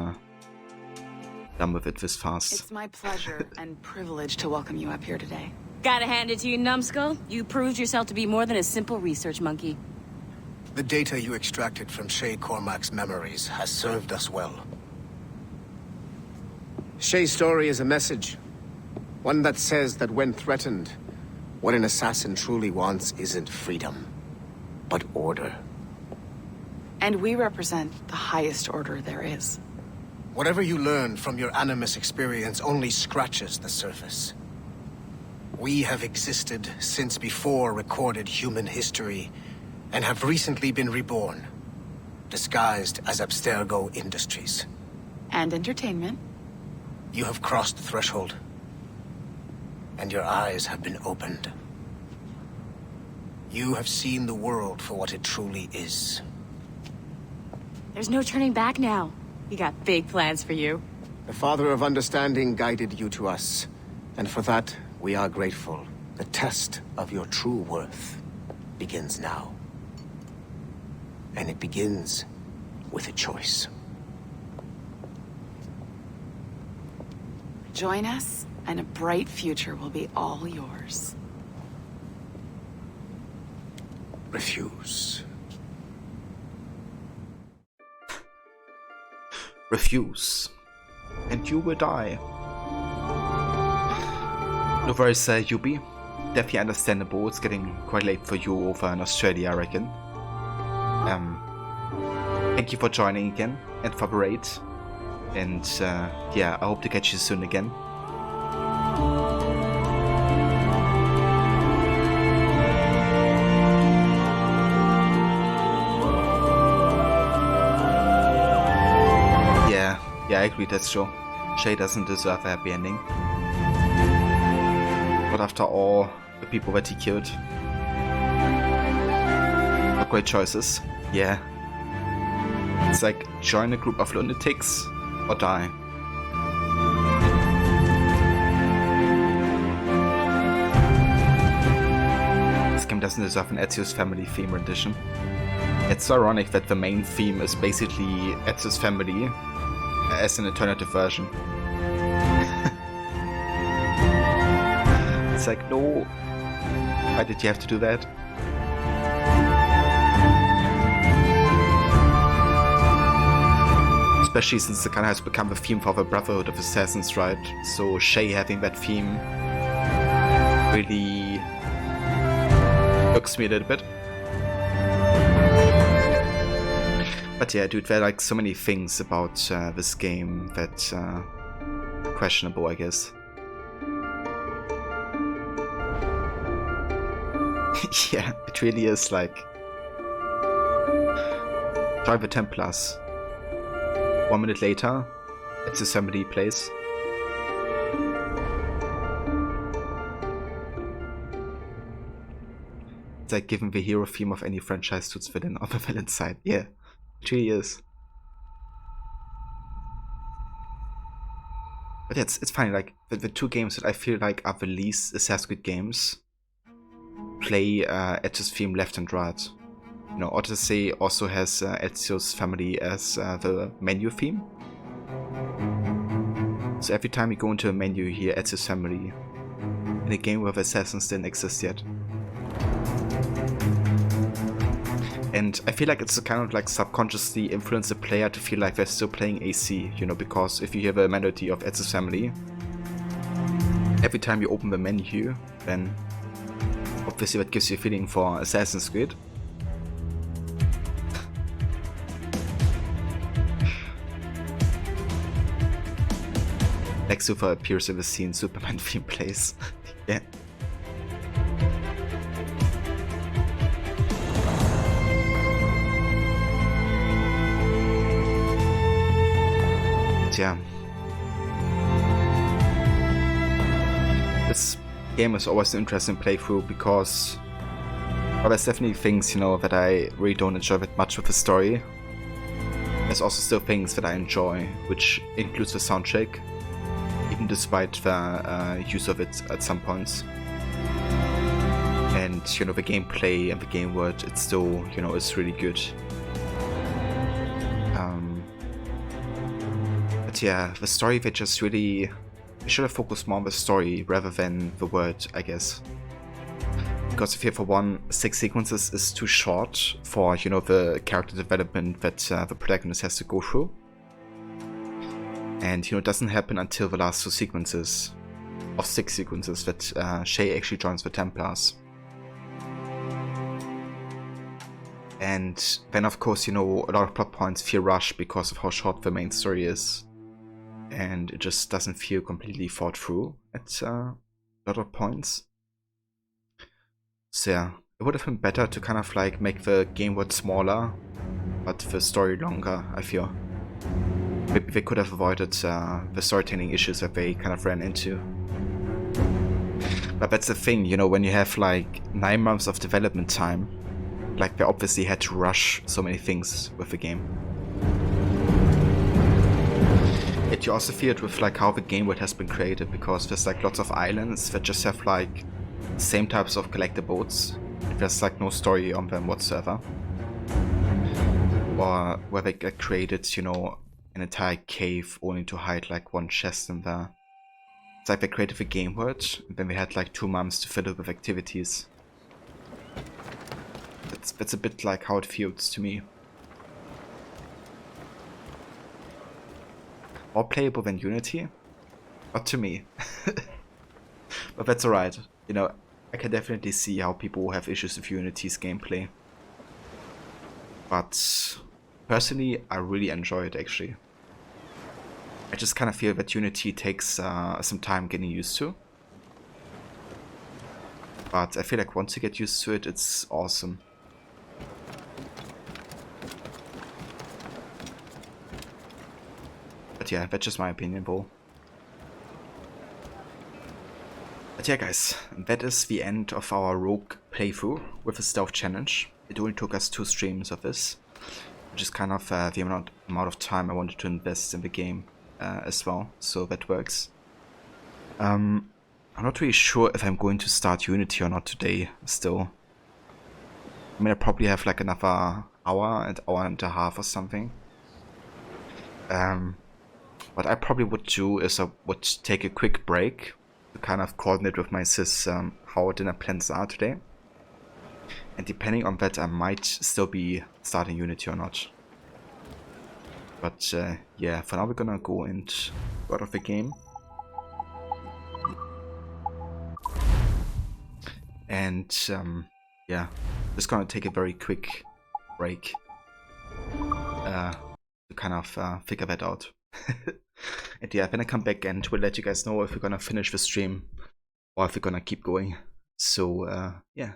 done with it this fast. It's my pleasure and privilege to welcome you up here today. Gotta hand it to you, Numbskull. You proved yourself to be more than a simple research monkey. The data you extracted from Shay Cormac's memories has served us well. Shay's story is a message. One that says that when threatened, what an assassin truly wants isn't freedom, but order. And we represent the highest order there is. Whatever you learned from your Animus experience only scratches the surface. We have existed since before recorded human history, and have recently been reborn, disguised as Abstergo Industries. And entertainment. You have crossed the threshold, and your eyes have been opened. You have seen the world for what it truly is. There's no turning back now. He got big plans for you. The Father of Understanding guided you to us, and for that, we are grateful. The test of your true worth begins now. And it begins with a choice. Join us, and a bright future will be all yours. Refuse. Refuse. And you will die. No worries, Yubi. Definitely understandable. It's getting quite late for you over in Australia, I reckon. Thank you for joining again and for Parade. And yeah, I hope to catch you soon again. Yeah, I agree, that's true. Shay doesn't deserve a happy ending. But after all the people that he killed. What great choices. Yeah. It's like, join a group of lunatics or die. This game doesn't deserve an Ezio's Family theme rendition. It's so ironic that the main theme is basically Ezio's Family as an alternative version. It's like, no, why did you have to do that? Especially since it kind of has become the theme for the Brotherhood of Assassins, right? So Shay having that theme really irks me a little bit. But yeah, dude, there are like so many things about this game that questionable, I guess. Yeah, it really is like join the Templars. 1 minute later, it's a somebody place. It's like giving the hero theme of any franchise to its villain on the villain side. Yeah, it really is. But yeah, it's funny, like the two games that I feel like are the least Assassin's Creed games play Ezio's theme left and right. You know, Odyssey also has Ezio's Family as the menu theme. So every time you go into a menu, you hear Ezio's Family in a game where the assassins didn't exist yet. And I feel like it's kind of like subconsciously influence the player to feel like they're still playing AC, you know, because if you hear the melody of Ezio's Family, every time you open the menu, then obviously that gives you a feeling for Assassin's Creed. Lex Luthor appears in the scene Superman theme plays. Yeah. But yeah. This game is always an interesting playthrough because well, there's definitely things, you know, that I really don't enjoy that much with the story. There's also still things that I enjoy, which includes the soundtrack, even despite the use of it at some points. And, you know, the gameplay and the game world, it's still, you know, it's really good. But yeah, the story, they just really... I should have focused more on the story rather than the word, I guess. Because if you for one, 6 sequences is too short for, you know, the character development that the protagonist has to go through. And, you know, it doesn't happen until the last 2 sequences, of 6 sequences, that Shay actually joins the Templars. And then, of course, you know, a lot of plot points feel rushed because of how short the main story is. And it just doesn't feel completely thought through at a lot of points. So yeah, it would have been better to kind of like make the game world smaller, but the story longer, I feel. Maybe they could have avoided the storytelling issues that they kind of ran into. But that's the thing, you know, when you have like 9 months of development time, like they obviously had to rush so many things with the game. But you also feel it with like how the game world has been created, because there's like lots of islands that just have like same types of collectibles. There's like no story on them whatsoever. Or where they get created, you know, an entire cave only to hide like one chest in there. It's like they created the game world, and then they had like 2 months to fill it with activities. That's a bit like how it feels to me. More playable than Unity? Not to me. But that's alright. You know, I can definitely see how people have issues with Unity's gameplay. But personally, I really enjoy it actually. I just kind of feel that Unity takes some time getting used to. But I feel like once you get used to it, it's awesome. But yeah, that's just my opinion, though. But yeah, guys, that is the end of our Rogue playthrough with the stealth challenge. It only took us 2 streams of this, which is kind of the amount of time I wanted to invest in the game as well, so that works. I'm not really sure if I'm going to start Unity or not today, still. I mean, I probably have like another hour and a half or something. What I probably would do is I would take a quick break to kind of coordinate with my sis how dinner plans are today. And depending on that, I might still be starting Unity or not. But yeah, for now we're gonna go and go out of the game. And yeah, just gonna take a very quick break to kind of figure that out. And yeah, when I come back and we'll let you guys know if we're gonna finish the stream or if we're gonna keep going. So yeah.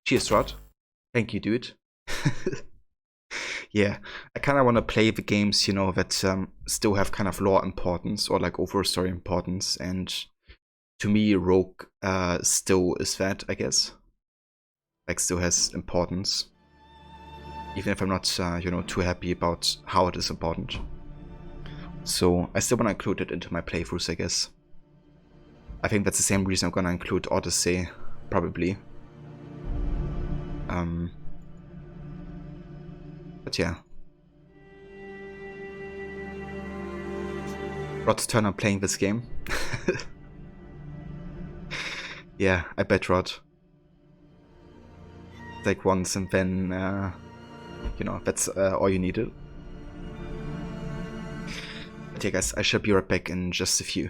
Cheers, Rod. Thank you, dude. Yeah, I kind of want to play the games, you know, that still have kind of lore importance or like overall story importance, and to me, Rogue still is that, I guess. Like, still has importance. Even if I'm not, you know, too happy about how it is important. So, I still want to include it into my playthroughs, I guess. I think that's the same reason I'm gonna include Odyssey, probably. But yeah. Rod's turn on playing this game. Yeah, I bet, Rod. Like once and then, you know, that's all you needed. But yeah, guys, I shall be right back in just a few.